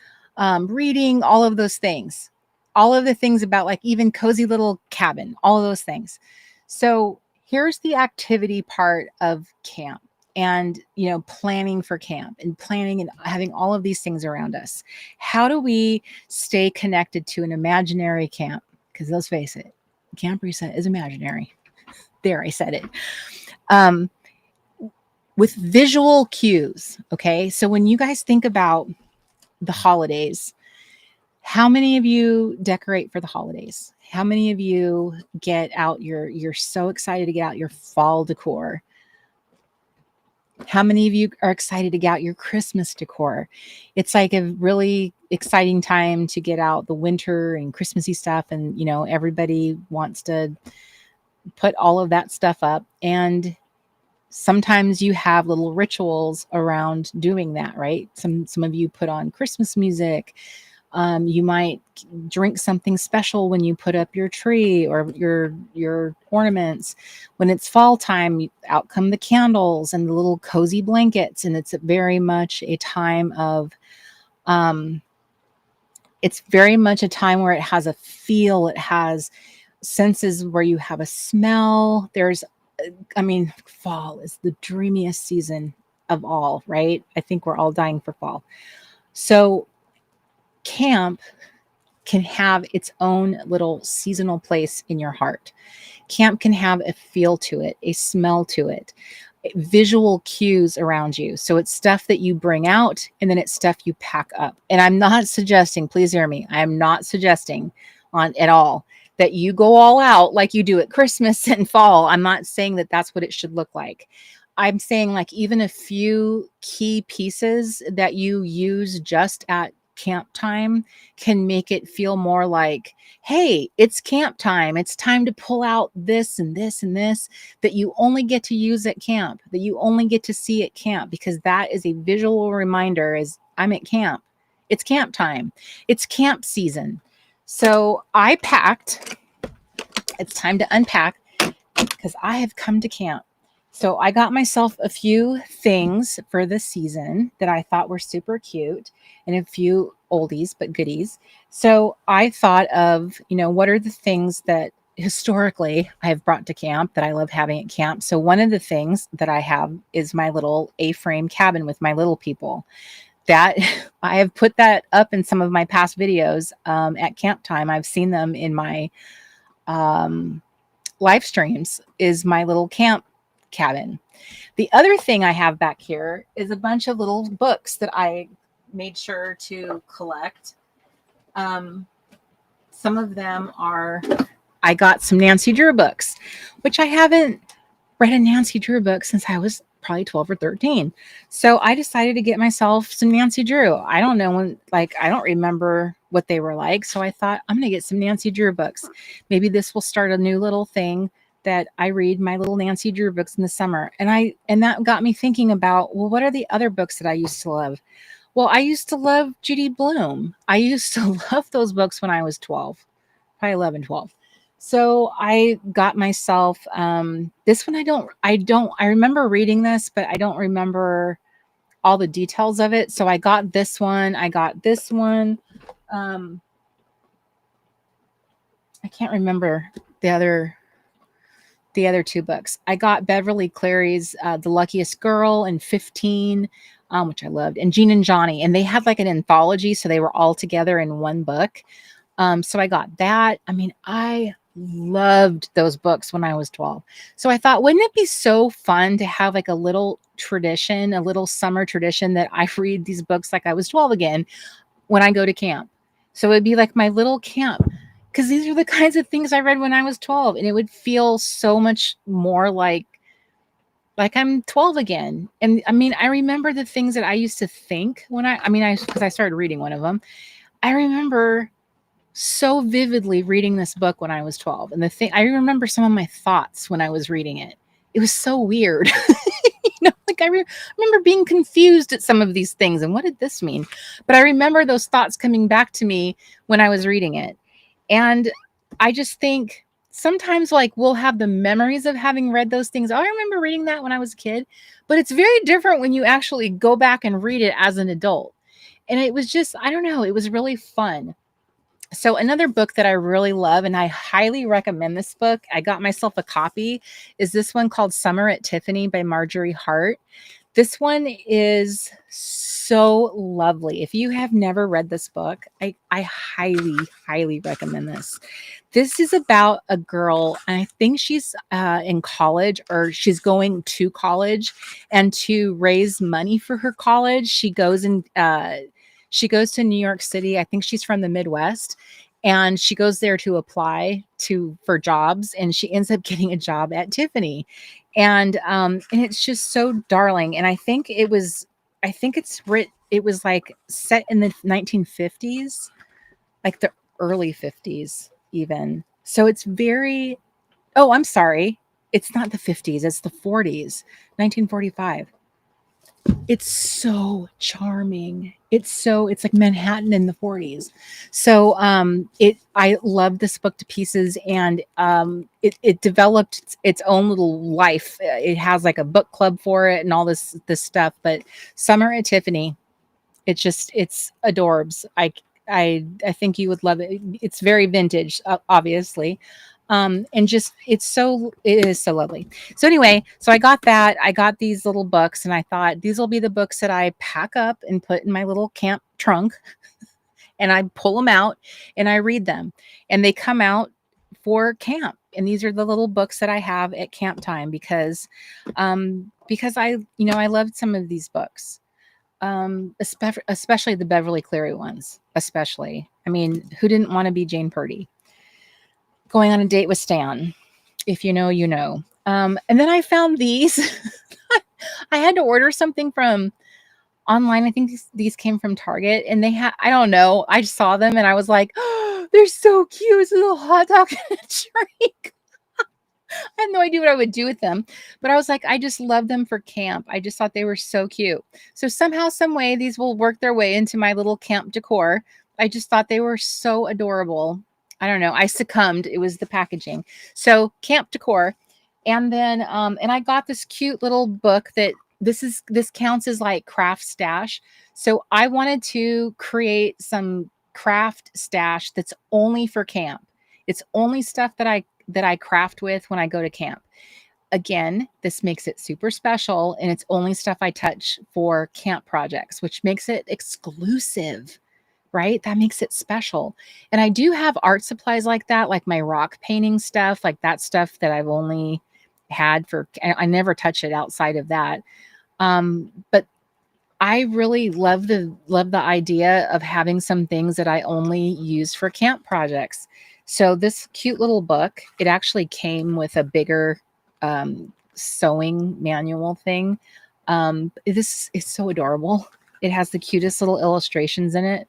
reading, all of those things, all of the things about like even cozy little cabin, all of those things. So here's the activity part of camp, and planning for camp, and planning and having all of these things around us. How do we stay connected to an imaginary camp? Because let's face it, Camp Reset is imaginary. There, I said it. With visual cues. Okay. So when you guys think about the holidays, how many of you decorate for the holidays? How many of you get out you're so excited to get out your fall decor? How many of you are excited to get out your Christmas decor? It's like a really exciting time to get out the winter and Christmassy stuff. And, everybody wants to put all of that stuff up. And sometimes you have little rituals around doing that, right? Some of you put on Christmas music. You might drink something special when you put up your tree or your ornaments. When it's fall time, out come the candles and the little cozy blankets, and it's very much a time of, it's very much a time where it has a feel. It has senses where you have a smell. Fall is the dreamiest season of all, right? I think we're all dying for fall. So camp can have its own little seasonal place in your heart. Camp can have a feel to it, a smell to it, visual cues around you. So it's stuff that you bring out and then it's stuff you pack up. And I'm not suggesting, please hear me, I am not suggesting at all that you go all out like you do at Christmas and fall. I'm not saying that that's what it should look like. I'm saying like even a few key pieces that you use just at camp time can make it feel more like, hey, it's camp time. It's time to pull out this and this and this that you only get to use at camp, that you only get to see at camp, because that is a visual reminder as I'm at camp. It's camp time. It's camp season. So I packed. It's time to unpack because I have come to camp. So I got myself a few things for the season that I thought were super cute and a few oldies but goodies. So I thought of, what are the things that historically I have brought to camp that I love having at camp. So one of the things that I have is my little A-frame cabin with my little people. That I have put that up in some of my past videos at camp time. I've seen them in my live streams, is my little camp cabin. The other thing I have back here is a bunch of little books that I made sure to collect. Some of them are, I got some Nancy Drew books, which I haven't read a Nancy Drew book since I was probably 12 or 13. So I decided to get myself some Nancy Drew. I don't know when, I don't remember what they were like. So I thought I'm going to get some Nancy Drew books. Maybe this will start a new little thing that I read my little Nancy Drew books in the summer. And that got me thinking about, well, what are the other books that I used to love? Well, I used to love Judy Blume. I used to love those books when I was 12, probably 11, 12. So I got myself, this one, I remember reading this, but I don't remember all the details of it. So I got this one. I got this one. I can't remember the other two books. I got Beverly Cleary's The Luckiest Girl and 15, which I loved, and Jean and Johnny. And they had like an anthology, so they were all together in one book. So I got that. I mean, I loved those books when I was 12. So I thought, wouldn't it be so fun to have like a little tradition, a little summer tradition that I read these books like I was 12 again when I go to camp. So it'd be like my little camp, because these are the kinds of things I read when I was 12, and it would feel so much more like I'm 12 again. And I mean, I remember the things that I used to think when because I started reading one of them. I remember so vividly reading this book when I was 12. And I remember some of my thoughts when I was reading it. It was so weird. I remember being confused at some of these things. And what did this mean? But I remember those thoughts coming back to me when I was reading it. And I just think sometimes we'll have the memories of having read those things. Oh, I remember reading that when I was a kid, but it's very different when you actually go back and read it as an adult. And it was just, I don't know, it was really fun. So another book that I really love, and I highly recommend this book, I got myself a copy, is this one called Summer at Tiffany by Marjorie Hart. This one is so lovely. If you have never read this book, I highly, highly recommend this. This is about a girl, and I think she's in college, or she's going to college, and to raise money for her college, she goes to New York City. I think she's from the Midwest, and she goes there to apply for jobs, and she ends up getting a job at Tiffany. And it's just so darling. And I think it was like set in the 1950s, like the early 50s even. So it's I'm sorry. It's not the 50s. It's the 40s, 1945. It's so charming. It's like Manhattan in the 40s. So I love this book to pieces, and it developed its own little life. It has like a book club for it and all this stuff. But Summer at Tiffany, it's adorbs. I think you would love it. It's very vintage, obviously. And just, it is so lovely. So anyway, so I got that. I got these little books, and I thought these will be the books that I pack up and put in my little camp trunk and I pull them out and I read them, and they come out for camp. And these are the little books that I have at camp time because I, I loved some of these books, especially the Beverly Cleary ones, especially. I mean, who didn't want to be Jane Purdy? Going on a date with Stan. If you know, you know. And then I found these. I had to order something from online. I think these came from Target, and they had, I don't know, I just saw them and I was like, oh, they're so cute. It's a little hot dog and a drink. I had no idea what I would do with them, but I was like, I just love them for camp. I just thought they were so cute. So somehow, some way, these will work their way into my little camp decor. I just thought they were so adorable. I don't know. I succumbed. It was the packaging. So camp decor. And then, and I got this cute little book that this counts as like craft stash. So I wanted to create some craft stash that's only for camp. It's only stuff that I craft with when I go to camp. Again, this makes it super special, and it's only stuff I touch for camp projects, which makes it exclusive, right? That makes it special. And I do have art supplies like that, like my rock painting stuff, like that stuff that I've only had for, I never touch it outside of that. But I really love the idea of having some things that I only use for camp projects. So this cute little book, it actually came with a bigger sewing manual thing. This is so adorable. It has the cutest little illustrations in it.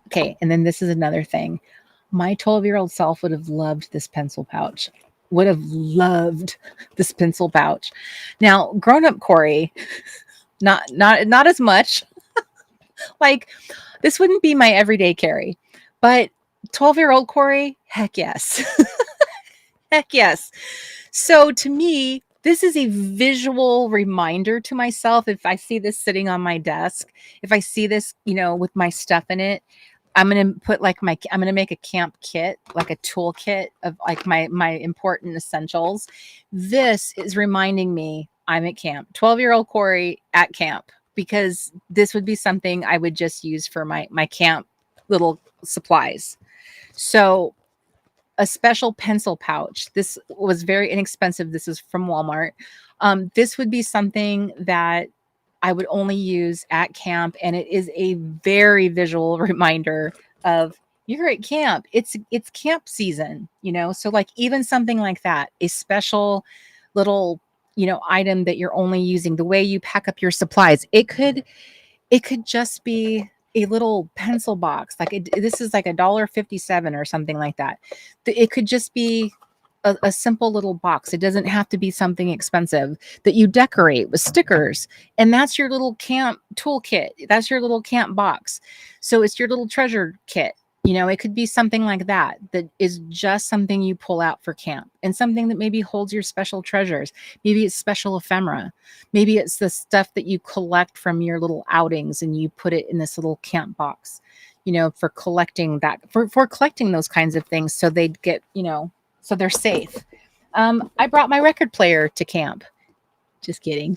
Okay, and then this is another thing. My 12-year-old self would have loved this pencil pouch. Would have loved this pencil pouch. Now, grown-up Corey, not as much. Like, this wouldn't be my everyday carry, but 12-year-old Corey, heck yes. Heck yes. So to me, this is a visual reminder to myself. If I see this sitting on my desk, if I see this, with my stuff in it, I'm going to put I'm going to make a camp kit, like a toolkit of like my important essentials. This is reminding me I'm at camp, 12-year-old Corey at camp, because this would be something I would just use for my camp little supplies. So a special pencil pouch. This was very inexpensive. This is from Walmart. This would be something that I would only use at camp, and it is a very visual reminder of you're at camp. It's camp season, so like even something like that, a special little, item that you're only using, the way you pack up your supplies. It could just be a little pencil box. Like this is like $1.57 or something like that. It could just be a simple little box. It doesn't have to be something expensive that you decorate with stickers. And that's your little camp toolkit. That's your little camp box. So it's your little treasure kit. It could be something like that is just something you pull out for camp, and something that maybe holds your special treasures. Maybe it's special ephemera. Maybe it's the stuff that you collect from your little outings and you put it in this little camp box, for collecting that, for collecting those kinds of things. So they'd get, so they're safe. I brought my record player to camp. Just kidding.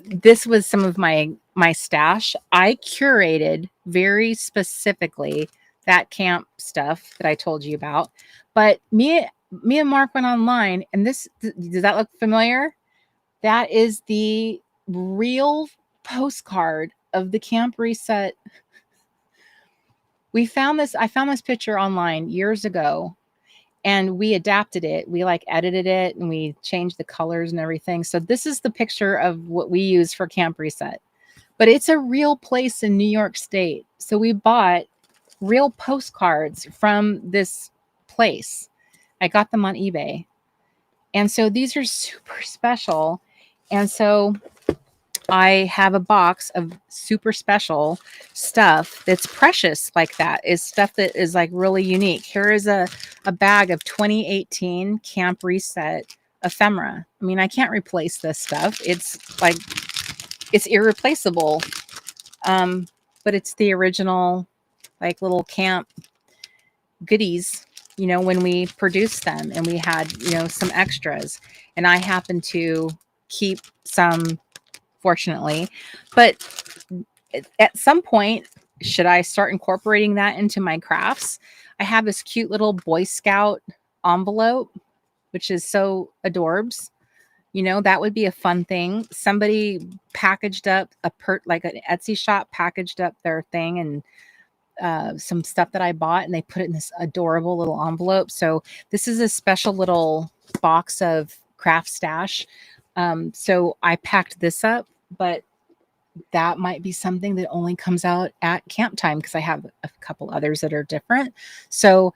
This was some of my stash. I curated very specifically that camp stuff that I told you about. But me and Mark went online, and does that look familiar? That is the real postcard of the Camp Reset. I found this picture online years ago, and we adapted it. We edited it, and we changed the colors and everything. So this is the picture of what we use for Camp Reset. But it's a real place in New York State. So we bought real postcards from this place. I got them on eBay. And so these are super special. And so I have a box of super special stuff that's precious like that, is stuff that is like really unique. Here is a bag of 2018 Camp Reset ephemera. I mean, I can't replace this stuff. It's irreplaceable. But it's the original like little camp goodies, when we produced them, and we had, some extras, and I happen to keep some, fortunately. But at some point, should I start incorporating that into my crafts? I have this cute little Boy Scout envelope, which is so adorbs. You know, that would be a fun thing. Somebody packaged up like an Etsy shop packaged up their thing and some stuff that I bought, and they put it in this adorable little envelope. So this is a special little box of craft stash. So I packed this up, but that might be something that only comes out at camp time because I have a couple others that are different. So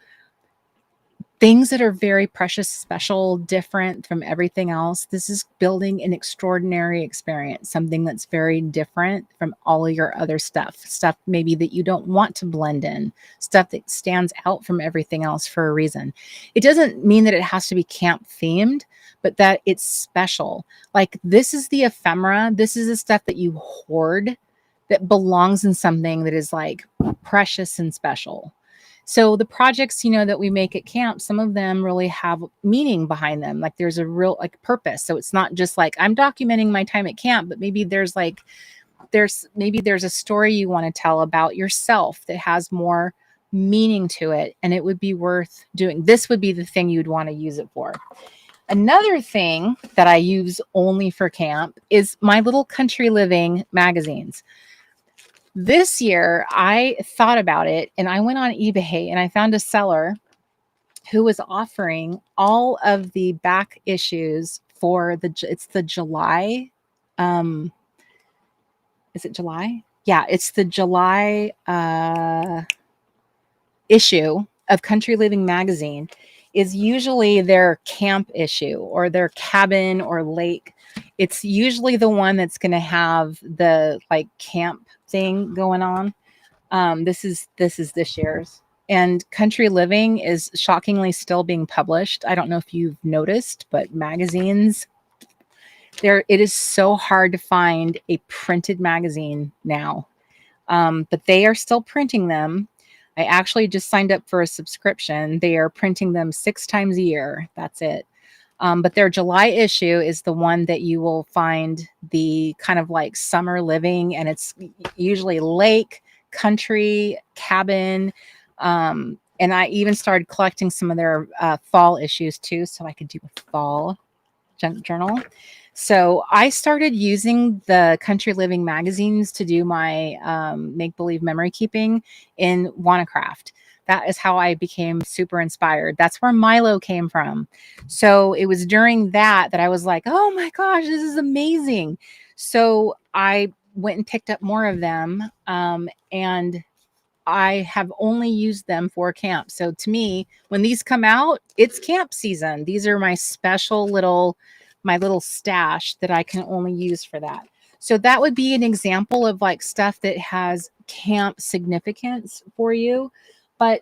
things that are very precious, special, different from everything else. This is building an extraordinary experience, something that's very different from all of your other stuff maybe that you don't want to blend in, stuff that stands out from everything else for a reason. It doesn't mean that it has to be camp themed, but that it's special. Like this is the ephemera. This is the stuff that you hoard that belongs in something that is like precious and special. So the projects, you know, that we make at camp, some of them really have meaning behind them. Like there's a real like purpose. So it's not just like I'm documenting my time at camp, but maybe there's a story you want to tell about yourself that has more meaning to it. And it would be worth doing. This would be the thing you'd want to use it for. Another thing that I use only for camp is my little country living magazines. This year, I thought about it and I went on eBay and I found a seller who was offering all of the back issues for it's the July. Is it July? Yeah, it's the July issue of Country Living Magazine is usually their camp issue or their cabin or lake. It's usually the one that's going to have the like camp thing going on. This is this year's, and Country Living is shockingly still being published. I don't know if you've noticed, but magazines it is so hard to find a printed magazine now. But they are still printing them. I actually just signed up for a subscription. They are printing them 6 times a year. That's it. But their July issue is the one that you will find the kind of like summer living, and it's usually lake, country, cabin. And I even started collecting some of their fall issues too, so I could do a fall journal. So I started using the Country Living magazines to do my make-believe memory keeping in WannaCraft. That is how I became super inspired. That's where Milo came from. So it was during that I was like, oh my gosh, this is amazing. So I went and picked up more of them. And I have only used them for camp. So to me, when these come out, it's camp season. These are my special my little stash that I can only use for that. So that would be an example of like stuff that has camp significance for you. But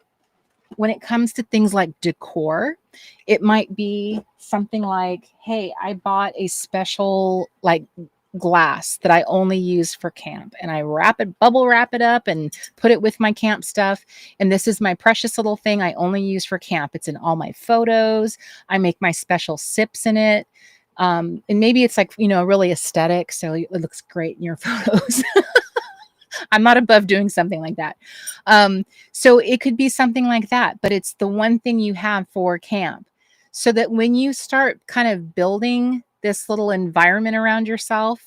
when it comes to things like decor, it might be something like, hey, I bought a special like glass that I only use for camp, and I bubble wrap it up and put it with my camp stuff. And this is my precious little thing I only use for camp. It's in all my photos. I make my special sips in it. And maybe it's like, really aesthetic. So it looks great in your photos. I'm not above doing something like that. So it could be something like that, but it's the one thing you have for camp, so that when you start kind of building this little environment around yourself,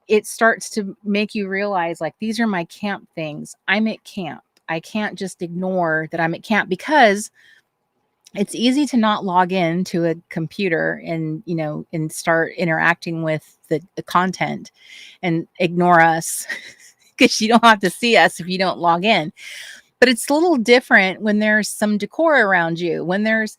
it starts to make you realize like, these are my camp things. I'm at camp. I can't just ignore that I'm at camp, because it's easy to not log in to a computer and, and start interacting with the content and ignore us because you don't have to see us if you don't log in. But it's a little different when there's some decor around you, when there's,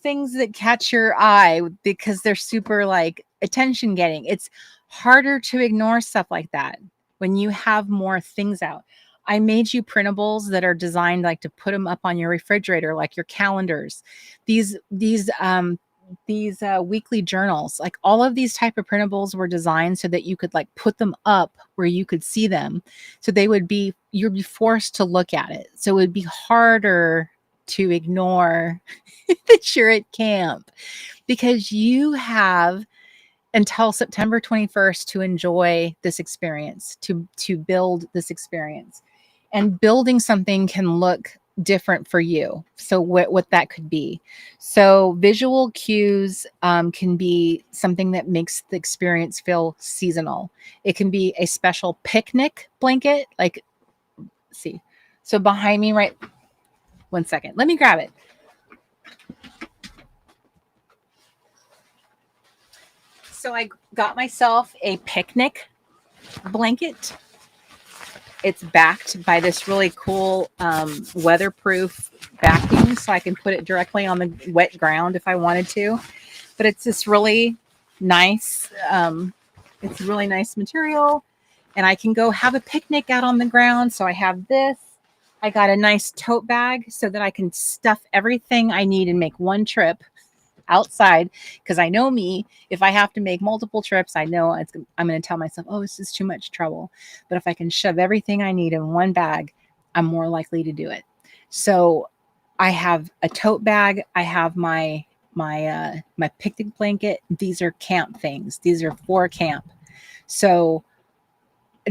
things that catch your eye because they're super like attention getting. It's harder to ignore stuff like that when you have more things out. I made you printables that are designed like to put them up on your refrigerator, like your calendars, these weekly journals, like all of these type of printables were designed so that you could like put them up where you could see them. So you'd be forced to look at it. So it would be harder to ignore that you're at camp, because you have until September 21st to enjoy this experience, to build this experience. and building something can look different for you. So what that could be. So visual cues can be something that makes the experience feel seasonal. It can be a special picnic blanket. Like, let's see. So behind me, right? 1 second. Let me grab it. So I got myself a picnic blanket. It's backed by this really cool weatherproof backing, so I can put it directly on the wet ground if I wanted to. But it's this really nice, it's really nice material, and I can go have a picnic out on the ground. So I have this. I got a nice tote bag so that I can stuff everything I need and make one trip outside, because I know me, if I have to make multiple trips, I know I'm going to tell myself, oh, this is too much trouble. But if I can shove everything I need in one bag, I'm more likely to do it. So I have a tote bag. I have my picnic blanket. These are camp things. These are for camp. So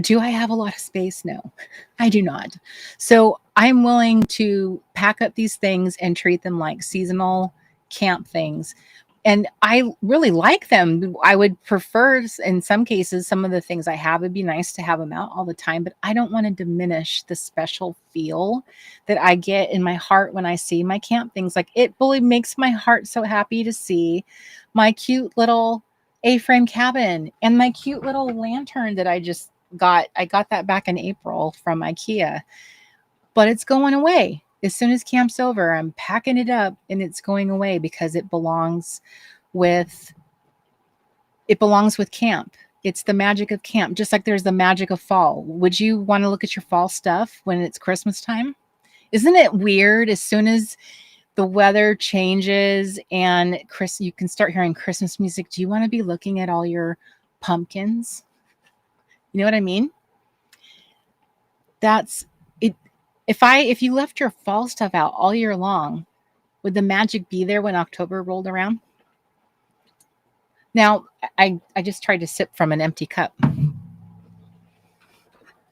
do I have a lot of space? No, I do not. So I'm willing to pack up these things and treat them like seasonal camp things. And I really like them. I would prefer, in some cases, some of the things I have, it'd be nice to have them out all the time, but I don't want to diminish the special feel that I get in my heart when I see my camp things. Like, it really makes my heart so happy to see my cute little A-frame cabin and my cute little lantern that I just got. I got that back in April from IKEA, but it's going away. As soon as camp's over, I'm packing it up and it's going away because it belongs with camp. It's the magic of camp, just like there's the magic of fall. Would you want to look at your fall stuff when it's Christmas time? Isn't it weird? As soon as the weather changes and you can start hearing Christmas music, do you want to be looking at all your pumpkins? You know what I mean? That's it. If you left your fall stuff out all year long, would the magic be there when October rolled around? Now, I just tried to sip from an empty cup.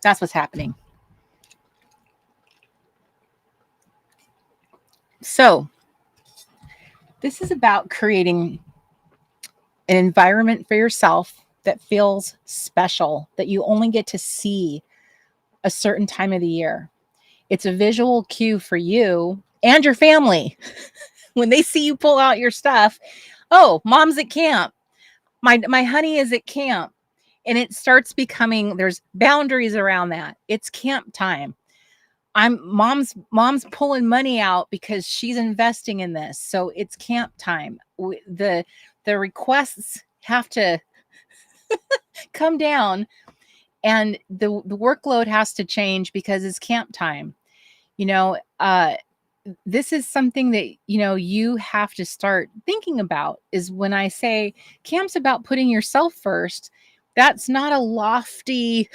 That's what's happening. So, this is about creating an environment for yourself that feels special, that you only get to see a certain time of the year. It's a visual cue for you and your family. When they see you pull out your stuff, oh, mom's at camp. My honey is at camp. And it starts becoming, there's boundaries around that. It's camp time. Mom's pulling money out because she's investing in this. So it's camp time. The requests have to come down, and the workload has to change because it's camp time. This is something that, you have to start thinking about. Is when I say camp's about putting yourself first, that's not a lofty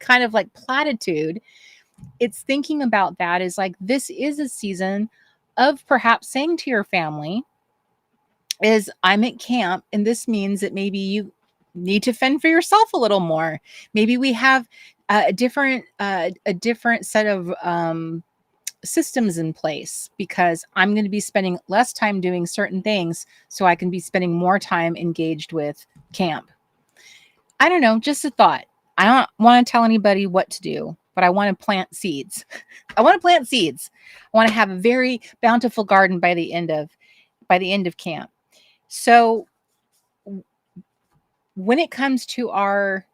kind of like platitude. It's thinking about that is like, this is a season of perhaps saying to your family is, I'm at camp, and this means that maybe you need to fend for yourself a little more. Maybe we have a different set of systems in place, because I'm going to be spending less time doing certain things so I can be spending more time engaged with camp. I don't know, just a thought. I don't want to tell anybody what to do, but I want to plant seeds. I want to have a very bountiful garden by the end of camp. So when it comes to our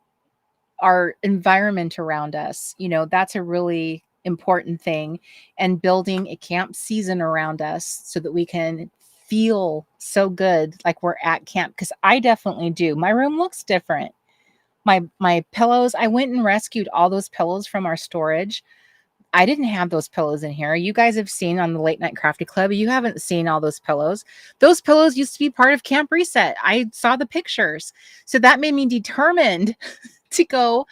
environment around us, that's a really important thing, and building a camp season around us so that we can feel so good like we're at camp. Because I definitely do. My room looks different. My pillows, I went and rescued all those pillows from our storage. I didn't have those pillows in here. You guys have seen on the Late Night Crafty Club. You haven't seen all those pillows. Those pillows used to be part of Camp Reset. I saw the pictures. So that made me determined to go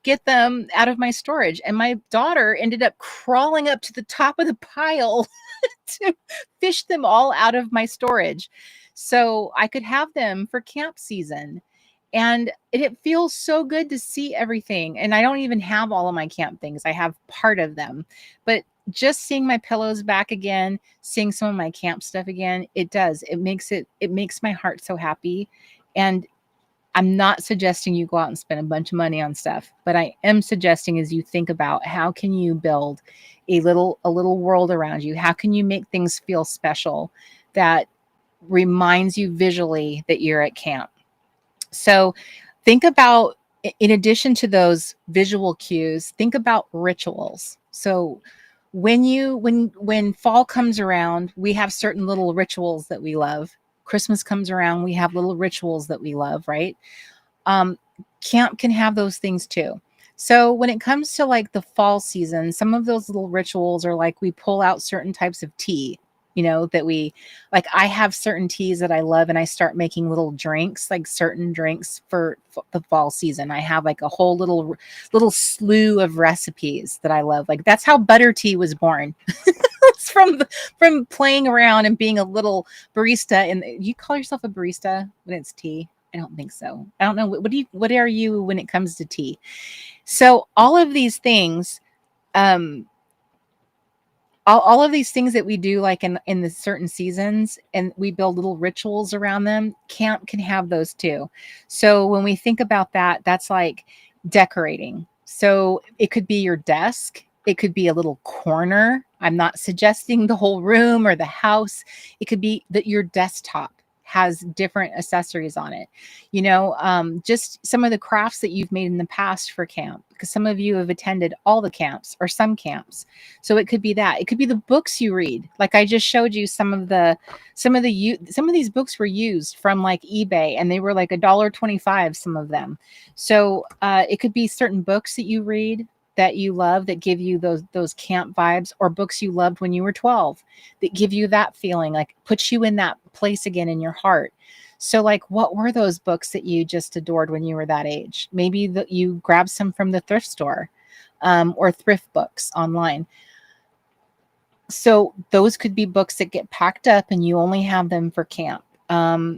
get them out of my storage. And my daughter ended up crawling up to the top of the pile to fish them all out of my storage so I could have them for camp season. And it feels so good to see everything. And I don't even have all of my camp things. I have part of them. But just seeing my pillows back again, seeing some of my camp stuff again, it makes my heart so happy. And I'm not suggesting you go out and spend a bunch of money on stuff, but I am suggesting is you think about how can you build a little world around you? How can you make things feel special that reminds you visually that you're at camp? So think about, in addition to those visual cues, think about rituals. So when fall comes around, we have certain little rituals that we love. Christmas comes around, we have little rituals that we love, right? Camp can have those things too. So when it comes to like the fall season, some of those little rituals are like we pull out certain types of tea, that we like. I have certain teas that I love, and I start making little drinks, like certain drinks for the fall season. I have like a whole little slew of recipes that I love. Like that's how butter tea was born. It's from playing around and being a little barista. And you call yourself a barista when it's tea? I don't think so. I don't know. What are you when it comes to tea? So all of these things, all of these things that we do, like in the certain seasons, and we build little rituals around them, camp can have those too. So when we think about that, that's like decorating. So it could be your desk. It could be a little corner. I'm not suggesting the whole room or the house. It could be that your desktop has different accessories on it. Just some of the crafts that you've made in the past for camp, because some of you have attended all the camps or some camps. So it could be that. It could be the books you read. Like I just showed you some of these books were used from like eBay, and they were like $1.25, some of them. So it could be certain books that you read that you love that give you those camp vibes, or books you loved when you were 12 that give you that feeling, like puts you in that place again in your heart. So like, what were those books that you just adored when you were that age? Maybe that you grabbed some from the thrift store, or thrift books online. So those could be books that get packed up and you only have them for camp.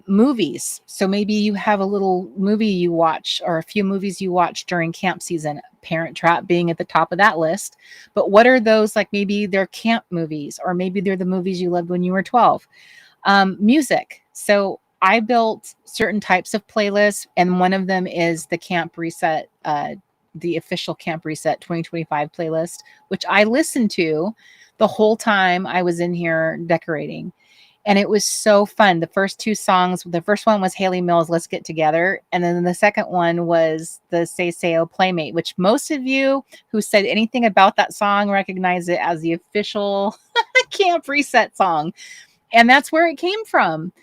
Movies. So maybe you have a little movie you watch, or a few movies you watch during camp season, Parent Trap being at the top of that list. But what are those? Like maybe they're camp movies, or maybe they're the movies you loved when you were 12. Music. So I built certain types of playlists, and one of them is the Camp Reset, the official Camp Reset 2025 playlist, which I listened to the whole time I was in here decorating. And it was so fun. The first two songs, the first one was Haley Mills' Let's Get Together. And then the second one was the Say Sayo Playmate, which most of you who said anything about that song recognize it as the official Camp Reset song. And that's where it came from.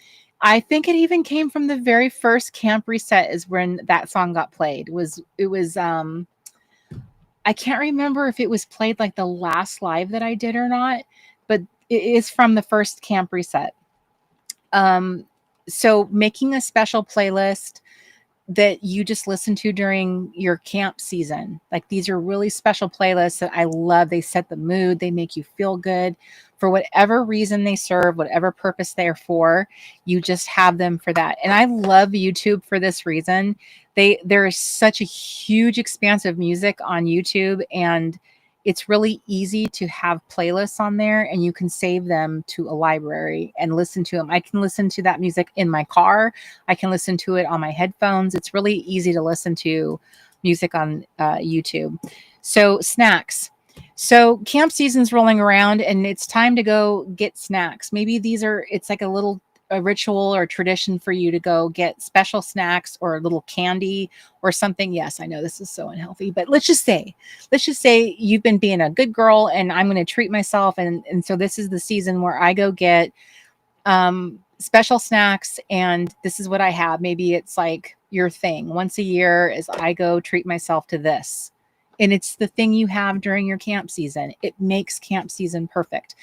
I think it even came from the very first Camp Reset is when that song got played. It was I can't remember if it was played like the last live that I did or not, but it is from the first Camp Reset. So making a special playlist that you just listen to during your camp season. Like these are really special playlists that I love. They set the mood. They make you feel good for whatever reason they serve, whatever purpose they're for. You just have them for that. And I love YouTube for this reason. There is such a huge expanse of music on YouTube, and it's really easy to have playlists on there, and you can save them to a library and listen to them. I can listen to that music in my car. I can listen to it on my headphones. It's really easy to listen to music on YouTube. So snacks. So camp season's rolling around, and it's time to go get snacks. Maybe it's like a ritual or tradition for you to go get special snacks or a little candy or something. Yes, I know this is so unhealthy, but let's just say you've been being a good girl and I'm going to treat myself. And so this is the season where I go get special snacks, and this is what I have. Maybe it's like your thing once a year is I go treat myself to this. And it's the thing you have during your camp season. It makes camp season perfect.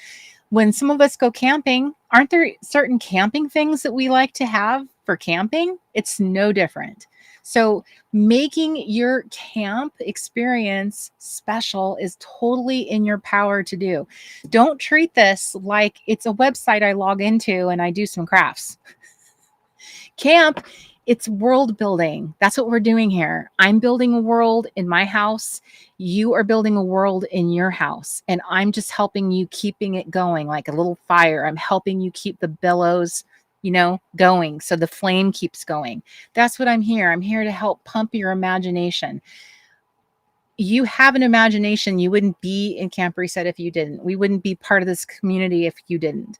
When some of us go camping, aren't there certain camping things that we like to have for camping? It's no different. So making your camp experience special is totally in your power to do. Don't treat this like it's a website I log into and I do some crafts. Camp it's world building. That's what we're doing here. I'm building a world in my house. You are building a world in your house. And I'm just helping you, keeping it going like a little fire. I'm helping you keep the billows, going. So the flame keeps going. That's what I'm here. I'm here to help pump your imagination. You have an imagination. You wouldn't be in Camp Reset if you didn't. We wouldn't be part of this community if you didn't.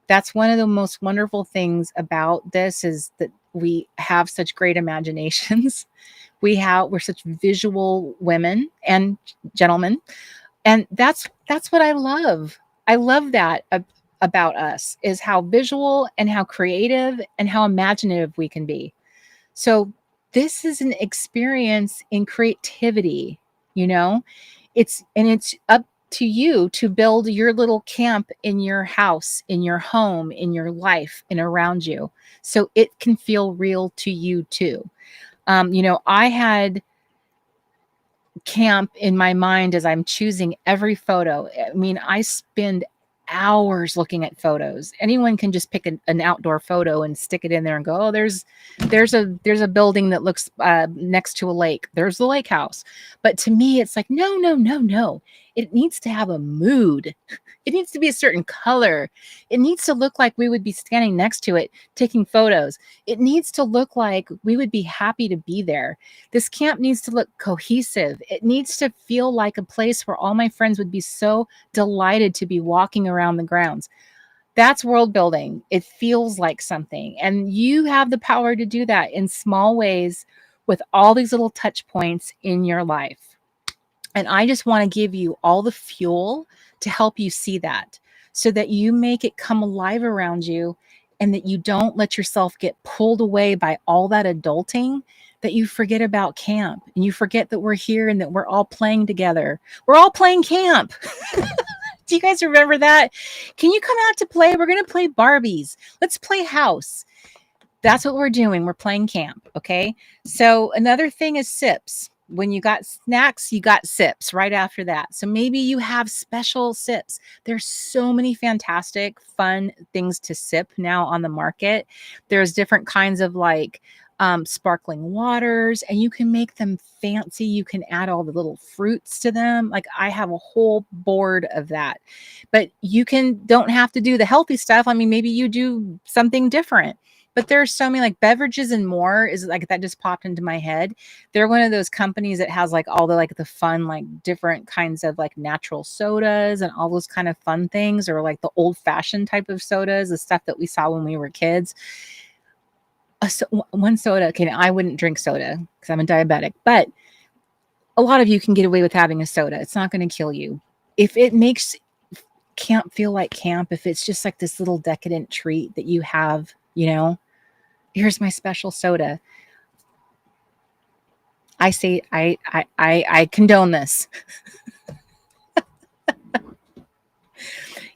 That's one of the most wonderful things about this, is that we have such great imaginations. We're such visual women and gentlemen. And that's what I love. I love that about us, is how visual and how creative and how imaginative we can be. So this is an experience in creativity, it's up to you to build your little camp in your house, in your home, in your life, and around you, so it can feel real to you too. I had camp in my mind as I'm choosing every photo. I mean, I spend hours looking at photos. Anyone can just pick an outdoor photo and stick it in there and go, oh, there's a building that looks next to a lake. There's the lake house. But to me, it's like, no. It needs to have a mood. It needs to be a certain color. It needs to look like we would be standing next to it, taking photos. It needs to look like we would be happy to be there. This camp needs to look cohesive. It needs to feel like a place where all my friends would be so delighted to be walking around the grounds. That's world building. It feels like something. And you have the power to do that in small ways with all these little touch points in your life. And I just want to give you all the fuel to help you see that, so that you make it come alive around you, and that you don't let yourself get pulled away by all that adulting, that you forget about camp and you forget that we're here and that we're all playing together. We're all playing camp. Do you guys remember that? Can you come out to play? We're going to play Barbies. Let's play house. That's what we're doing. We're playing camp. Okay. So another thing is sips. When you got snacks, you got sips right after that. So maybe you have special sips. There's so many fantastic, fun things to sip now on the market. There's different kinds of sparkling waters, and you can make them fancy. You can add all the little fruits to them. Like, I have a whole board of that. But you don't have to do the healthy stuff. I mean, maybe you do something different. But there's so many, like Beverages and More is like, that just popped into my head. They're one of those companies that has like all the fun, different kinds of natural sodas and all those kind of fun things, or like the old fashioned type of sodas, the stuff that we saw when we were kids. One soda. Okay, now I wouldn't drink soda because I'm a diabetic, but a lot of you can get away with having a soda. It's not going to kill you. If it makes camp feel like camp, if it's just like this little decadent treat that you have, here's my special soda. I say I condone this.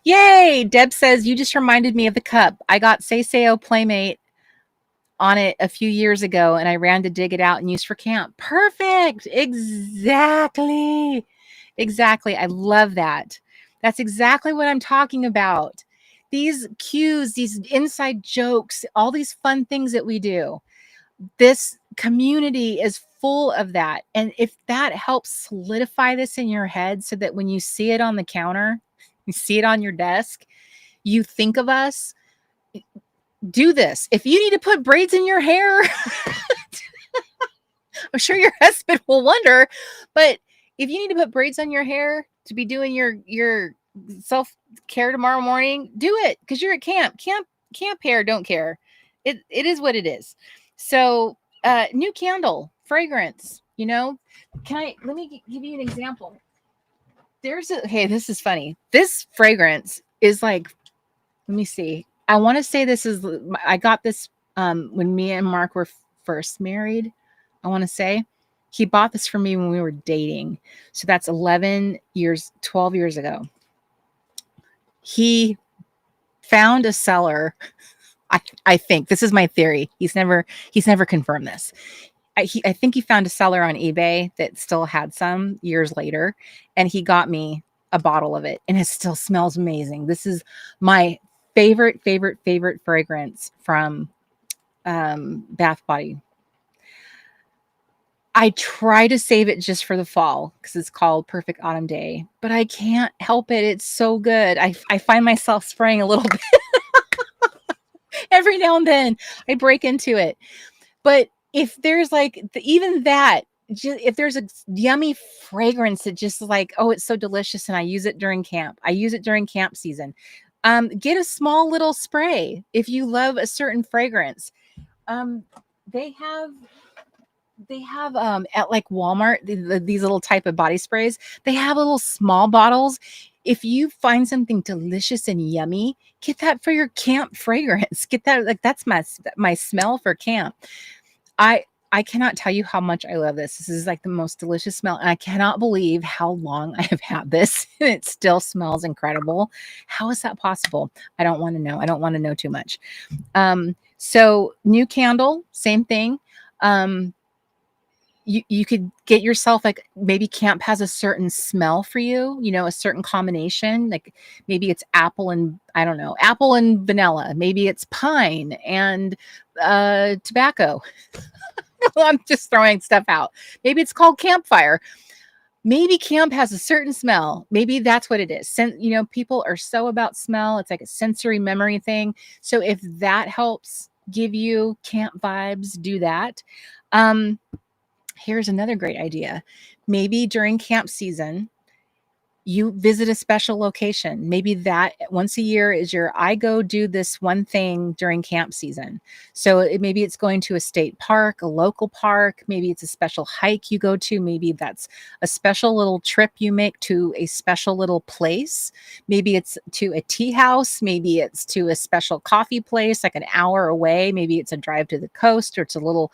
Yay! Deb says, you just reminded me of the cup. I got Seiseo Playmate on it a few years ago, and I ran to dig it out and use for camp. Perfect. Exactly. I love that. That's exactly what I'm talking about. These cues, these inside jokes, all these fun things that we do. This community is full of that. And if that helps solidify this in your head, so that when you see it on the counter, you see it on your desk, you think of us, do this. If you need to put braids in your hair, I'm sure your husband will wonder, but if you need to put braids on your hair to be doing your self-care tomorrow morning, do it, because you're at camp. Camp hair don't care. It is what it is. So new candle fragrance, let me give you an example. Hey, this is funny. This fragrance is let me see. I want to say I got this when me and Mark were first married. I want to say he bought this for me when we were dating. So that's 12 years ago. He found a seller. I think this is my theory. He's never confirmed this. I think he found a seller on eBay that still had some years later, and he got me a bottle of it, and it still smells amazing. This is my favorite fragrance from bath body. I try to save it just for the fall because it's called Perfect Autumn Day, but I can't help it. It's so good. I find myself spraying a little bit every now and then. I break into it. But if there's like even that, if there's a yummy fragrance that just like, oh, it's so delicious, and I use it during camp. I use it during camp season. Get a small little spray if you love a certain fragrance. They have at like Walmart these little type of body sprays. They have little small bottles. If you find something delicious and yummy, get that for your camp fragrance. Get that, like, that's my smell for camp. I cannot tell you how much I love this. This is like the most delicious smell, and I cannot believe how long I have had this and it still smells incredible. How is that possible? I don't want to know. I don't want to know too much. So new candle, same thing. You could get yourself, like, maybe camp has a certain smell for you, a certain combination. Like maybe it's apple and, I don't know, apple and vanilla. Maybe it's pine and tobacco. I'm just throwing stuff out. Maybe it's called campfire. Maybe camp has a certain smell. Maybe that's what it is. People are so about smell. It's like a sensory memory thing. So if that helps give you camp vibes, do that. Here's another great idea. Maybe during camp season, you visit a special location. Maybe that once a year is I go do this one thing during camp season. So maybe it's going to a state park, a local park. Maybe it's a special hike you go to. Maybe that's a special little trip you make to a special little place. Maybe it's to a tea house. Maybe it's to a special coffee place, like an hour away. Maybe it's a drive to the coast, or it's a little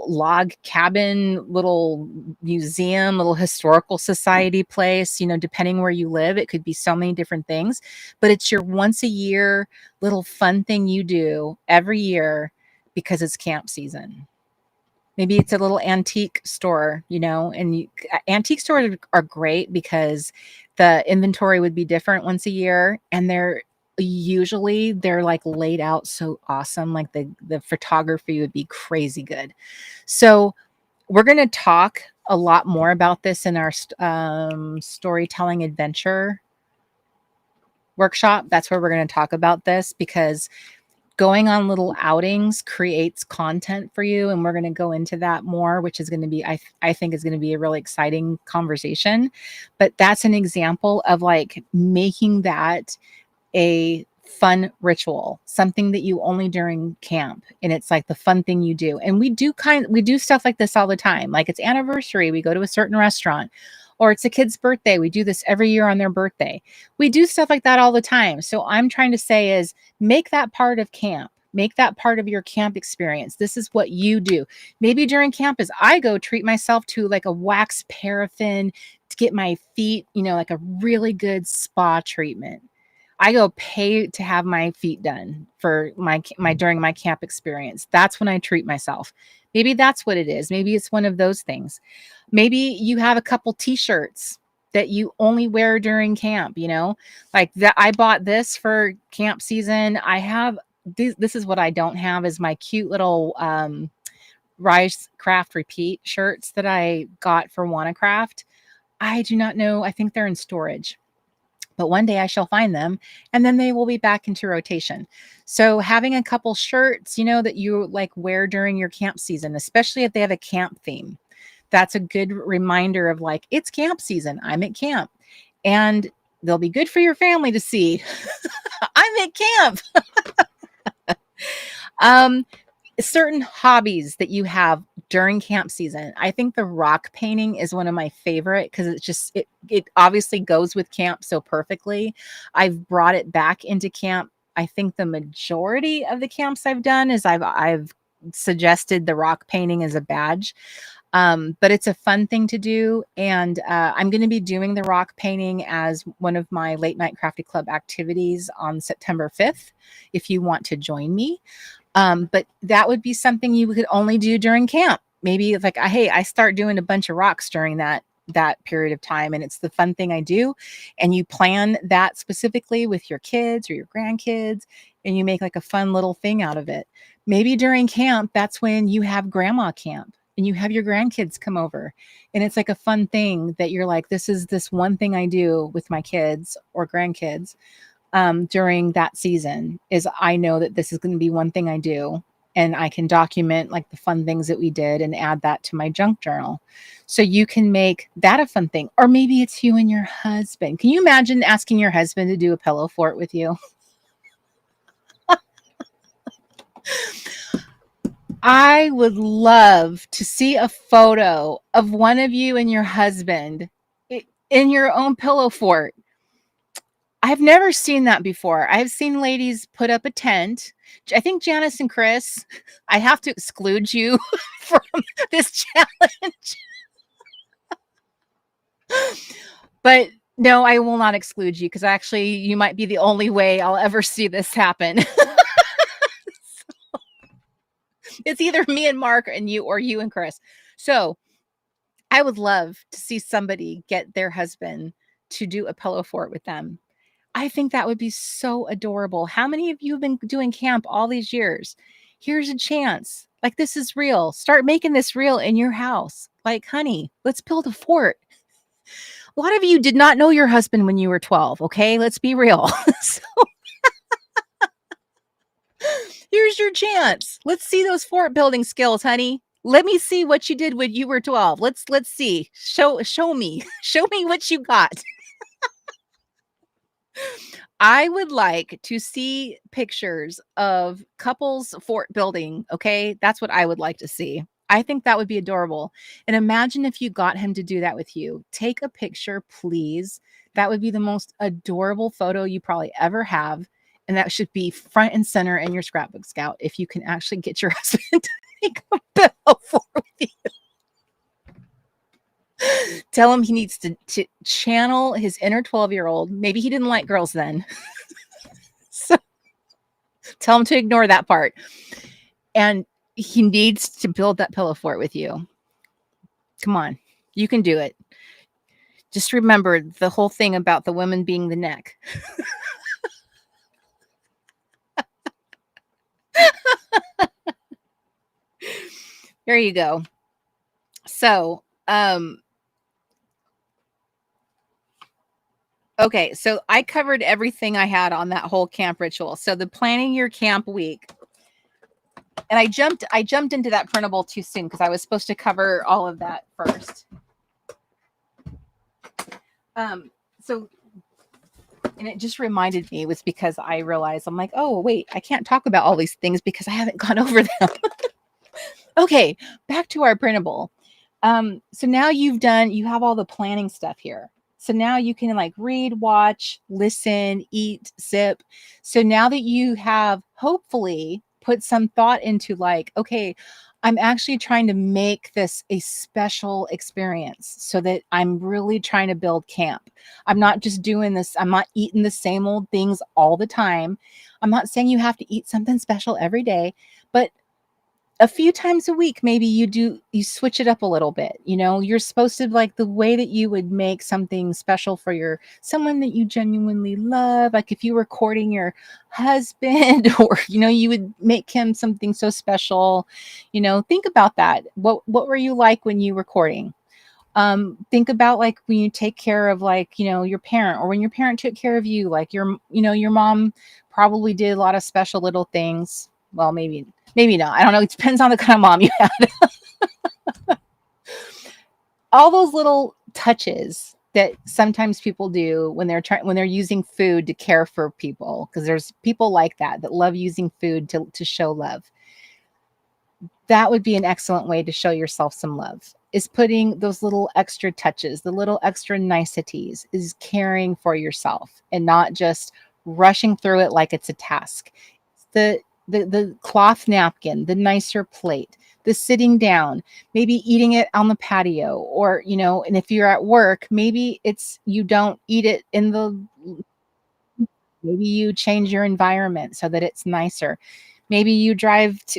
log cabin, little museum, little historical society place, depending where you live. It could be so many different things, but it's your once a year little fun thing you do every year because it's camp season. Maybe it's a little antique store, and antique stores are great because the inventory would be different once a year, and they're like laid out so awesome. Like the photography would be crazy good. So we're going to talk a lot more about this in our storytelling adventure workshop. That's where we're going to talk about this, because going on little outings creates content for you. And we're going to go into that more, which is going to be, I think is going to be a really exciting conversation. But that's an example of like making that a fun ritual, something that you only during camp, and it's like the fun thing you do. And we do stuff like this all the time. Like it's anniversary, we go to a certain restaurant, or it's a kid's birthday. We do this every year on their birthday. We do stuff like that all the time. So I'm trying to say is make that part of camp. Make that part of your camp experience. This is what you do. Maybe during camp is I go treat myself to like a wax paraffin to get my feet, like a really good spa treatment. I go pay to have my feet done for my during my camp experience. That's when I treat myself. Maybe that's what it is. Maybe it's one of those things. Maybe you have a couple t-shirts that you only wear during camp, like that. I bought this for camp season. I have this is what I don't have is my cute little Rise Craft Repeat shirts that I got for WannaCraft. I do not know. I think they're in storage. But one day I shall find them, and then they will be back into rotation. So having a couple shirts, that you like wear during your camp season, especially if they have a camp theme, that's a good reminder of like, it's camp season. I'm at camp, and they'll be good for your family to see. I'm at camp. Certain hobbies that you have during camp season. I think the rock painting is one of my favorite because it's just, it obviously goes with camp so perfectly. I've brought it back into camp. I think the majority of the camps I've done is I've suggested the rock painting as a badge. But it's a fun thing to do. And I'm going to be doing the rock painting as one of my late night Crafty Club activities on September 5th, if you want to join me. But that would be something you could only do during camp. Maybe it's like, hey, I start doing a bunch of rocks during that period of time, and it's the fun thing I do. And you plan that specifically with your kids or your grandkids, and you make like a fun little thing out of it. Maybe during camp, that's when you have grandma camp and you have your grandkids come over. And it's like a fun thing that you're like, this is this one thing I do with my kids or grandkids during that season is I know that this is going to be one thing I do. And I can document like the fun things that we did and add that to my junk journal. So you can make that a fun thing. Or maybe it's you and your husband. Can you imagine asking your husband to do a pillow fort with you? I would love to see a photo of one of you and your husband in your own pillow fort. I've never seen that before. I've seen ladies put up a tent. I think Janice and Chris, I have to exclude you from this challenge. But no, I will not exclude you because actually you might be the only way I'll ever see this happen. It's either me and Mark and you or you and Chris. So I would love to see somebody get their husband to do a pillow fort with them. I think that would be so adorable. How many of you have been doing camp all these years? Here's a chance. Like, this is real. Start making this real in your house. Like, honey, let's build a fort. A lot of you did not know your husband when you were 12. Okay, let's be real. So, here's your chance. Let's see those fort building skills, honey. Let me see what you did when you were 12. Let's see. Show me. Show me what you got. I would like to see pictures of couples fort building. Okay, that's what I would like to see. I think that would be adorable. And imagine if you got him to do that with you. Take a picture, please. That would be the most adorable photo you probably ever have. And that should be front and center in your scrapbook, Scout, if you can actually get your husband to make a pillow fort with you. Tell him he needs to channel his inner 12-year-old. Maybe he didn't like girls then. So tell him to ignore that part. And he needs to build that pillow fort with you. Come on. You can do it. Just remember the whole thing about the women being the neck. There you go. So, okay, so I covered everything I had on that whole camp ritual. So the planning your camp week. And I jumped into that printable too soon because I was supposed to cover all of that first. So, and it just reminded me, was because I realized I'm like, oh, wait, I can't talk about all these things because I haven't gone over them. Okay, back to our printable. So now you have all the planning stuff here. So now you can like read, watch, listen, eat, sip. So now that you have hopefully put some thought into like, okay, I'm actually trying to make this a special experience so that I'm really trying to build camp. I'm not just doing this. I'm not eating the same old things all the time. I'm not saying you have to eat something special every day, but a few times a week, maybe you switch it up a little bit. You know, you're supposed to, like, the way that you would make something special for someone that you genuinely love. Like if you were courting your husband or, you would make him something so special, think about that. What were you like when you were courting? Think about like when you take care of like, your parent, or when your parent took care of you, like your mom probably did a lot of special little things. Well, maybe not. I don't know. It depends on the kind of mom you had. All those little touches that sometimes people do when they're using food to care for people, because there's people like that love using food to show love. That would be an excellent way to show yourself some love, is putting those little extra touches, the little extra niceties, is caring for yourself and not just rushing through it like it's a task. The cloth napkin, the nicer plate, the sitting down, maybe eating it on the patio, or, and if you're at work, maybe you don't eat it maybe you change your environment so that it's nicer. Maybe you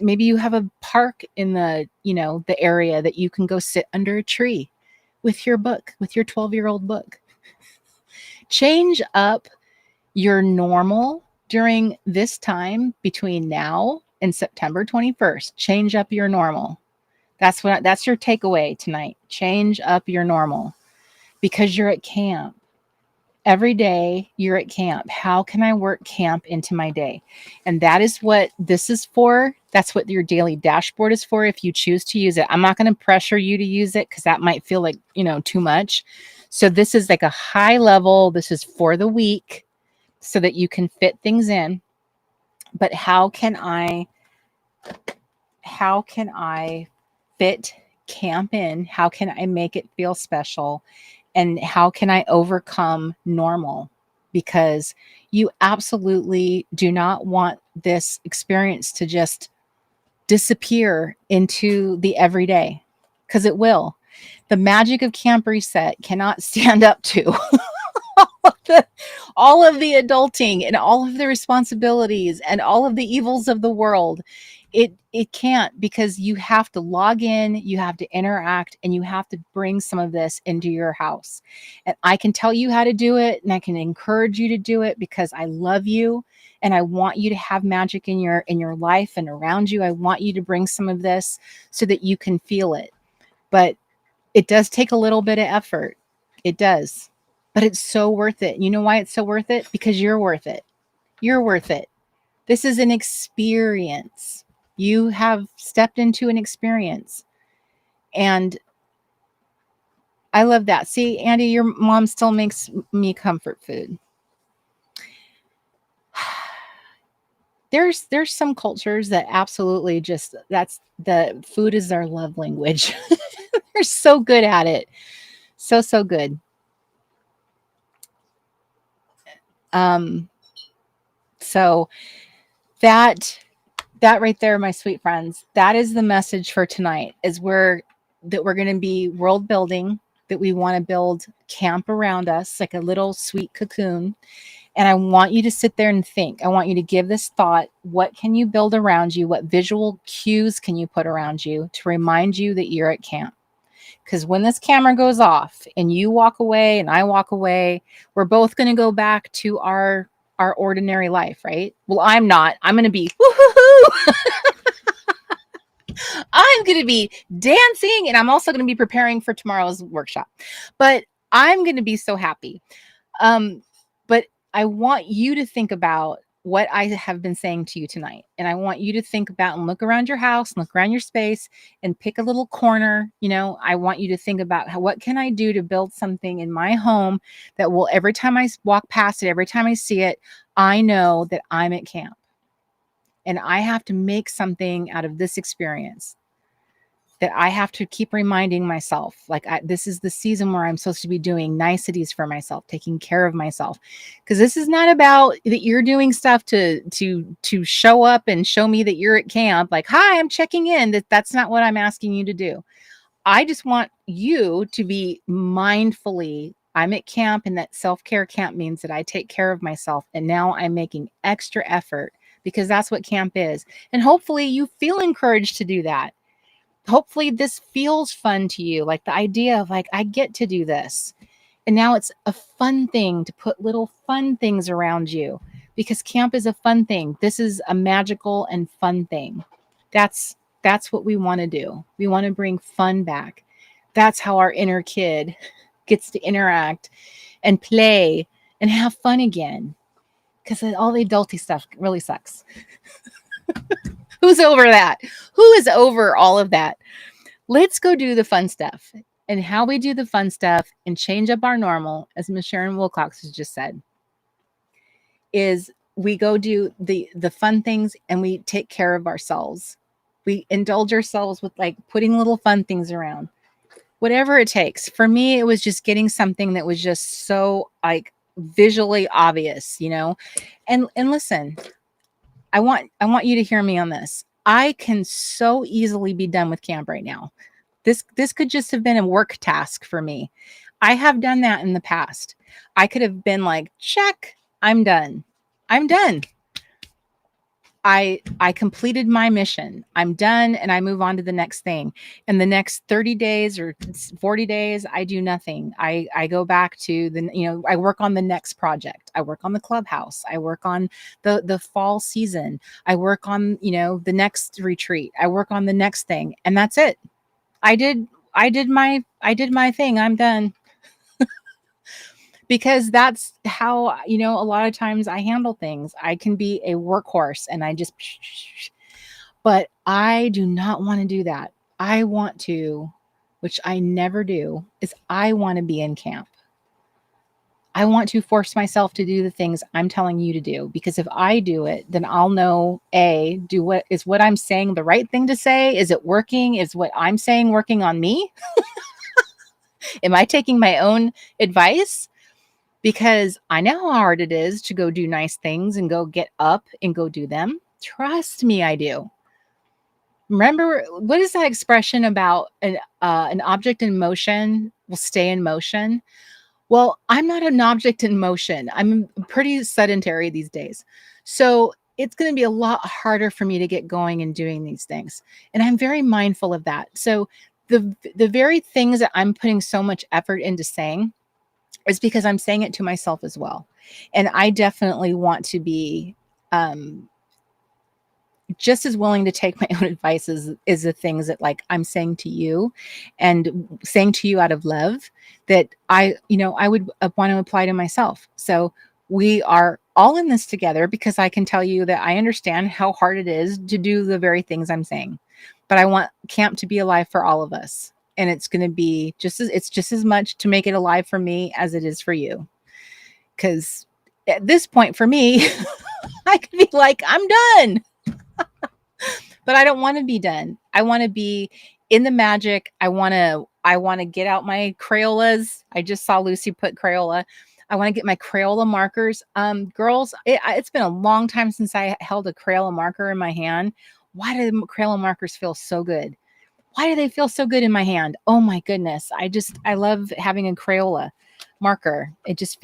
maybe you have a park in the area that you can go sit under a tree with your book, with your 12-year-old book. Change up your normal during this time between now in September 21st. Change up your normal. That's your takeaway tonight. Change up your normal, because you're at camp. Every day you're at camp. How can I work camp into my day? And that is what this is for. That's what your daily dashboard is for, if you choose to use it. I'm not going to pressure you to use it, because that might feel like, too much. So this is like a high level. This is for the week so that you can fit things in. But how can I fit camp in? How can I make it feel special? And how can I overcome normal? Because you absolutely do not want this experience to just disappear into the everyday, because it will. The magic of Camp Reset cannot stand up to all of the adulting and all of the responsibilities and all of the evils of the world. It can't, because you have to log in, you have to interact, and you have to bring some of this into your house. And I can tell you how to do it, and I can encourage you to do it, because I love you and I want you to have magic in your life and around you. I want you to bring some of this so that you can feel it. But it does take a little bit of effort. It does. But it's so worth it. You know why it's so worth it? Because you're worth it. You're worth it. This is an experience. You have stepped into an experience. And I love that. See, Andy, your mom still makes me comfort food. There's some cultures that absolutely just, that's the food is their love language. They're so good at it. So good. So that right there, my sweet friends, that is the message for tonight, is we're going to be world building, that we want to build camp around us, like a little sweet cocoon. And I want you to sit there and think. I want you to give this thought. What can you build around you? What visual cues can you put around you to remind you that you're at camp? Because when this camera goes off and you walk away and I walk away, we're both going to go back to our ordinary life, right? Well, I'm not. I'm going to be woohoo! I'm going to be dancing, and I'm also going to be preparing for tomorrow's workshop. But I'm going to be so happy. But I want you to think about what I have been saying to you tonight. And I want you to think about and look around your house, look around your space, and pick a little corner. I want you to think about what can I do to build something in my home that will, every time I walk past it, every time I see it, I know that I'm at camp. And I have to make something out of this experience, that I have to keep reminding myself, like this is the season where I'm supposed to be doing niceties for myself, taking care of myself. Because this is not about that you're doing stuff to show up and show me that you're at camp. Like, hi, I'm checking in. That's not what I'm asking you to do. I just want you to be mindfully, I'm at camp, and that self-care camp means that I take care of myself. And now I'm making extra effort, because that's what camp is. And hopefully you feel encouraged to do that. Hopefully this feels fun to you, like the idea of like, I get to do this. And now it's a fun thing to put little fun things around you, because camp is a fun thing. This is a magical and fun thing. That's what we want to do. We want to bring fun back. That's how our inner kid gets to interact and play and have fun again. Because all the adulty stuff really sucks. Who's over that? Who is over all of that? Let's go do the fun stuff. And how we do the fun stuff and change up our normal, as Ms. Sharon Wilcox has just said, is we go do the fun things and we take care of ourselves. We indulge ourselves with like putting little fun things around. Whatever it takes. For me, it was just getting something that was just so like visually obvious, And listen, I want you to hear me on this. I can so easily be done with camp right now. This could just have been a work task for me. I have done that in the past. I could have been like, check, I'm done. I'm done. I completed my mission. I'm done and I move on to the next thing. And the next 30 days or 40 days, I do nothing. I go back to I work on the next project. I work on the clubhouse. I work on the fall season. I work on, the next retreat. I work on the next thing. And that's it. I did my thing. I'm done. Because that's how, a lot of times I handle things. I can be a workhorse and but I do not want to do that. I want to, which I never do, is I want to be in camp. I want to force myself to do the things I'm telling you to do, because if I do it, then I'll know, what I'm saying the right thing to say? Is it working? Is what I'm saying working on me? Am I taking my own advice? Because I know how hard it is to go do nice things and go get up and go do them. Trust me, I do. Remember, what is that expression about an object in motion will stay in motion? Well, I'm not an object in motion. I'm pretty sedentary these days. So it's going to be a lot harder for me to get going and doing these things. And I'm very mindful of that. So the very things that I'm putting so much effort into saying, it's because I'm saying it to myself as well. And I definitely want to be just as willing to take my own advice as the things that I'm saying to you, and saying to you out of love, that I would want to apply to myself. So we are all in this together, because I can tell you that I understand how hard it is to do the very things I'm saying, but I want camp to be alive for all of us. And it's going to be just as much to make it alive for me as it is for you. Because at this point for me, I could be like, I'm done. But I don't want to be done. I want to be in the magic. I want to get out my Crayolas. I just saw Lucy put Crayola. I want to get my Crayola markers. Girls, it's been a long time since I held a Crayola marker in my hand. Why do the Crayola markers feel so good? Why do they feel so good in my hand? Oh my goodness. I love having a Crayola marker. It's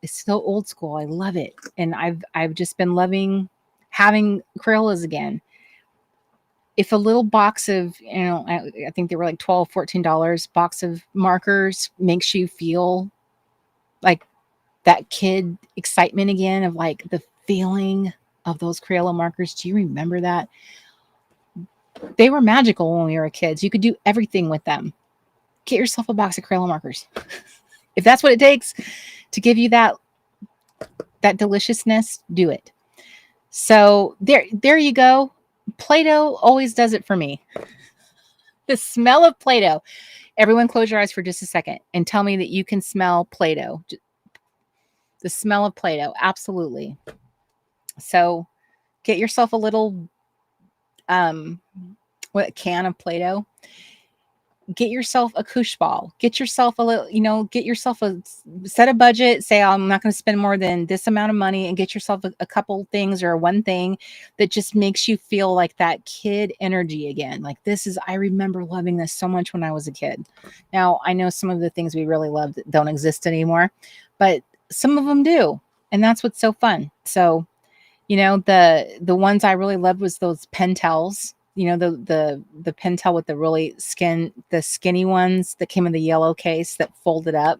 so old school. I love it. And I've just been loving having Crayolas again. If a little box of, I think they were like $12, $14 box of markers makes you feel like that kid excitement again, of like the feeling of those Crayola markers. Do you remember that? They were magical when we were kids. You could do everything with them. Get yourself a box of Crayola markers. If that's what it takes to give you that deliciousness, do it. So there you go. Play-Doh always does it for me. The smell of Play-Doh. Everyone close your eyes for just a second and tell me that you can smell Play-Doh. The smell of Play-Doh. Absolutely. So get yourself a little can of Play-Doh. Get yourself a koosh ball. Get yourself a little, get yourself set a budget. Say, I'm not going to spend more than this amount of money, and get yourself a couple things or one thing that just makes you feel like that kid energy again. Like I remember loving this so much when I was a kid. Now I know some of the things we really love that don't exist anymore, but some of them do. And that's what's so fun. So, the ones I really loved was those Pentels. The Pentel with the skinny ones that came in the yellow case that folded up.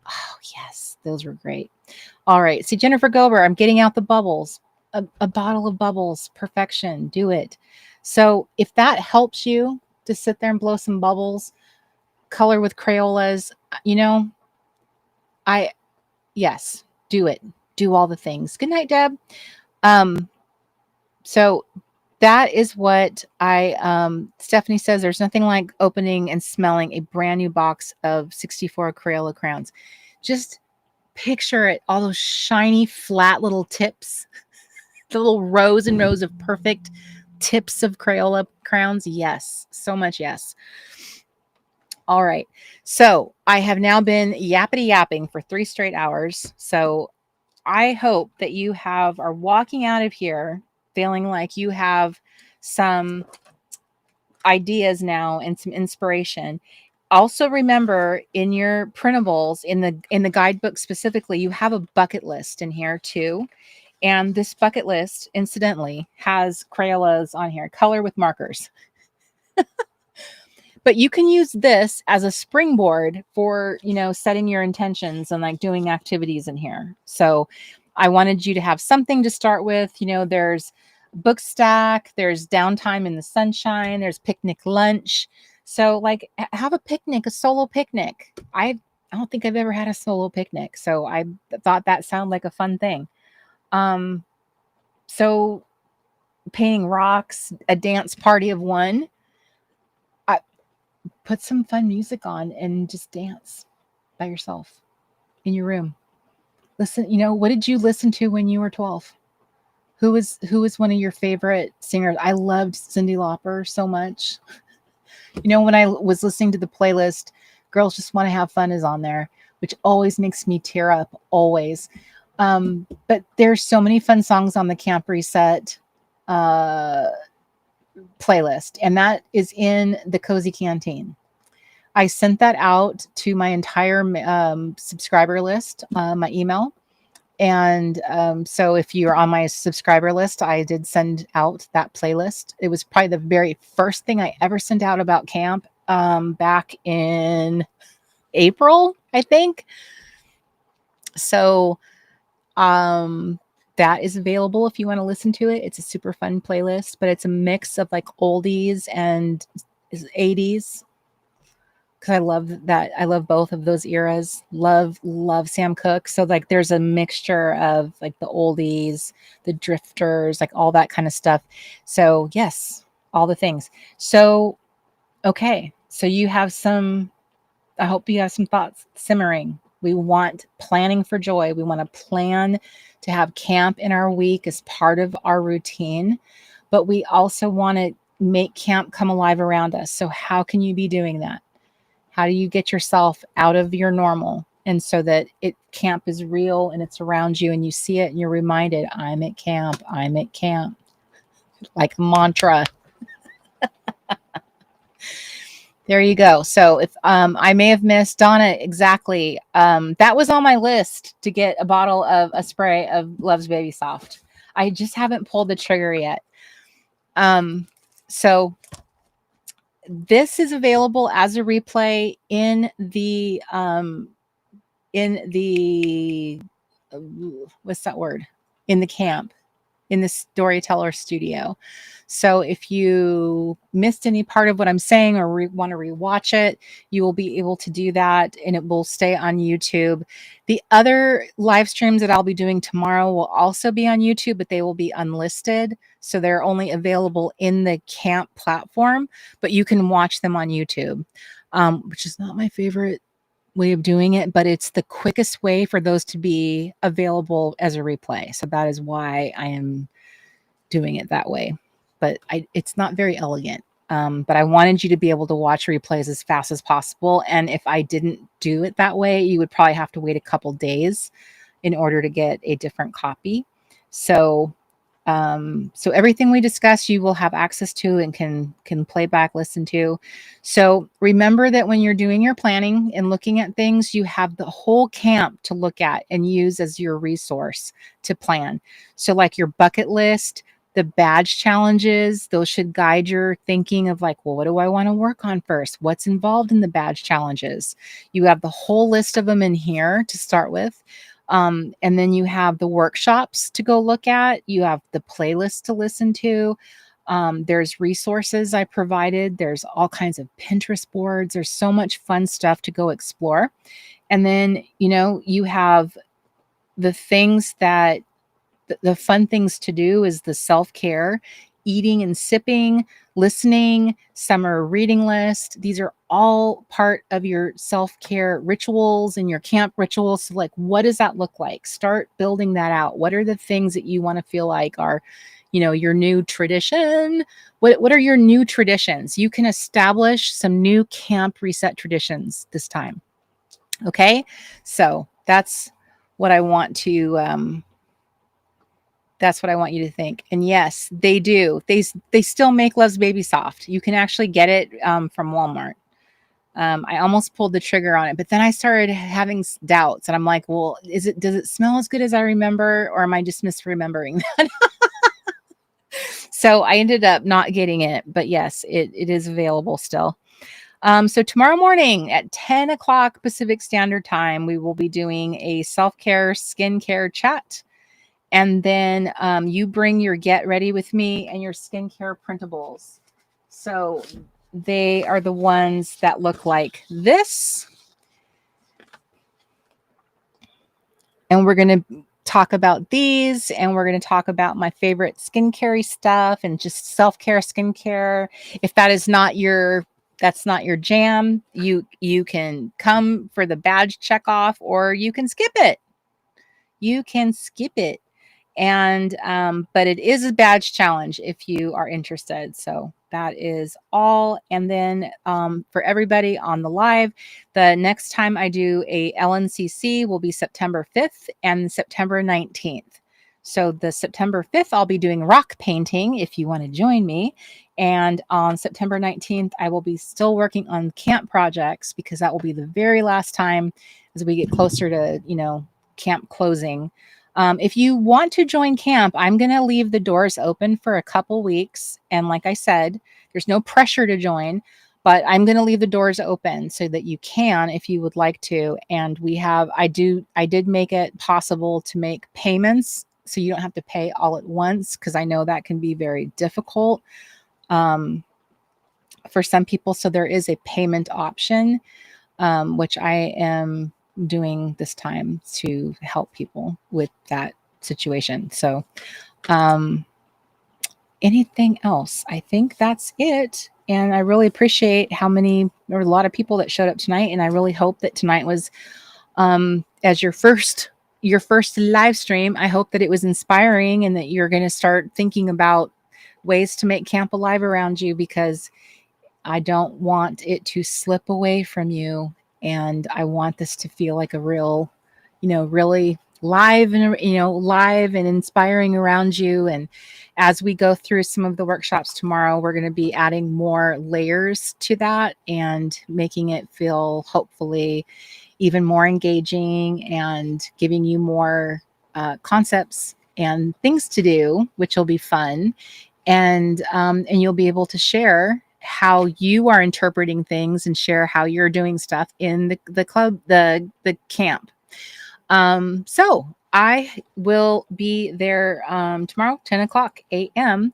Oh yes, those were great. All right. See, Jennifer Gober, I'm getting out the bubbles, a bottle of bubbles, perfection. Do it. So if that helps you to sit there and blow some bubbles, color with Crayolas, yes, do it. Do all the things. Good night, Deb. So that is what Stephanie says. There's nothing like opening and smelling a brand new box of 64 Crayola crayons. Just picture it, all those shiny, flat little tips, the little rows and rows of perfect tips of Crayola crayons. Yes, so much yes. All right. So I have now been yapping for 3 straight hours. So I hope that you are walking out of here feeling like you have some ideas now and some inspiration. Also remember, in your printables, in the guidebook specifically, you have a bucket list in here too. And this bucket list, incidentally, has Crayolas on here, color with markers. But you can use this as a springboard for, you know, setting your intentions and like doing activities in here. So I wanted you to have something to start with. You know, there's book stack, there's downtime in the sunshine, there's picnic lunch. So like have a picnic, a solo picnic. I don't think I've ever had a solo picnic. So I thought that sounded like a fun thing. So painting rocks, a dance party of one. Put some fun music on and just dance by yourself in your room. Listen, you know, what did you listen to when you were 12? Who was one of your favorite singers? I loved Cyndi Lauper so much. You know, when I was listening to the playlist, Girls Just Want to Have Fun is on there, which always makes me tear up, always. But there's so many fun songs on the Camp Reset playlist, and that is in the Cozy Canteen. I sent that out to my entire subscriber list, my email. And so if you're on my subscriber list, I did send out that playlist. It was probably the very first thing I ever sent out about camp back in April, I think. So that is available if you want to listen to it. It's a super fun playlist, but it's a mix of like oldies and 80s. Because I love that. I love both of those eras. Love Sam Cooke. So like there's a mixture of like the oldies, the drifters, like all that kind of stuff. So yes, all the things. So, okay. So you have some, I hope you have some thoughts simmering. We want planning for joy. We want to plan to have camp in our week as part of our routine, but we also want to make camp come alive around us. So how can you be doing that? How do you get yourself out of your normal? And so that camp is real and it's around you and you see it and you're reminded, I'm at camp, like a mantra. There you go. So if I may have missed Donna, exactly. That was on my list to get a bottle of a spray of Love's Baby Soft. I just haven't pulled the trigger yet. So this is available as a replay in the what's that word? In the camp, in the Storyteller Studio. So if you missed any part of what I'm saying or want to rewatch it, you will be able to do that and it will stay on YouTube. The other live streams that I'll be doing tomorrow will also be on YouTube, but they will be unlisted. So they're only available in the camp platform, but you can watch them on YouTube, which is not my favorite way of doing it, but it's the quickest way for those to be available as a replay. So that is why I am doing it that way. But it's not very elegant. But I wanted you to be able to watch replays as fast as possible. And if I didn't do it that way, you would probably have to wait a couple days in order to get a different copy. So everything we discuss, you will have access to and can play back, listen to. So remember that when you're doing your planning and looking at things, you have the whole camp to look at and use as your resource to plan. So like your bucket list, the badge challenges, those should guide your thinking of like, well, what do I want to work on first? What's involved in the badge challenges? You have the whole list of them in here to start with. And then you have the workshops to go look at. You have the playlist to listen to. There's resources I provided. There's all kinds of Pinterest boards. There's so much fun stuff to go explore. And then, you know, you have the things that the fun things to do is the self-care, eating and sipping, listening, summer reading list. These are all part of your self-care rituals and your camp rituals. So like, what does that look like? Start building that out. What are the things that you want to feel like are, you know, your new tradition? What are your new traditions? You can establish some new camp reset traditions this time. Okay. So that's what I want to, that's what I want you to think. And yes, they do. They still make Love's Baby Soft. You can actually get it from Walmart. I almost pulled the trigger on it, but then I started having doubts, and I'm like, well, does it smell as good as I remember, or am I just misremembering that? So I ended up not getting it, but yes, it is available still. So tomorrow morning at 10 o'clock Pacific Standard Time, we will be doing a self-care skincare chat. And then you bring your Get Ready With Me and your skincare printables. So they are the ones that look like this. And we're going to talk about these, and we're going to talk about my favorite skincare stuff and just self-care skincare. If that's not your jam, you can come for the badge check off, or you can skip it. And but it is a badge challenge if you are interested. So that is all. And then for everybody on the live, the next time I do a LNCC will be September 5th and September 19th. So the September 5th, I'll be doing rock painting if you want to join me. And on September 19th, I will be still working on camp projects, because that will be the very last time as we get closer to, camp closing. If you want to join camp, I'm going to leave the doors open for a couple weeks. And like I said, there's no pressure to join, but I'm going to leave the doors open so that you can, if you would like to. And I did make it possible to make payments, so you don't have to pay all at once, because I know that can be very difficult for some people. So there is a payment option, which I am doing this time to help people with that situation. So anything else? I think that's it. And I really appreciate there were a lot of people that showed up tonight. And I really hope that tonight was, as your first live stream, I hope that it was inspiring, and that you're going to start thinking about ways to make camp alive around you, because I don't want it to slip away from you. And I want this to feel like a real, really live and inspiring around you. And as we go through some of the workshops tomorrow, we're going to be adding more layers to that and making it feel hopefully even more engaging, and giving you more concepts and things to do, which will be fun. And you'll be able to share how you are interpreting things, and share how you're doing stuff in the club, the camp. So I will be there tomorrow, 10 o'clock a.m.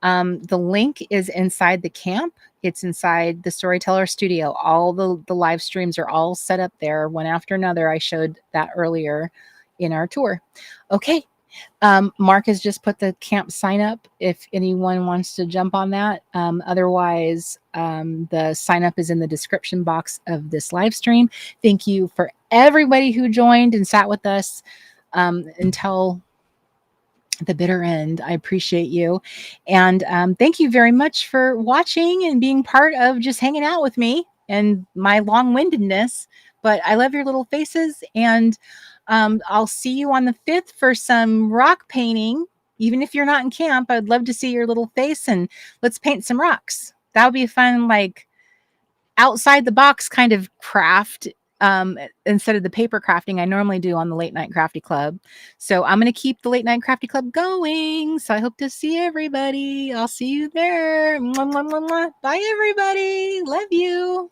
The link is inside the camp. It's inside the Storyteller Studio. All the live streams are all set up there, one after another. I showed that earlier in our tour. Okay. Mark has just put the camp sign up if anyone wants to jump on that. Otherwise, the sign up is in the description box of this live stream. Thank you for everybody who joined and sat with us until the bitter end. I appreciate you. And thank you very much for watching and being part of just hanging out with me and my long-windedness. But I love your little faces, and I'll see you on the 5th for some rock painting. Even if you're not in camp, I'd love to see your little face, and let's paint some rocks. That would be a fun, like, outside the box kind of craft, instead of the paper crafting I normally do on the Late Night Crafty Club. So I'm going to keep the Late Night Crafty Club going. So I hope to see everybody. I'll see you there. Mwah, mwah, mwah, mwah. Bye, everybody. Love you.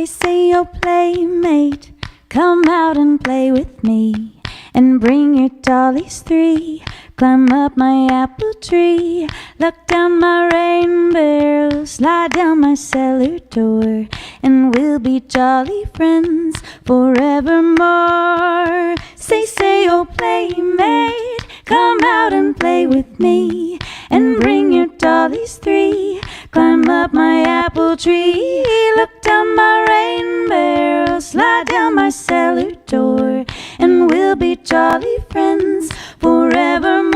Say, your playmate, come out and play with me, and bring your dollies 3. Climb up my apple tree, look down my rain barrel, slide down my cellar door, and we'll be jolly friends forevermore. Say, your playmate, come out and play with me, and bring your dollies 3. Climb up my apple tree, look down my rain barrel, slide down my cellar door, and we'll be jolly friends forevermore,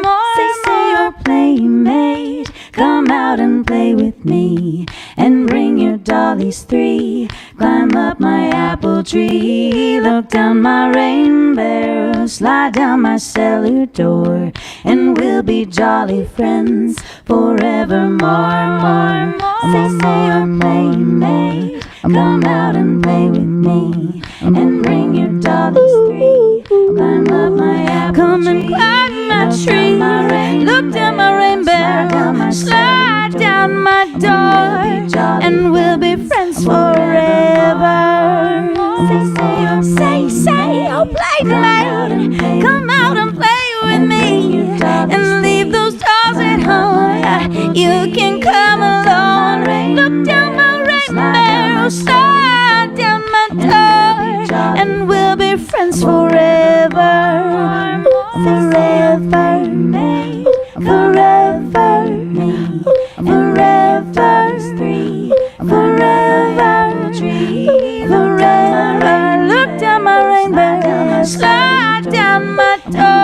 more. Say, your playmate, come out and play with me, and bring your dollies 3. Climb up my apple tree, look down my rain barrel, slide down my cellar door, and we'll be jolly friends forevermore. Playmate, come out and play with me, and bring your dollies 3. Climb up my apple Come tree, and climb my look tree, down my rain look down my rain barrel, slide down my door, and we'll be friends forever. Say, oh playmate, come out and play with me, and leave those dolls at home. You can come along, look down my rain barrel, slide down my door, and we'll be friends forever. Forever, forever, forever, forever. Look down my rainbow, slide down my door.